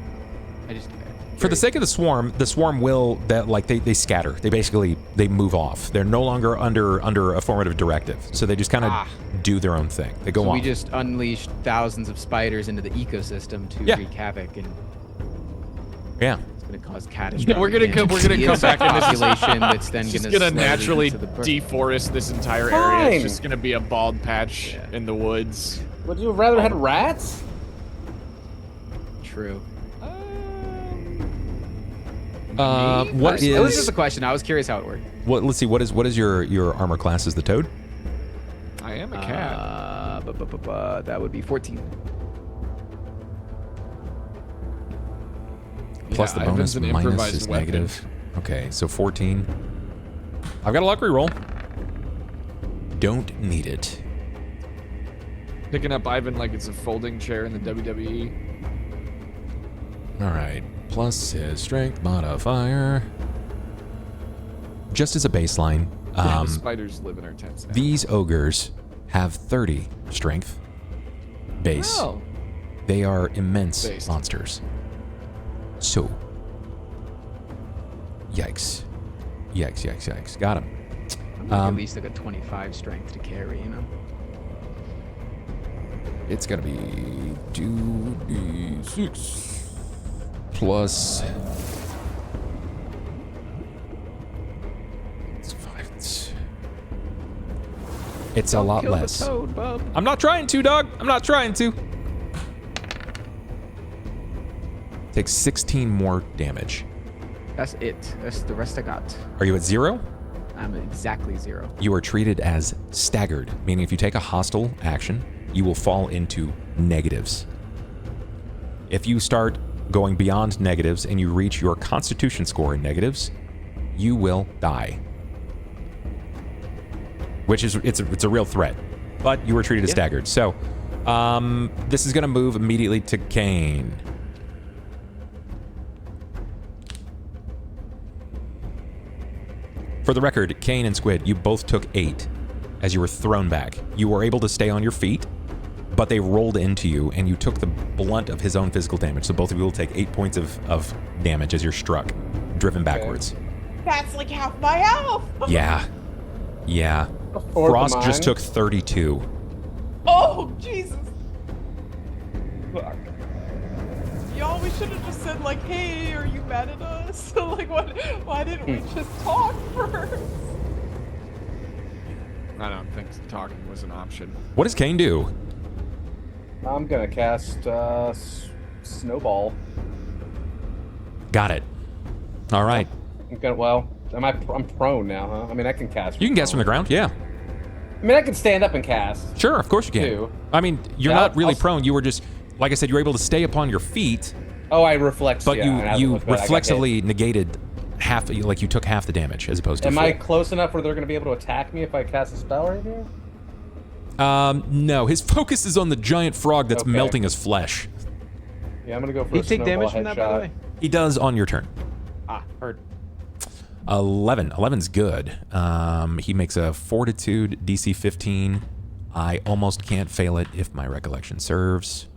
I just For the sake of the swarm will they scatter. They move off. They're no longer under a formative directive, so they just kind of do their own thing. They go so off. we just unleashed thousands of spiders into the ecosystem to Yeah. wreak havoc, and yeah. it's going to cause catastrophic. We're gonna come back and this is population that's then just going to gonna naturally to the deforest this entire area. Fine. It's just gonna be a bald patch in the woods. Would you have rather had rats? True. What It was just is a question. I was curious how it worked. what? Let's see. What is your armor class? Is the toad? I am a cat. That would be 14. Plus the Ivan's bonus an minus improvised is weapon. negative. Okay, so 14. I've got a luck reroll. Don't need it. Picking up Ivan like it's a folding chair in the WWE. All right. Plus his strength modifier. Just as a baseline, The spiders live in our tents now. these ogres have 30 strength base. Oh. They are immense Based. monsters. So, yikes. Yikes, yikes, yikes. Got him. At least like a 25 strength to carry, you know? It's gonna be 2d6 plus. It's 5. It's a lot less. Toad, bub. I'm not trying to, dog. I'm not trying to. Takes 16 more damage. That's it. That's the rest I got. Are you at 0? I'm at exactly 0. You are treated as staggered, meaning if you take a hostile action, you will fall into negatives. If you start going beyond negatives and you reach your constitution score in negatives, you will die. Which is, it's a real threat. But you were treated as staggered. So, this is going to move immediately to Cain. For the record, Cain and Squid, you both took 8 as you were thrown back. You were able to stay on your feet, but they rolled into you, and you took the blunt of his own physical damage. So both of you will take 8 points of damage as you're struck, driven backwards. That's like half my health. Yeah. Yeah. Frost just took 32. Oh, Jesus. Y'all, we should have just said, like, hey, are you mad at us? Like, what? Why didn't we just talk first? I don't think talking was an option. What does Cain do? I'm gonna cast Snowball. Got it. All right. I'm gonna, well, I'm prone now, huh? I mean, I can cast. You can cast from the ground, yeah. I mean, I can stand up and cast. Sure, of course you can. Too. I mean, you're Yeah, not really I'll- prone. You were just, like I said, you were able to stay upon your feet, Oh, I reflex. but yeah, you but I got hit. reflexively negated half, like you took half the damage as opposed to Am full. I close enough where they're gonna be able to attack me if I cast a spell right here? No, his focus is on the giant frog that's Okay. melting his flesh. Yeah, I'm gonna go for Did a he take snowball damage from that, by the headshot. way? He does on your turn. Ah, heard. 11. 11's good. He makes a Fortitude DC 15. I almost can't fail it if my recollection serves.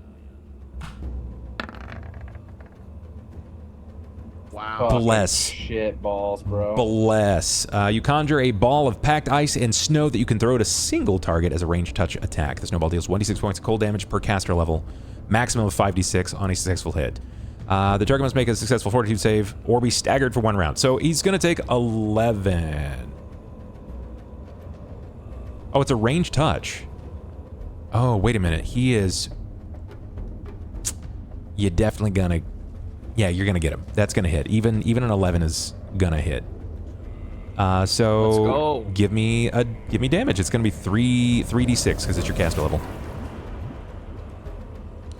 Wow. Fucking Bless. Shit balls, bro. Bless. You conjure a ball of packed ice and snow that you can throw at a single target as a ranged touch attack. The snowball deals 1d6 points of cold damage per caster level, maximum of 5d6 on a successful hit. The target must make a successful fortitude save or be staggered for 1 round. So he's going to take 11. Oh, it's a ranged touch. Oh, wait a minute. He is... You're definitely going to... Yeah, you're going to get him. That's going to hit. Even an 11 is going to hit. So Let's go. give me damage. It's going to be 3d6 because it's your caster level.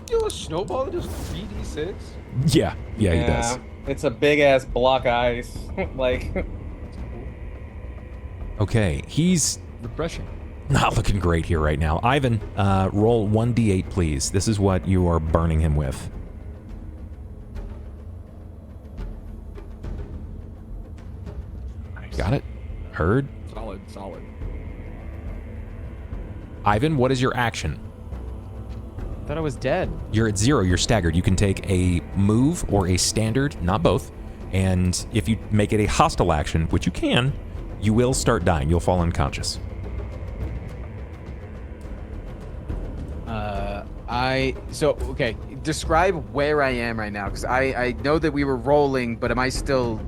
You a snowball that does 3d6? Yeah, he does. It's a big ass block of ice. Like, Okay, he's Refreshing. not looking great here right now. Ivan, roll 1d8, please. This is what you are burning him with. Nice. Got it? Heard? Solid, solid. Ivan, what is your action? I thought I was dead. You're at 0, you're staggered. You can take a move or a standard, not both. And if you make it a hostile action, which you can, you will start dying. You'll fall unconscious. Okay, describe where I am right now, because I know that we were rolling, but am I still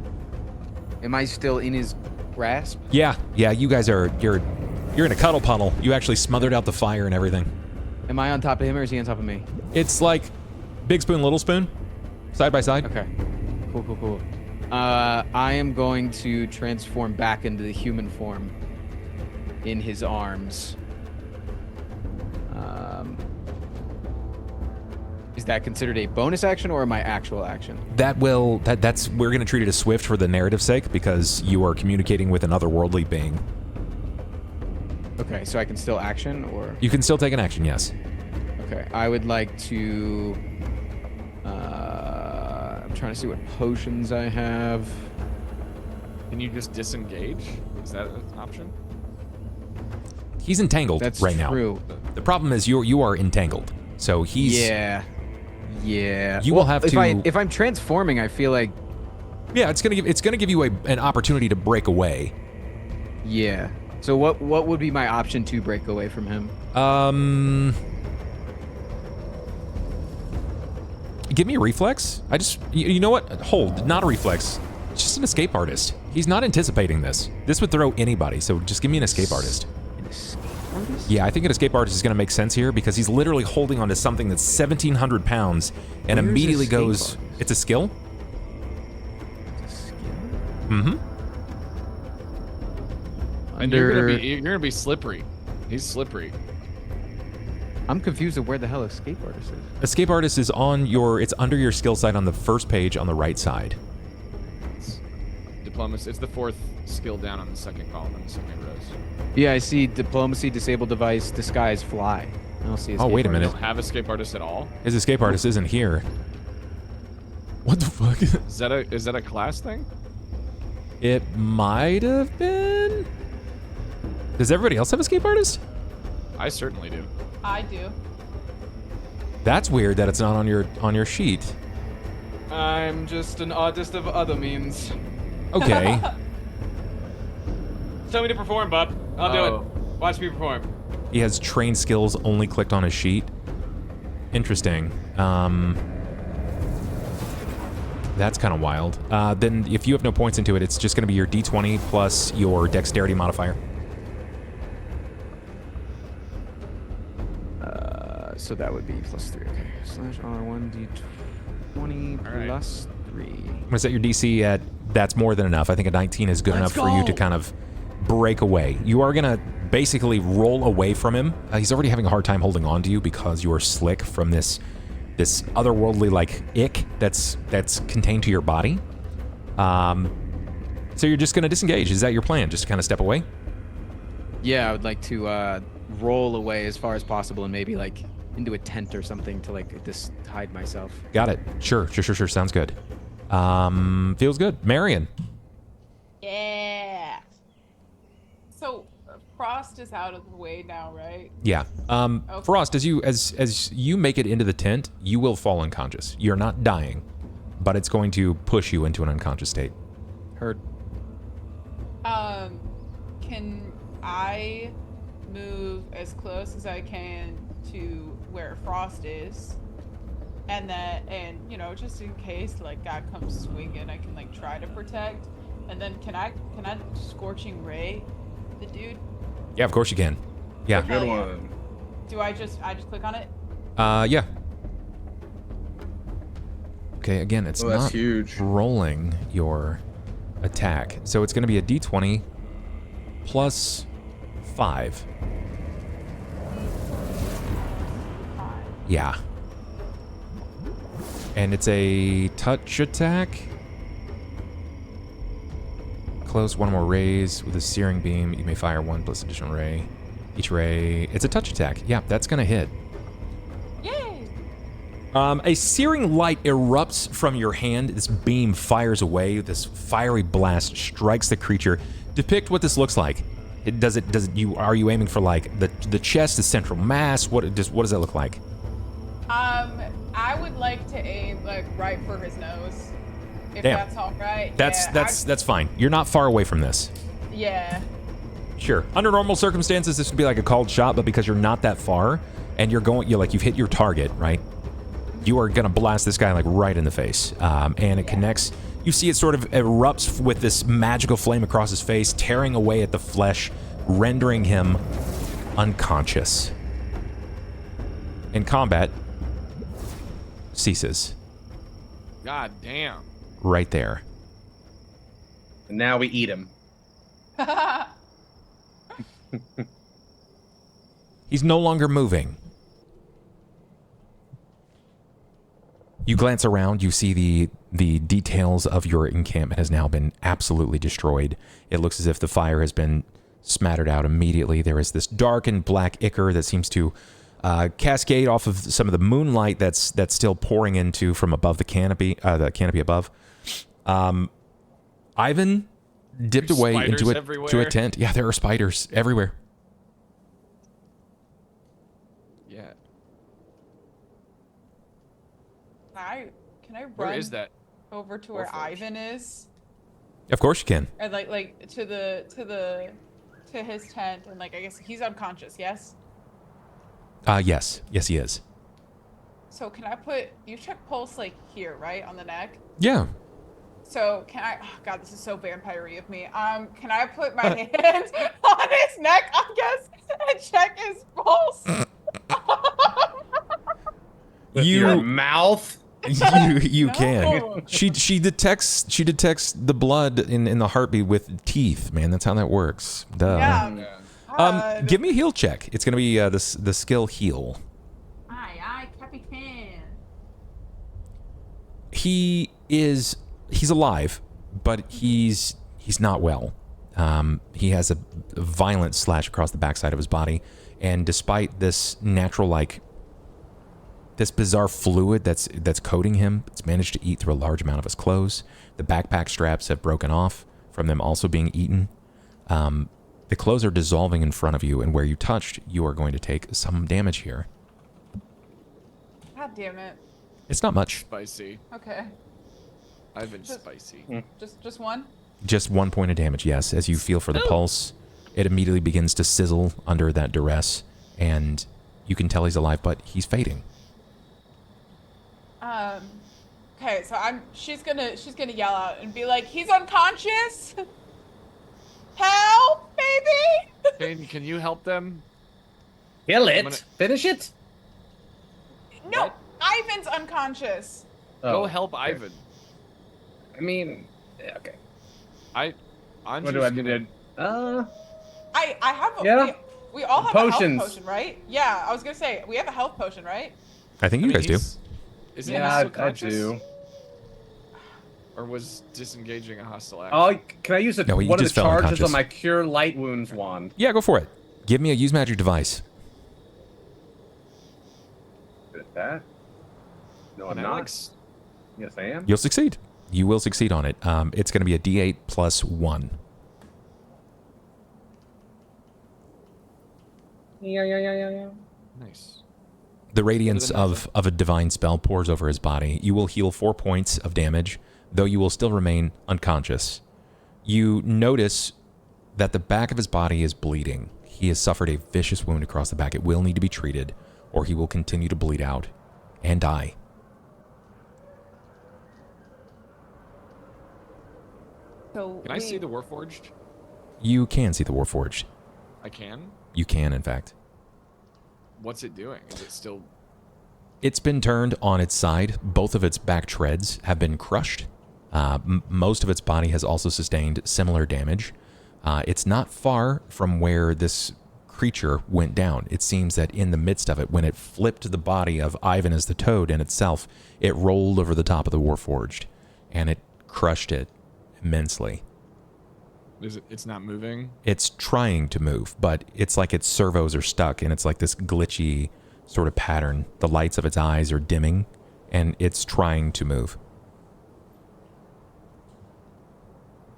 in his grasp? Yeah, you guys are, you're in a cuddle puddle. You actually smothered out the fire and everything. Am I on top of him or is he on top of me? It's like big spoon, little spoon, side by side. Okay. Cool. I am going to transform back into the human form in his arms. Is that considered a bonus action or my actual action? That's we're going to treat it as swift for the narrative's sake because you are communicating with an otherworldly being. Okay, so I can still action or? You can still take an action, yes. Okay, I would like to. I'm trying to see what potions I have. Can you just disengage? Is that an option? He's entangled That's right true. now. The problem is you are entangled, so he's. Yeah. You will have to. If I'm transforming, I feel like. Yeah, it's gonna give you an opportunity to break away. Yeah. So what would be my option to break away from him? Give me a reflex. You know what? Hold, not a reflex. It's just an escape artist. He's not anticipating this. This would throw anybody, so just give me an escape artist. An escape artist? Yeah, I think an escape artist is going to make sense here because he's literally holding onto something that's 1,700 pounds and Where's immediately escape goes. artist? It's a skill? It's a skill? Mm-hmm. And you're gonna be slippery. He's slippery. I'm confused of where the hell escape artist is. Escape artist is it's under your skill site on the first page on the right side. Diplomacy. It's the fourth skill down on the second column in the second rows. Yeah, I see diplomacy, disable device, disguise, fly. I don't see escape Oh, wait a You minute. don't have escape artist at all. His escape artist isn't here. What the fuck? Is that a class thing? It might have been. Does everybody else have escape artist? I certainly do. I do. That's weird that it's not on your sheet. I'm just an artist of other means. Okay. Tell me to perform, bub. I'll do Oh. it. Watch me perform. He has trained skills only clicked on his sheet. Interesting. That's kind of wild. Then if you have no points into it, it's just going to be your D20 plus your dexterity modifier. So that would be +3. Okay. Slash R1 D20 right. plus 3. I'm going to set your DC at that's more than enough. I think a 19 is good enough for you to kind of break away. You are going to basically roll away from him. He's already having a hard time holding on to you because you are slick from this otherworldly like ick that's contained to your body. So you're just going to disengage. Is that your plan? Just kind of step away? Yeah, I would like to roll away as far as possible and maybe like into a tent or something to like just hide myself. Got it. Sure. Sounds good. Feels good. Marian. Yeah. So Frost is out of the way now, right? Yeah. Frost, as you make it into the tent, you will fall unconscious. You're not dying, but it's going to push you into an unconscious state. Heard. Can I move as close as I can to where Frost is? And you know, just in case like God comes swinging, I can like try to protect. And then can I scorching ray the dude? Yeah, of course you can. Yeah. Good one. Do I just click on it? Yeah. Okay, again, it's that's not huge. rolling your attack. So it's going to be a D20 plus 5. Yeah. And it's a touch attack. Close, one more raise with a searing beam. You may fire one plus additional ray. Each ray, it's a touch attack. Yeah, that's gonna hit. Yay! A searing light erupts from your hand. This beam fires away. This fiery blast strikes the creature. Depict what this looks like. Are you aiming for like the chest, the central mass? What does that look like? I would like to aim like right for his nose. If Damn. that's all right. That's fine. You're not far away from this. Yeah. Sure. Under normal circumstances, this would be like a called shot, but because you're not that far and you've hit your target, right? You are gonna blast this guy like right in the face, and it connects. You see it sort of erupts with this magical flame across his face, tearing away at the flesh, rendering him unconscious. And combat ceases God damn. right there. And now we eat him. He's no longer moving. You glance around, you see the details of your encampment has now been absolutely destroyed. It looks as if the fire has been smattered out immediately. There is this dark and black ichor that seems to cascade off of some of the moonlight that's still pouring into from above the canopy above. Ivan dipped There's away spiders into to a everywhere. tent. Yeah, there are spiders everywhere. Yeah. Can I run Where is that? over to where Warforged? Ivan is? Of course you can. Or like to his tent, and like I guess he's unconscious, yes? Yes, he is. So can I put, you check pulse like here, right? On the neck? Yeah. So can I, oh God, this is so vampire-y of me. Can I put my hand on his neck, I guess, and check his pulse? With your mouth. You No. can. She detects the blood in the heartbeat with teeth, man. That's how that works. Duh. Yeah. God. Give me a heal check. It's gonna be the skill heal. Aye, Capitan. He's alive, but he's not well. He has a violent slash across the backside of his body, and despite this this bizarre fluid that's coating him, it's managed to eat through a large amount of his clothes. The backpack straps have broken off from them also being eaten. The clothes are dissolving in front of you, and where you touched, you are going to take some damage here. God damn it. It's not much. Spicy. Okay. Ivan's spicy. Just one? Just 1 point of damage, yes. As you feel for the pulse, it immediately begins to sizzle under that duress, and you can tell he's alive, but he's fading. Okay, so she's gonna yell out and be like, he's unconscious? Help, baby! Cain, can you help them? Kill I'm it. gonna- Finish it. No, What? Ivan's unconscious. Go Oh, help okay. Ivan. I mean, yeah, okay. I'm What just do I gonna. need to? I have a, Yeah. we all have Potions. a health potion, right? Yeah, I was gonna say, we have a health potion, right? I think you guys do. Isn't Yeah, he I conscious? do. Or was disengaging a hostile action? Oh, can I use No, he one of the just fell charges unconscious. on my Cure Light Wounds wand? Yeah, go for it. Give me a use magic device. Good at that. No, I'm Can I, not. like, Yes, I am. You'll succeed. You will succeed on it. It's going to be a D8 plus 1. Yeah. Nice. The radiance than of a divine spell pours over his body. You will heal 4 points of damage, though you will still remain unconscious. You notice that the back of his body is bleeding. He has suffered a vicious wound across the back. It will need to be treated, or he will continue to bleed out and die. So Can I see the Warforged? You can see the Warforged. I can. You can, in fact. What's it doing? Is it still? It's been turned on its side. Both of its back treads have been crushed. Most of its body has also sustained similar damage. It's not far from where this creature went down. It seems that in the midst of it, when it flipped the body of Ivan as the toad in itself, it rolled over the top of the Warforged, and it crushed it immensely. Is it? It's not moving. It's trying to move, but it's like its servos are stuck, and it's like this glitchy sort of pattern. The lights of its eyes are dimming, and it's trying to move.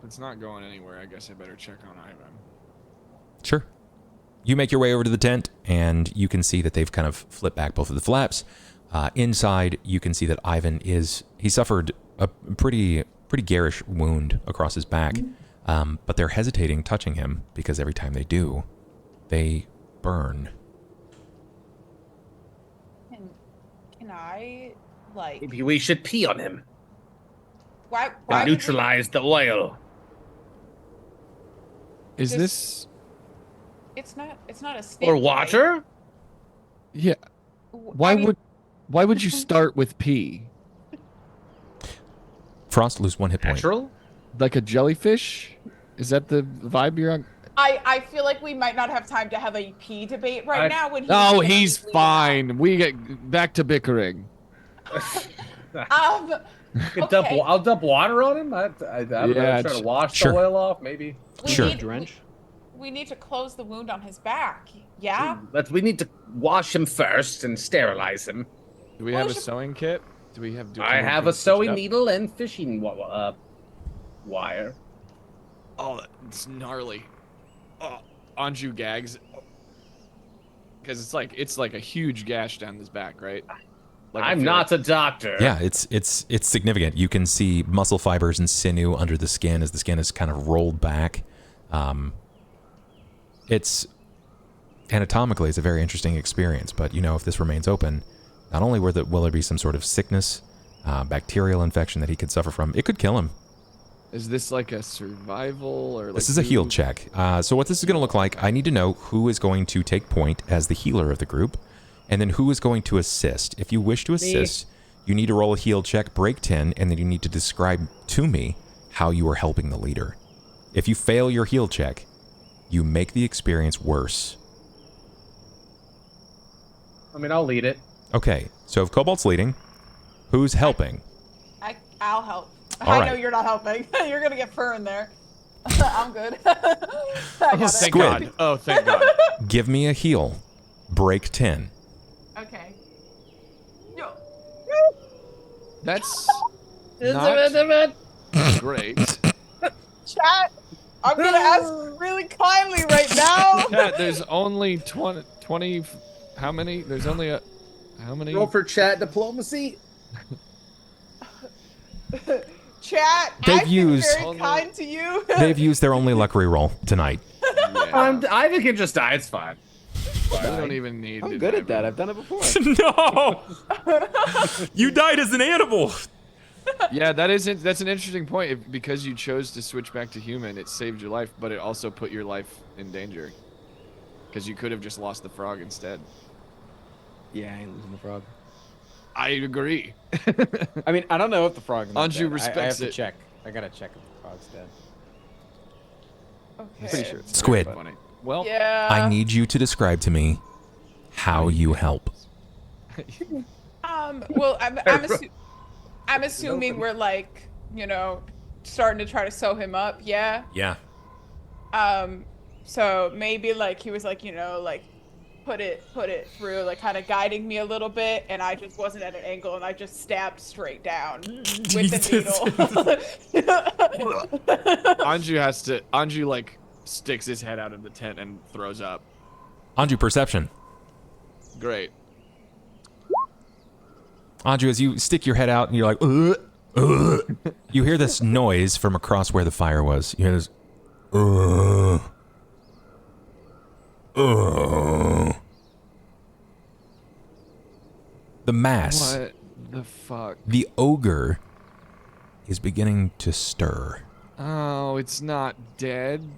It's not going anywhere. I guess I better check on Ivan. Sure. You make your way over to the tent, and you can see that they've kind of flipped back both of the flaps. Inside, you can see that Ivan he suffered a pretty garish wound across his back, but they're hesitating touching him because every time they do, they burn. Can I, like, Maybe we should pee on him. why To would we- neutralize the oil. Is Just- this? It's not a snake. Or right? water? Yeah. I mean, Why would you start with pee? Frost, lose 1 hit point. Natural? Like a jellyfish? Is that the vibe you're on? I feel like we might not have time to have a pee debate right now when Oh, gonna he's be bleeding out. fine. We get back to bickering. Okay. I'll dump water on him. I don't know. Try to wash Sure. the oil off, maybe. Sure. We need to close the wound on his back. Yeah. We need to wash him first and sterilize him. Do we have a sewing kit? Do we have? I have a sewing needle and fishing wire. Oh, it's gnarly. Oh, Anju gags. Because it's like a huge gash down his back, right? Like I'm not a doctor. Yeah, it's significant. You can see muscle fibers and sinew under the skin as the skin is kind of rolled back. It's anatomically, it's a very interesting experience. But if this remains open, not only will there be some sort of sickness, bacterial infection that he could suffer from, it could kill him. Is this like a survival or? This is a heal check. So what this is going to look like, I need to know who is going to take point as the healer of the group, and then who is going to assist. If you wish to assist, you need to roll a heal check, break 10, and then you need to describe to me how you are helping the leader. If you fail your heal check, you make the experience worse. I mean, I'll lead it. Okay, so if Cobalt's leading, who's helping? I'll help. All I know right. you're not helping. You're gonna get fur in there. I'm good. I got it. Thank God. Oh, thank God. Give me a heal. Break 10. Okay. Yo. That's not great. Chat. I'm gonna ask really kindly right now. Chat, there's only 20. How many? There's only how many? Roll for chat diplomacy. Chat. They've I've used- been very kind to you. They've used their only luck reroll tonight. Yeah. I think it just die. It's fine. We don't even need. I'm good at that. I've done it before. No! You died as an animal! Yeah, that's an interesting point. Because you chose to switch back to human, it saved your life, but it also put your life in danger. Because you could have just lost the frog instead. Yeah, I ain't losing the frog. I agree. I mean, I don't know if the frog. is Anju dead. respects I have to it. check. I gotta check if the frog's dead. Okay. Pretty sure it's Squid. dead, Funny. Well, Yeah. I need you to describe to me how you help. Well, I'm assuming we're like, starting to try to sew him up. Yeah. Yeah. So maybe like he was like, like put it through, like kind of guiding me a little bit, and I just wasn't at an angle, and I just stabbed straight down with the needle. Anju like sticks his head out of the tent and throws up. Anju, perception. Great. Anju, as you stick your head out and you're like, you hear this noise from across where the fire was. You hear this, The mass, What the fuck? the ogre, is beginning to stir. Oh, it's not dead.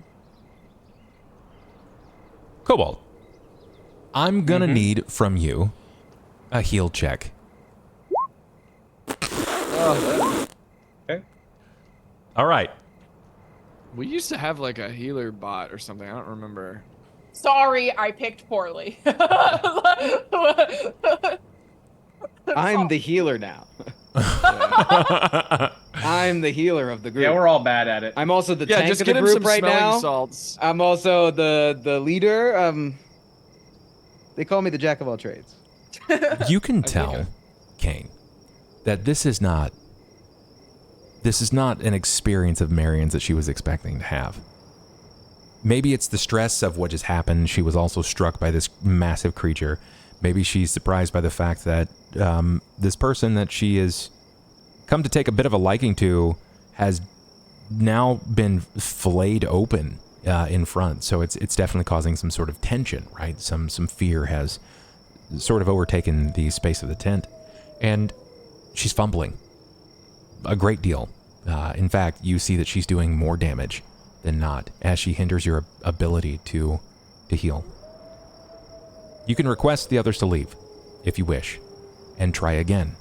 Cobalt, I'm gonna need from you a heal check. Okay. All right. We used to have like a healer bot or something. I don't remember. Sorry, I picked poorly. I'm the healer now. I'm the healer of the group. Yeah, we're all bad at it. I'm also the Yeah, tank just of get the him group some right smelling now. salts. I'm also the leader. They call me the jack of all trades. You can tell, Cain, that this is not an experience of Marian's that she was expecting to have. Maybe it's the stress of what just happened. She was also struck by this massive creature. Maybe she's surprised by the fact that this person that she has come to take a bit of a liking to has now been flayed open in front. So it's definitely causing some sort of tension, right? Some fear has sort of overtaken the space of the tent. And she's fumbling a great deal. In fact, you see that she's doing more damage than not as she hinders your ability to heal. You can request the others to leave if you wish and try again.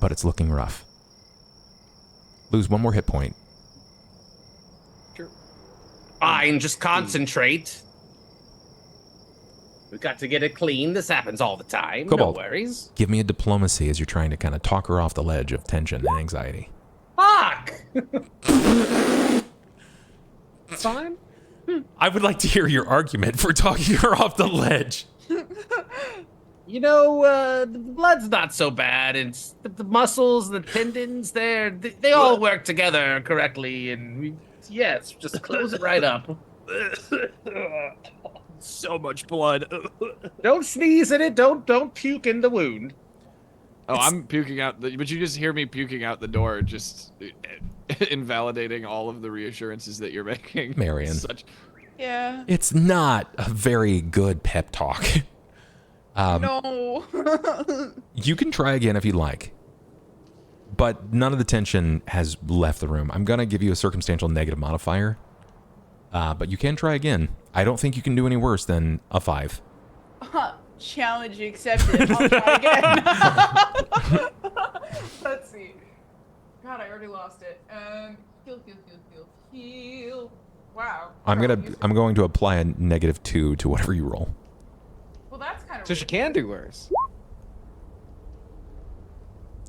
But it's looking rough. Lose one more hit point. Fine, just concentrate. We've got to get it clean. This happens all the time. Cobalt. No worries. Give me a diplomacy as you're trying to kind of talk her off the ledge of tension and anxiety. Fuck! Fine. I would like to hear your argument for talking her off the ledge. You know, the blood's not so bad. It's the muscles, the tendons, they all work together correctly. And yes, just close it right up. So much blood. Don't sneeze in it. Don't puke in the wound. Oh, I'm puking out, but you just hear me puking out the door, just invalidating all of the reassurances that you're making. Marian. Yeah. It's not a very good pep talk. No. You can try again if you'd like, but none of the tension has left the room. I'm going to give you a circumstantial negative modifier, but you can try again. I don't think you can do any worse than a 5. Challenge accepted. I'll try again. Let's see. God, I already lost it. Heal. Wow. I'm going to apply a -2 to whatever you roll. Well, that's kind of. So she can do worse.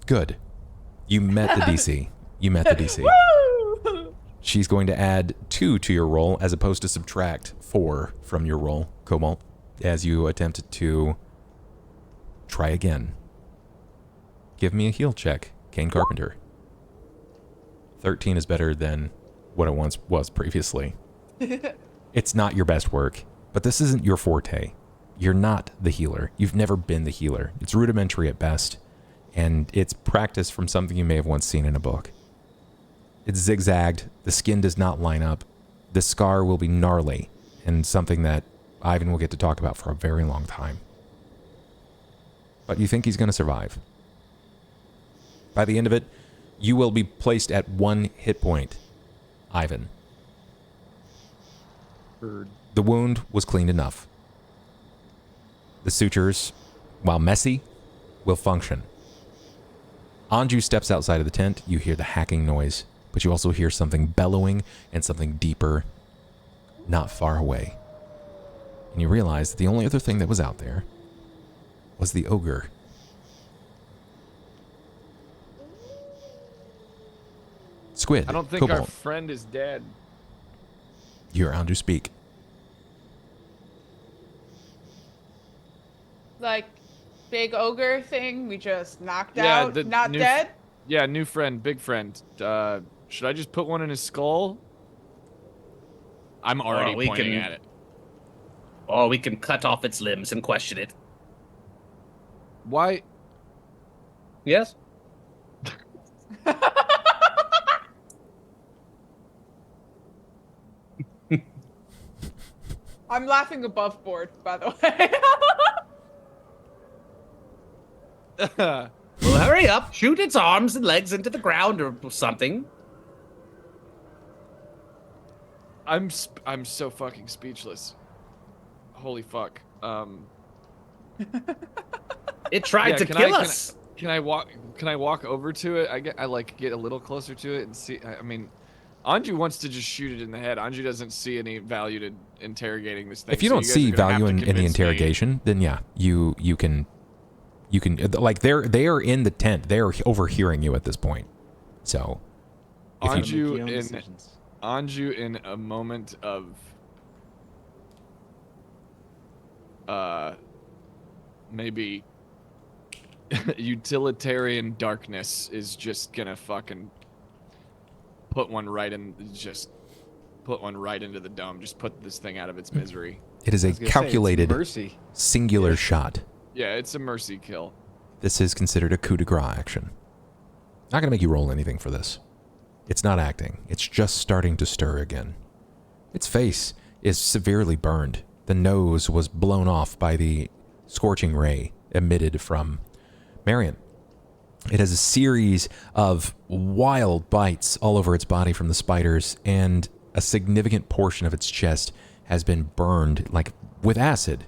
Good. You met the DC. You met the DC. Woo! She's going to add 2 to your roll as opposed to subtract 4 from your roll, Cobalt, as you attempt to try again. Give me a heal check, Cain Carpenter. 13 is better than what it once was previously. It's not your best work, but this isn't your forte. You're not the healer. You've never been the healer. It's rudimentary at best, and it's practice from something you may have once seen in a book. It's zigzagged. The skin does not line up. The scar will be gnarly, and something that Ivan will get to talk about for a very long time. But you think he's going to survive. By the end of it, you will be placed at 1 hit point, Ivan. The wound was cleaned enough. The sutures, while messy, will function. Anju steps outside of the tent. You hear the hacking noise, but you also hear something bellowing and something deeper, not far away. And you realize that the only other thing that was out there was the ogre. Squid, I don't think our Cobalt, friend is dead. you hear Anju speak. Like, big ogre thing we just knocked Yeah, out, the not new- dead? Yeah, new friend, big friend. Should I just put one in his skull? I'm already we pointing can- at it. Or we can cut off its limbs and question it. Why? Yes? I'm laughing above board, by the way. Well, hurry up. Shoot its arms and legs into the ground or something. I'm so fucking speechless. Holy fuck. It tried to kill us. Can I walk over to it? I get a little closer to it and see. I mean, Anju wants to just shoot it in the head. Anju doesn't see any value to interrogating this thing. If you so don't guys see are gonna have value to in the convince me. interrogation, then yeah, you can like they are in the tent. They are overhearing you at this point. So if you, Anju in a moment of maybe utilitarian darkness is just gonna fucking put one right into the dome. Just put this thing out of its misery. it is a calculated mercy. singular shot. Yeah, it's a mercy kill. This is considered a coup de grace action. Not going to make you roll anything for this. It's not acting. It's just starting to stir again. Its face is severely burned. The nose was blown off by the scorching ray emitted from Marian. It has a series of wild bites all over its body from the spiders, and a significant portion of its chest has been burned, like with acid.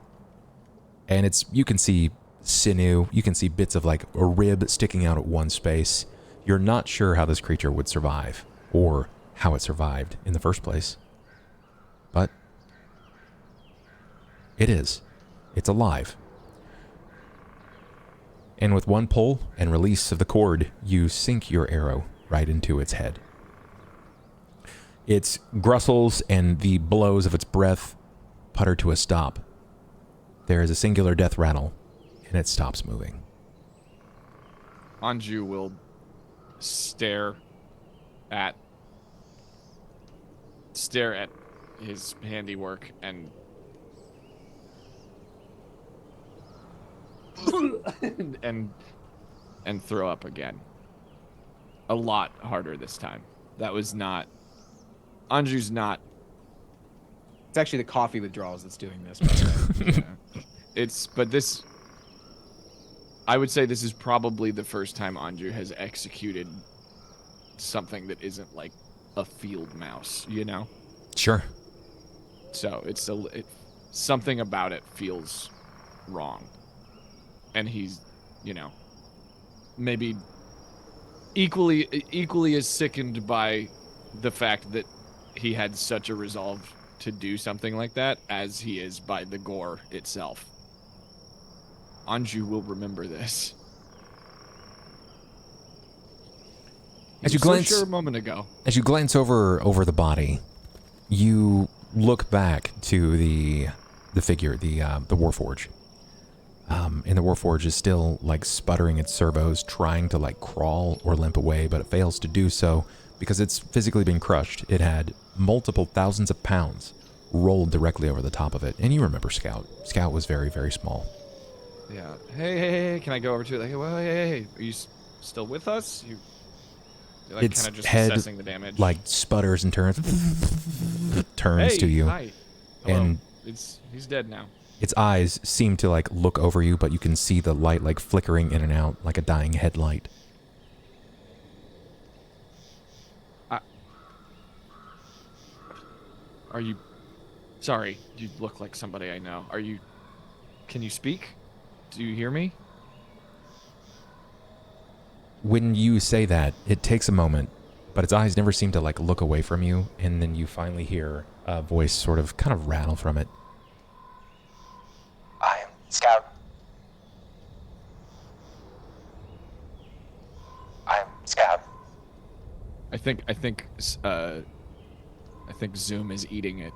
And you can see sinew, you can see bits of like a rib sticking out at one space. You're not sure how this creature would survive, or how it survived in the first place. But it is It's alive. And with one pull and release of the cord, you sink your arrow right into its head. Its grustles and the blows of its breath putter to a stop. There is a singular death rattle, and it stops moving. Anju will stare at his handiwork and and throw up again. A lot harder this time. That was not Anju's not. It's actually the coffee withdrawals that's doing this. By the way. Yeah. I would say this is probably the first time Anju has executed something that isn't like a field mouse, you know? Sure. So something about it feels wrong. And he's, maybe equally as sickened by the fact that he had such a resolve to do something like that as he is by the gore itself. Anju will remember this. As you glance, so sure a moment ago. As you glance over the body, you look back to the figure, the Warforge. And the Warforge is still like sputtering its servos, trying to like crawl or limp away, but it fails to do so because it's physically been crushed. It had multiple thousands of pounds rolled directly over the top of it. And you remember Scout. Scout was very, very small. Yeah. Hey, can I go over to it? Like, well, hey, are you still with us? You're like Its kind of just head, assessing the damage. like, sputters and turns hey, to you. Hi. Hello. And he's dead now. its eyes seem to, like, look over you, but you can see the light, like, flickering in and out like a dying headlight. Are you... Sorry, you look like somebody I know. Can you speak? Do you hear me? When you say that, it takes a moment, but its eyes never seem to, like, look away from you, and then you finally hear a voice sort of kind of rattle from it. I am Scout. I am Scout. I think Zoom is eating it.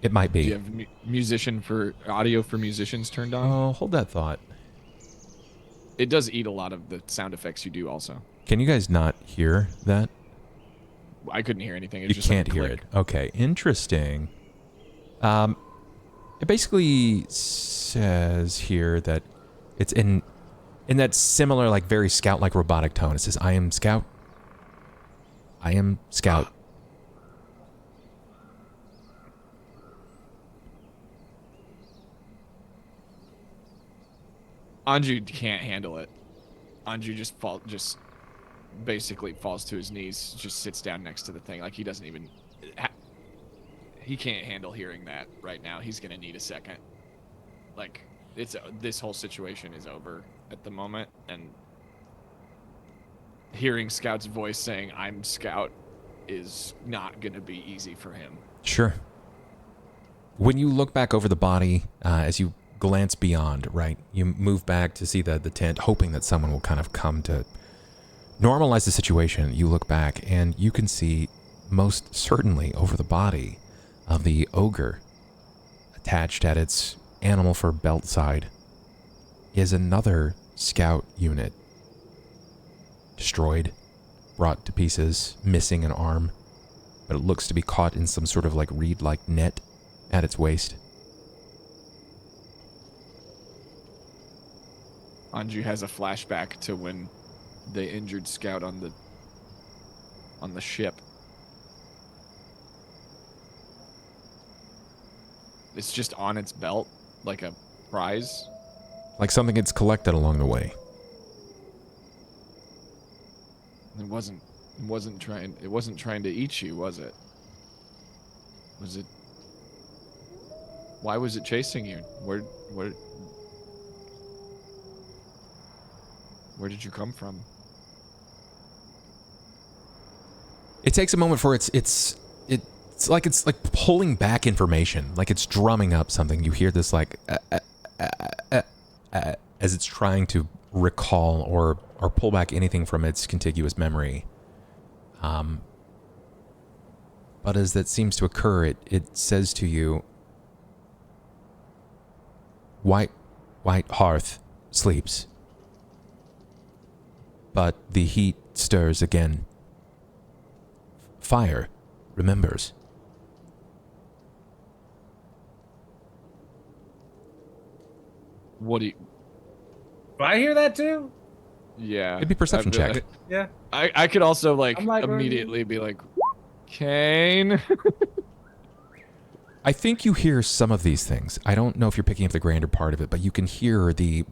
It might be. Do you have audio for musicians turned on? Oh, hold that thought. It does eat a lot of the sound effects you do also. Can you guys not hear that? I couldn't hear anything. It You just can't like a hear click. it. Okay, interesting. It basically says here that it's in that similar, like, very Scout-like robotic tone. It says, I am Scout. I am Scout. Anju can't handle it. Anju just basically falls to his knees, just sits down next to the thing. Like, he doesn't even... He can't handle hearing that right now. He's going to need a second. Like, this whole situation is over at the moment, and hearing Scout's voice saying, I'm Scout, is not going to be easy for him. Sure. When you look back over the body, as you glance beyond, right, you move back to see the tent, hoping that someone will kind of come to normalize the situation. You look back, and you can see, most certainly over the body of the ogre, attached at its animal fur belt side, is another Scout unit. Destroyed, brought to pieces, missing an arm, but it looks to be caught in some sort of like reed-like net at its waist. Anju has a flashback to when they injured Scout on the ship. It's just on its belt, like a prize. Like something it's collected along the way. It wasn't trying to eat you, was it? Was it? Why was it chasing you? Where did you come from? It takes a moment for its it's like pulling back information, like it's drumming up something. You hear this like as it's trying to recall or pull back anything from its contiguous memory. But as that seems to occur, it says to you, white hearth sleeps, but the heat stirs again. Fire remembers. What do you? Do I hear that too? Yeah. It'd be perception check. Yeah. I could also like I'm like, immediately be like, Cain. I think you hear some of these things. I don't know if you're picking up the grander part of it, but you can hear the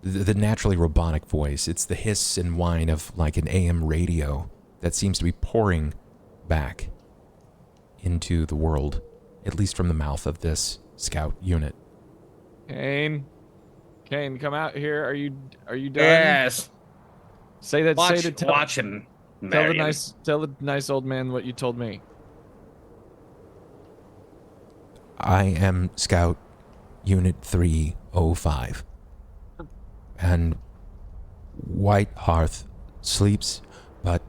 naturally robotic voice. It's the hiss and whine of like an AM radio that seems to be pouring back into the world, at least from the mouth of this scout unit. Cain, come out here. Are you done? Yes. Say that. Watch, say to watch him. Tell the nice old man what you told me. I am Scout Unit 305. And White Hearth sleeps, but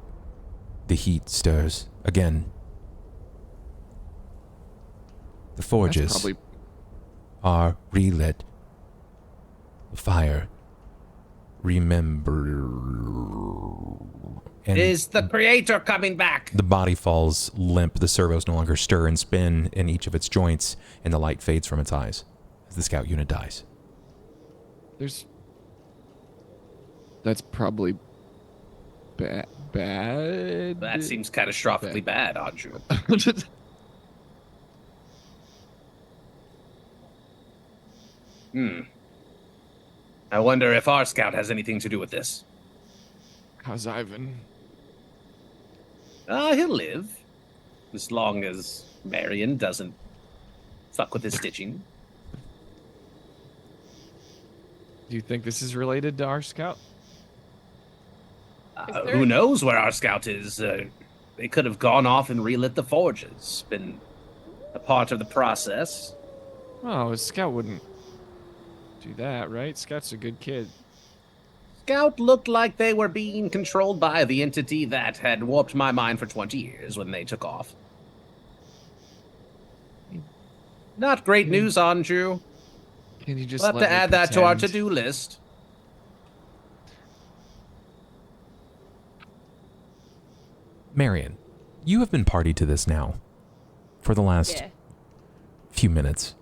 the heat stirs again. The forges are relit. The fire remember. And is the creator coming back? the body falls limp, the servos no longer stir and spin in each of its joints, and the light fades from its eyes as the scout unit dies. That's probably bad. That seems catastrophically bad, Anju. I wonder if our scout has anything to do with this. How's Ivan? He'll live. As long as Marian doesn't fuck with his stitching. Do you think this is related to our scout? Who knows where our scout is? They could have gone off and relit the forges. Been a part of the process. Oh, a scout wouldn't do that, right? Scout's a good kid. Scout looked like they were being controlled by the entity that had warped my mind for 20 years when they took off. Not great news, Anju. Can you just We'll have to add that to our to-do list. Marian, you have been party to this now for the last few minutes.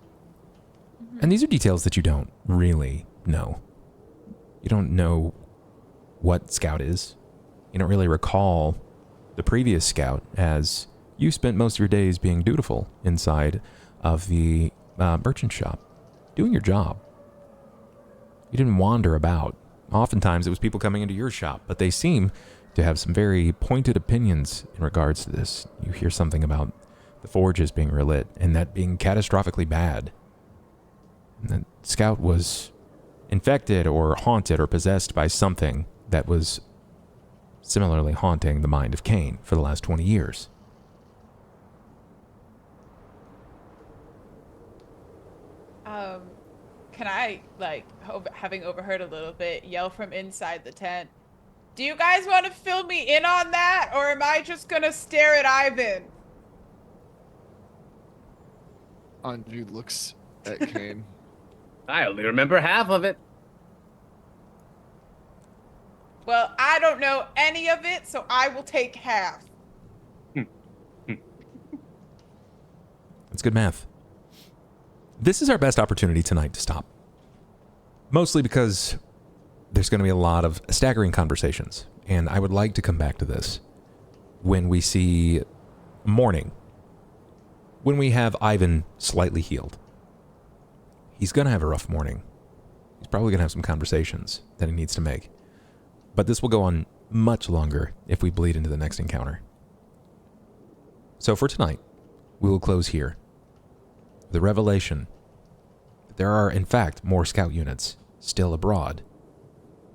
And these are details that you don't really know. You don't know what Scout is. You don't really recall the previous Scout, as you spent most of your days being dutiful inside of the merchant shop, doing your job. You didn't wander about. Oftentimes it was people coming into your shop, but they seem to have some very pointed opinions in regards to this. You hear something about the forges being relit and that being catastrophically bad. And that Scout was infected or haunted or possessed by something that was similarly haunting the mind of Cain for the last 20 years. Can I, like, having overheard a little bit, yell from inside the tent, do you guys want to fill me in on that, or am I just gonna stare at Ivan? Anju looks at Cain. I only remember half of it. Well, I don't know any of it, so I will take half. That's good math. This is our best opportunity tonight to stop. Mostly because there's going to be a lot of staggering conversations, and I would like to come back to this when we see morning. When we have Ivan slightly healed. He's going to have a rough morning. He's probably going to have some conversations that he needs to make. But this will go on much longer if we bleed into the next encounter. So for tonight, we will close here. The revelation that there are, in fact, more scout units still abroad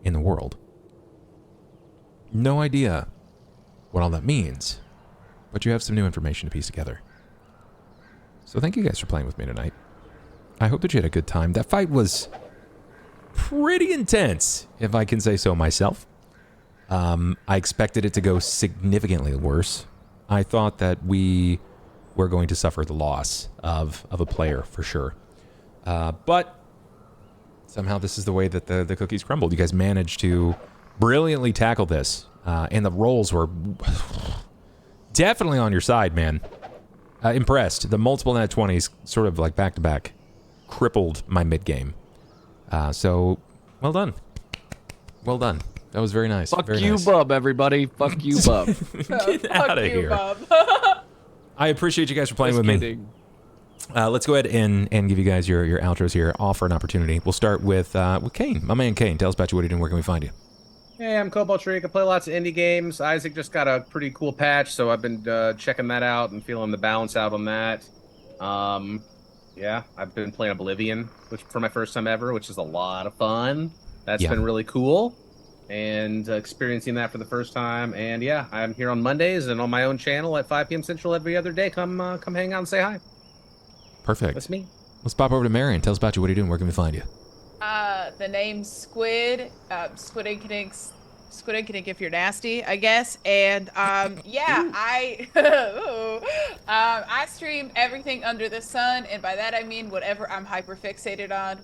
in the world. No idea what all that means, but you have some new information to piece together. So thank you guys for playing with me tonight. I hope that you had a good time. That fight was pretty intense, if I can say so myself. I expected it to go significantly worse. I thought that we were going to suffer the loss of a player for sure. But somehow this is the way that the cookies crumbled. You guys managed to brilliantly tackle this. And the rolls were definitely on your side, man. Impressed. The multiple nat 20s sort of like back-to-back crippled my mid-game. So, well done. Well done. That was very nice. Fuck very you, nice. Bub, everybody. Fuck you, Bub. Get out of here. Bub. I appreciate you guys for playing Just with kidding. me. Let's go ahead and give you guys your outros here. Offer an opportunity. We'll start with Cain. My man Cain. Tell us about you. What are you doing? Where can we find you? Hey, I'm CobaltStreak. I play lots of indie games. Isaac just got a pretty cool patch, so I've been checking that out and feeling the balance out on that. Yeah, I've been playing Oblivion, which for my first time ever, which is a lot of fun. That's been really cool, and experiencing that for the first time. And yeah, I'm here on Mondays and on my own channel at 5 p.m. Central every other day. Come hang out and say hi. Perfect. That's me. Let's pop over to Marian. Tell us about you. What are you doing? Where can we find you? The name's Squid, Squidinkidink if you're nasty, I guess. And yeah, I stream everything under the sun, and by that I mean whatever I'm hyper fixated on.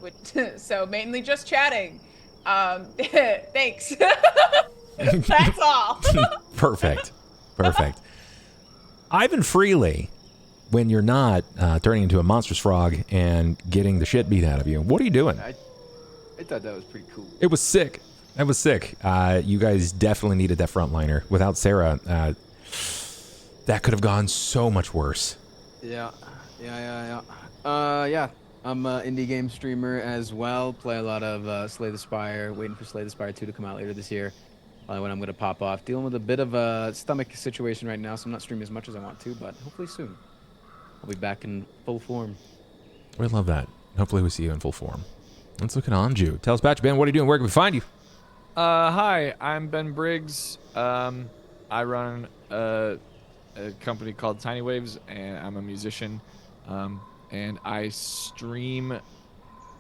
So mainly just chatting. Thanks. That's all. Perfect. Ivan Freely, when you're not turning into a monstrous frog and getting the shit beat out of you, what are you doing? I thought that was pretty cool. It was sick. That was sick. You guys definitely needed that frontliner. Without Sera, that could have gone so much worse. Yeah. I'm an indie game streamer as well. Play a lot of Slay the Spire. Waiting for Slay the Spire 2 to come out later this year. When I'm going to pop off. Dealing with a bit of a stomach situation right now, so I'm not streaming as much as I want to, but hopefully soon. I'll be back in full form. We love that. Hopefully we see you in full form. Let's look at Anju. Tell us about you, Ben. What are you doing? Where can we find you? Hi, I'm BenBriggs. I run a company called Tiny Waves, and I'm a musician. And I stream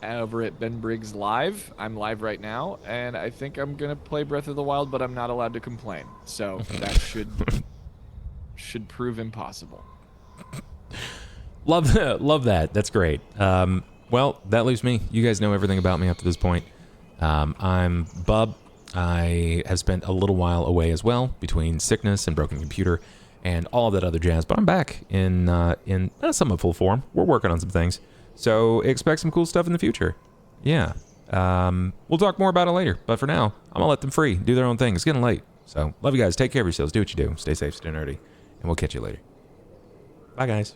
over at BenBriggs Live. I'm live right now, and I think I'm gonna play Breath of the Wild, but I'm not allowed to complain. So that should prove impossible. Love that. That's great. Well, that leaves me. You guys know everything about me up to this point. I'm Bub. I have spent a little while away as well, between sickness and broken computer and all of that other jazz, but I'm back in somewhat full form. We're working on some things, so expect some cool stuff in the future. Yeah. We'll talk more about it later, but for now, I'm gonna let them free, do their own thing. It's getting late, so love you guys. Take care of yourselves. Do what you do. Stay safe, stay nerdy, and we'll catch you later. Bye, guys.